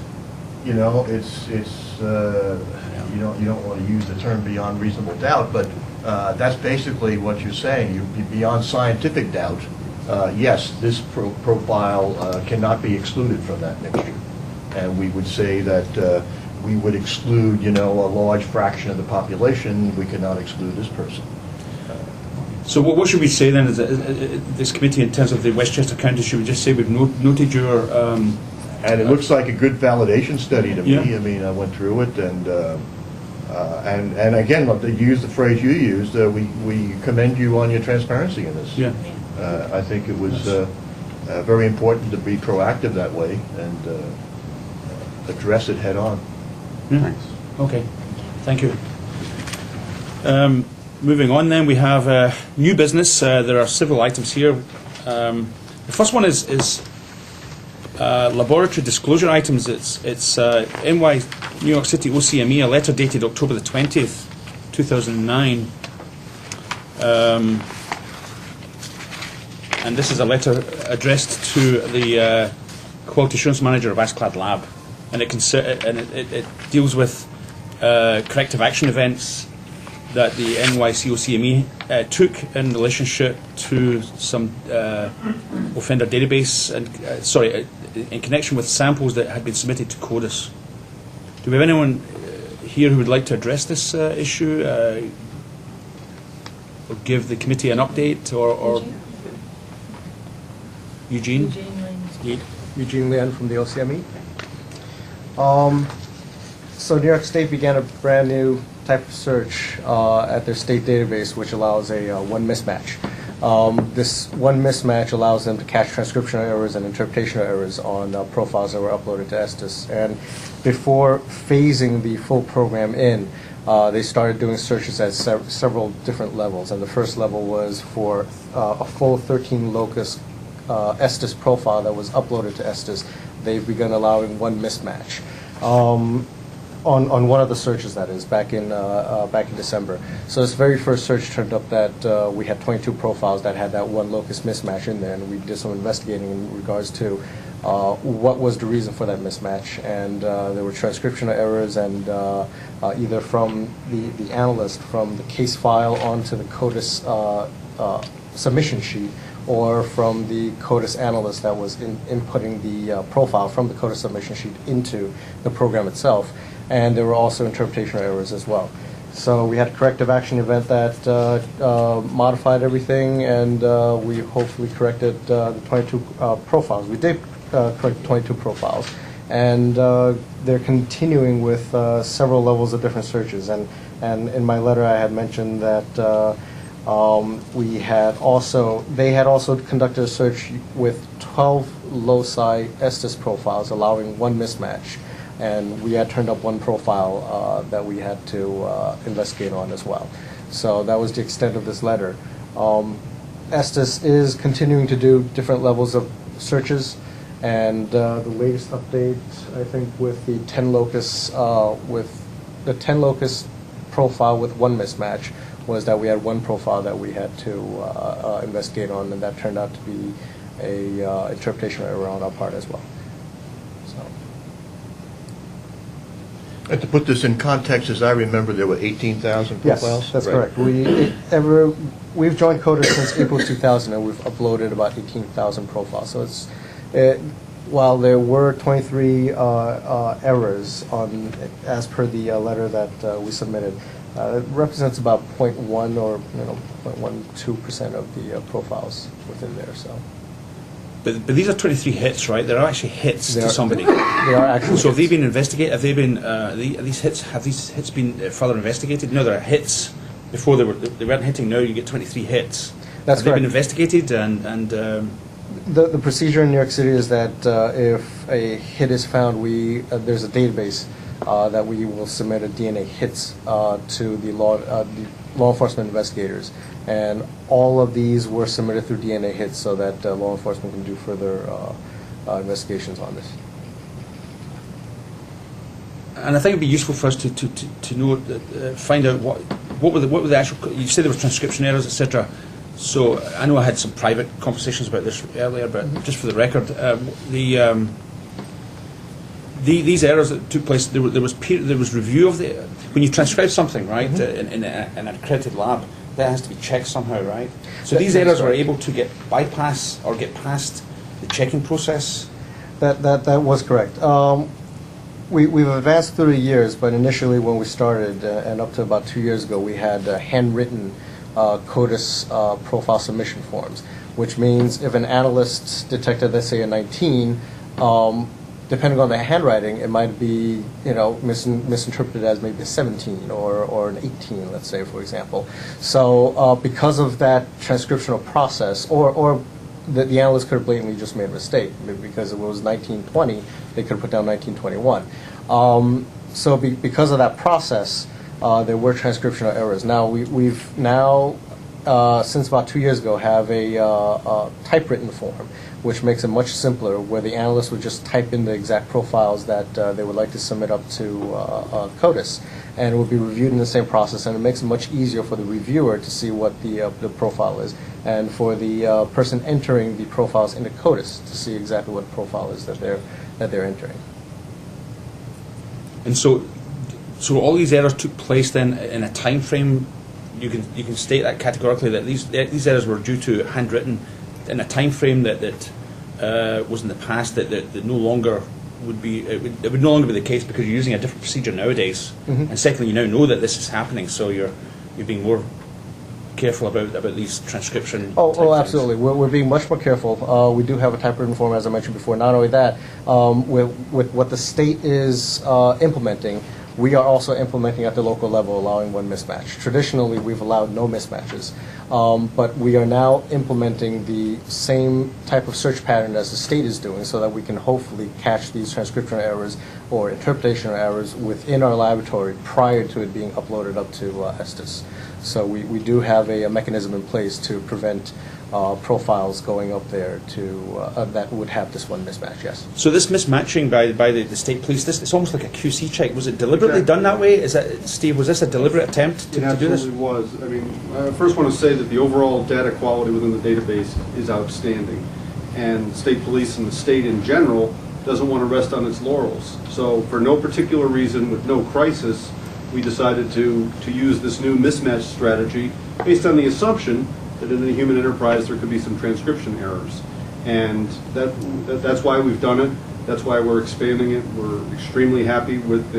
you know, it's you don't want to use the term beyond reasonable doubt, but that's basically what you're saying. Beyond scientific doubt, yes, this profile cannot be excluded from that mixture. And we would say that we would exclude, you know, a large fraction of the population. We cannot exclude this person. So what should we say then, this committee, in terms of the Westchester County? Should we just say we've noted your... and it looks like a good validation study to me. Yeah. I mean, I went through it, and again, to use the phrase you used, we commend you on your transparency in this. Yeah. I think it was very important to be proactive that way and address it head on. Yeah. Thanks. Okay. Thank you. Moving on then, we have new business. There are several items here. The first one is laboratory disclosure items. It's NY New York City OCME, a letter dated October the 20th, 2009. And this is a letter addressed to the Quality Assurance Manager of Asclad Lab. And it deals with corrective action events that the NYCOCME took in relationship to some offender database, and in connection with samples that had been submitted to CODIS. Do we have anyone here who would like to address this issue, or give the committee an update, or Eugene? Eugene Lian from the OCME. So New York State began a brand new type of search at their state database, which allows a one mismatch. This one mismatch allows them to catch transcriptional errors and interpretational errors on profiles that were uploaded to Estes. And before phasing the full program in, they started doing searches at several different levels. And the first level was for a full 13 locus Estes profile that was uploaded to Estes. They've begun allowing one mismatch. On one of the searches, that is, back in December. So this very first search turned up that we had 22 profiles that had that one locus mismatch in there, and we did some investigating in regards to what was the reason for that mismatch. And there were transcriptional errors, and either from the analyst from the case file onto the CODIS submission sheet, or from the CODIS analyst that was inputting the profile from the CODIS submission sheet into the program itself. And there were also interpretational errors as well. So we had a corrective action event that modified everything, and we hopefully corrected the 22 profiles. We did correct 22 profiles, and they're continuing with several levels of different searches. And in my letter, I had mentioned that they had also conducted a search with 12 loci Estes profiles, allowing one mismatch. And we had turned up one profile that we had to investigate on as well. So that was the extent of this letter. Estes is continuing to do different levels of searches, and the latest update, I think, with the 10 locus profile with one mismatch, was that we had one profile that we had to investigate on, and that turned out to be a interpretation error on our part as well. And to put this in context, as I remember, there were 18,000 profiles? Yes, that's right. correct. We've joined CODIS since April 2000, and we've uploaded about 18,000 profiles. So while there were 23 errors as per the letter that we submitted, it represents about 0.1 or 0.12% of the profiles within there. So. But these are 23 hits, right? They're actually hits to somebody. They are actually. So have they been investigated? Have they been these hits been further investigated? No, they're hits. Before they weren't hitting. Now you get 23 hits. That's have correct. They been investigated and The procedure in New York City is that if a hit is found, there's a database that we will submit a DNA hits to the law enforcement investigators. And all of these were submitted through DNA hits so that law enforcement can do further investigations on this. And I think it'd be useful for us to know, find out what were the actual. You said there were transcription errors, etc. So I know I had some private conversations about this earlier, but just for the record, these errors that took place, there was review of the, when you transcribe something, right, in an accredited lab, that has to be checked somehow, right? So these errors were able to get bypass or get past the checking process? That was correct. We've advanced through the years, but initially when we started, and up to about 2 years ago, we had handwritten CODIS profile submission forms, which means if an analyst detected, let's say, a 19, depending on the handwriting, it might be, misinterpreted as maybe a 17 or an 18, let's say, for example. So because of that transcriptional process, or the analyst could have blatantly just made a mistake, because it was 1920, they could have put down 1921. So because of that process, there were transcriptional errors. Now, we've since about 2 years ago, have a typewritten form, which makes it much simpler, where the analyst would just type in the exact profiles that they would like to submit up to CODIS, and it will be reviewed in the same process, and it makes it much easier for the reviewer to see what the profile is, and for the person entering the profiles into CODIS to see exactly what profile is that they're entering. And so all these errors took place then in a time frame. You can state that categorically, that these errors were due to handwritten in a time frame that was in the past, that no longer would be, it would no longer be the case, because you're using a different procedure nowadays. And secondly, you now know that this is happening, so you're being more careful about these transcription. Oh, absolutely. We're being much more careful. We do have a typewritten form, as I mentioned before. Not only that, with what the state is implementing, we are also implementing at the local level, allowing one mismatch. Traditionally, we've allowed no mismatches, but we are now implementing the same type of search pattern as the state is doing, so that we can hopefully catch these transcription errors or interpretation errors within our laboratory prior to it being uploaded up to Estes. So we do have a mechanism in place to prevent profiles going up there that would have this one mismatch, yes. So this mismatching by the state police, it's almost like a QC check. Was it deliberately done that way? Is that, Steve, was this a deliberate attempt to do this? It absolutely was. I mean, I first want to say that the overall data quality within the database is outstanding. And state police and the state in general doesn't want to rest on its laurels. So for no particular reason, with no crisis, we decided to use this new mismatch strategy based on the assumption that in a human enterprise there could be some transcription errors. And that's why we've done it. That's why we're expanding it. We're extremely happy with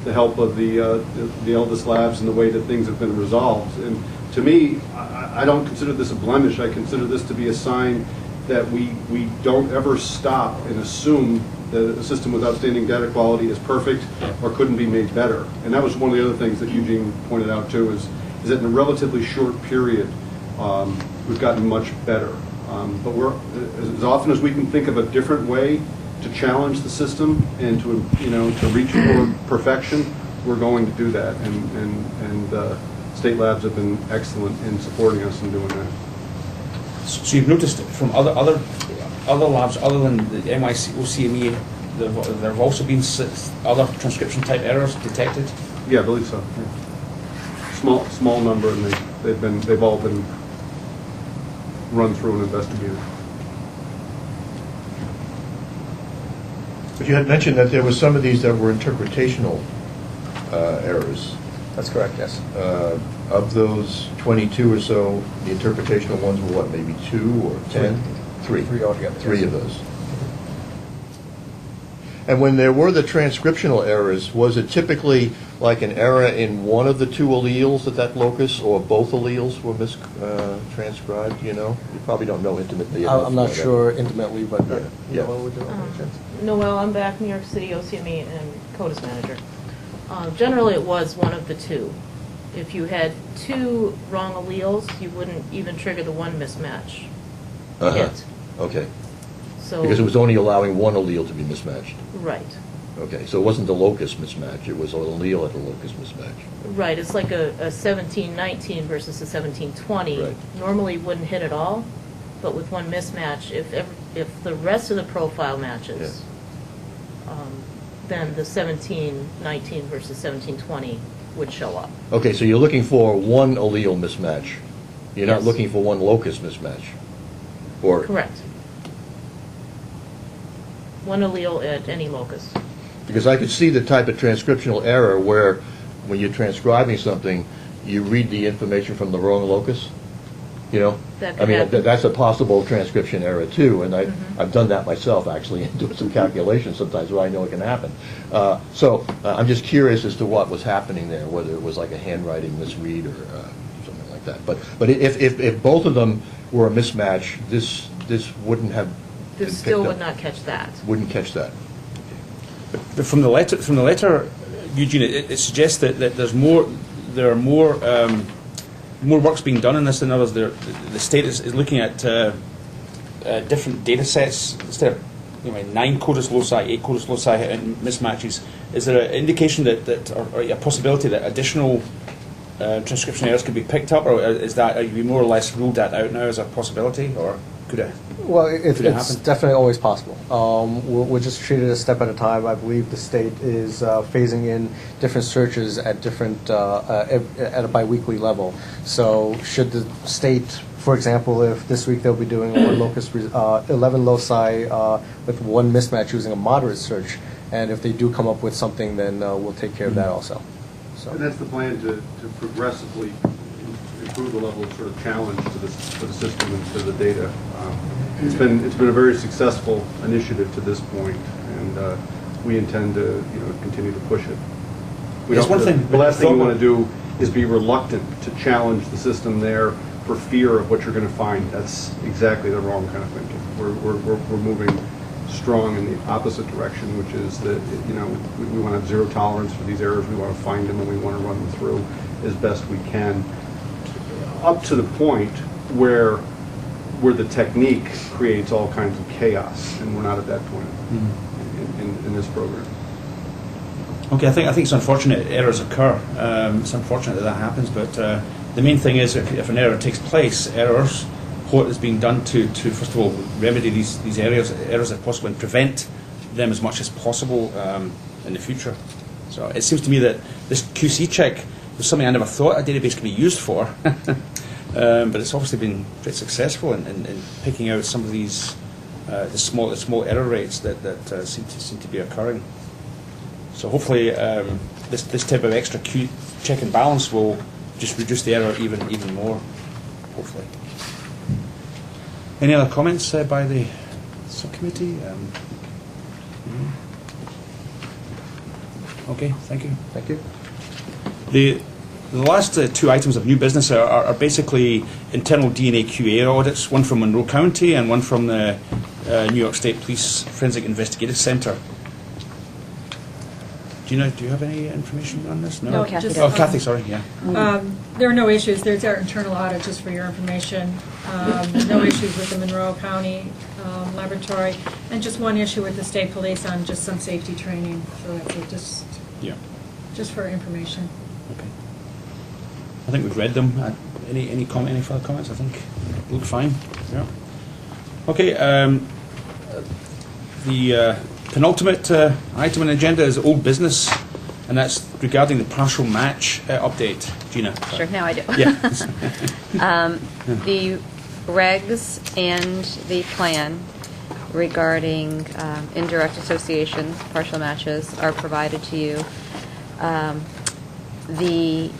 the help of the Eldis Labs and the way that things have been resolved. And to me, I don't consider this a blemish. I consider this to be a sign that we don't ever stop and assume that a system with outstanding data quality is perfect or couldn't be made better. And that was one of the other things that Eugene pointed out too, is that in a relatively short period, we've gotten much better. But we're, as often as we can think of a different way to challenge the system and to reach for perfection, we're going to do that. And state labs have been excellent in supporting us in doing that. So you've noticed from other labs other than the OCME, there have also been other transcription type errors detected? Yeah, I believe so. Yeah. Small number, and they've all been run through and investigated. But you had mentioned that there were some of these that were interpretational errors. That's correct, yes. Of those 22 or so, the interpretational ones were what, maybe 2 or 10? Three altogether. Three of those. And when there were the transcriptional errors, was it typically like an error in one of the two alleles at that locus, or both alleles were mistranscribed, you know? You probably don't know intimately enough. I'm not sure intimately, but yeah. What would do Noelle, I'm back, New York City OCME and CODIS manager. Generally, it was one of the two. If you had two wrong alleles, you wouldn't even trigger the one mismatch hit. Okay. So, because it was only allowing one allele to be mismatched. Right. Okay, so it wasn't the locus mismatch, it was an allele at the locus mismatch. Right, it's like a 1719 versus a 1720. Right. Normally wouldn't hit at all, but with one mismatch, if the rest of the profile matches, then the 1719 versus 1720 would show up. Okay, so you're looking for one allele mismatch. You're not Yes. looking for one locus mismatch. Or Correct. One allele at any locus. Because I could see the type of transcriptional error where, when you're transcribing something, you read the information from the wrong locus, you know? That I could mean, happen. that's a possible transcription error too, and I've done that myself, actually, and doing some calculations sometimes where I know it can happen. So I'm just curious as to what was happening there, whether it was like a handwriting misread or something like that. But if both of them were a mismatch, this wouldn't have been This still picked would up. not catch that. Wouldn't catch that. But from the letter, Eugene, it suggests that there are more work's being done in this than others. The state is looking at different data sets instead of 9 CODIS loci, 8 CODIS loci and mismatches. Is there an indication or a possibility that additional transcription errors could be picked up, or are you more or less ruled that out now as a possibility, or could it? Well, it's happen? definitely always possible. We'll just treat it a step at a time. I believe the state is phasing in different searches at at a biweekly level. So should the state, for example, if this week they'll be doing 11 loci with one mismatch using a moderate search, and if they do come up with something, then we'll take care of that also. So. And that's the plan, to progressively improve the level of sort of challenge to the system and to the data. It's been a very successful initiative to this point, and we intend to continue to push it. The last thing we want to do is be reluctant to challenge the system there for fear of what you're going to find. That's exactly the wrong kind of thinking. We're moving strong in the opposite direction, which is that we want to have zero tolerance for these errors. We want to find them and we want to run them through as best we can, up to the point where the technique creates all kinds of chaos, and we're not at that point in this program. Okay, I think it's unfortunate errors occur. It's unfortunate that happens, but the main thing is if an error takes place, what is being done to first of all remedy these errors if possible and prevent them as much as possible in the future. So it seems to me that this QC check was something I never thought a database could be used for, but it's obviously been pretty successful in picking out some of these the small error rates that seem to be occurring. So hopefully this type of extra check and balance will just reduce the error even more, hopefully. Any other comments by the subcommittee? Okay, thank you. Thank you. The last two items of new business are basically internal DNA QA audits, one from Monroe County and one from the New York State Police Forensic Investigative Center. Gina, do you have any information on this? No, Kathy. Kathy, sorry, yeah. There are no issues. There's our internal audit, just for your information. No issues with the Monroe County laboratory, and just one issue with the state police on just some safety training. So that's it, just for information. Okay. I think we've read them. Any further comments? I think they look fine. Yeah. Okay. The penultimate item on the agenda is old business, and that's regarding the partial match update. Gina. Sure, now I do. Yeah. The regs and the plan regarding indirect association, partial matches, are provided to you. The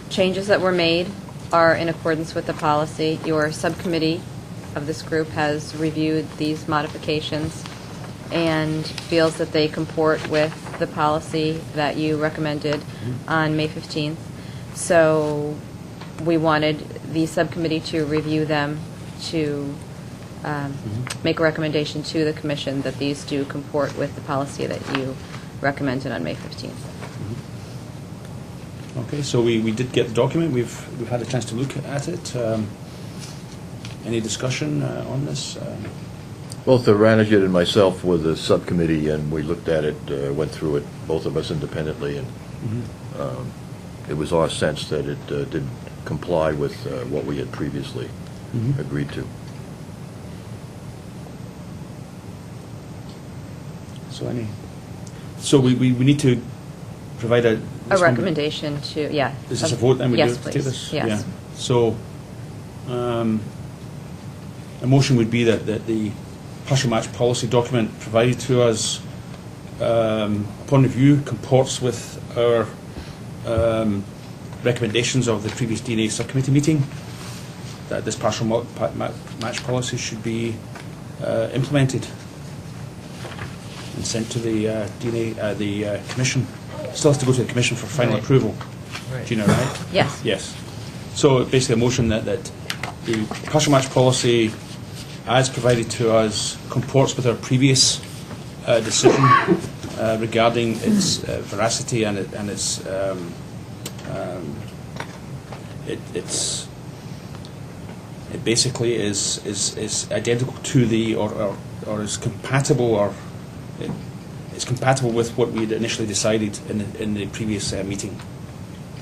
changes that were made are in accordance with the policy. Your subcommittee of this group has reviewed these modifications and feels that they comport with the policy that you recommended on May 15th. So we wanted the subcommittee to review them to make a recommendation to the commission that these do comport with the policy that you recommended on May 15th. Okay, so we did get the document. We've had a chance to look at it. Any discussion on this? Both the Ranajit and myself were the subcommittee, and we looked at it, went through it, both of us independently, and it was our sense that it did comply with what we had previously agreed to. So we need to provide a recommendation to, Is this a vote then? Yes, do please. take this? Yes. Yeah. So a motion would be that the partial match policy document provided to us upon review, comports with our recommendations of the previous DNA subcommittee meeting, that this partial match policy should be implemented and sent to the DNA, the commission. Still has to go to the commission for final approval. Right. Gina, right? Yes. Yes. So basically a motion that the partial match policy as provided to us comports with our previous decision regarding its veracity and its it basically is identical to the or is compatible or it's compatible with what we had initially decided in the previous meeting.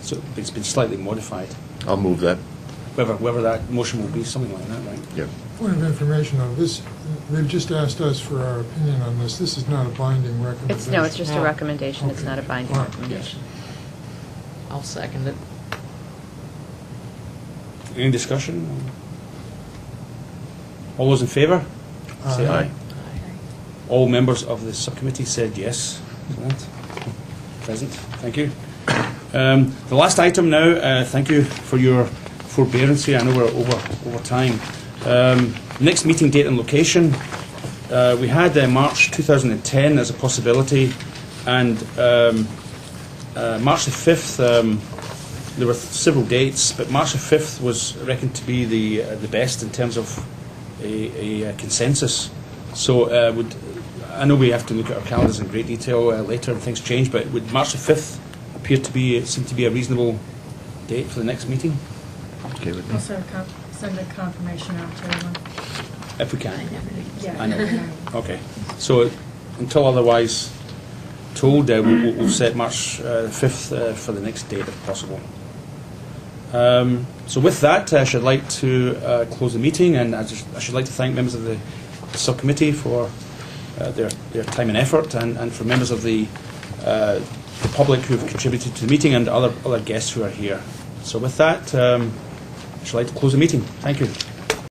So it's been slightly modified. I'll move that. Whether that motion will be, something like that, right? Yeah. Point of information on this, they've just asked us for our opinion on this. This is not a binding recommendation. It's just a recommendation. It's not a binding All right. recommendation. I'll second it. Any discussion? All those in favour? Say aye. All members of the subcommittee said yes. Present. Thank you. The last item now, thank you for your forbearance here. I know we're over time. Next meeting date and location. We had March 2010 as a possibility, and March the 5th, there were several dates, but March the 5th was reckoned to be the best in terms of a consensus. So I know we have to look at our calendars in great detail later and things change, but would March the 5th seem to be a reasonable date for the next meeting? Okay with me. I'll send a confirmation out to everyone. If we can. Yeah. I know. Okay. So until otherwise told, we'll set March 5th for the next date if possible. So with that, I should like to close the meeting, and I should like to thank members of the subcommittee for their time and effort, and for members of the public who have contributed to the meeting, and other guests who are here. So with that, I should like to close the meeting. Thank you.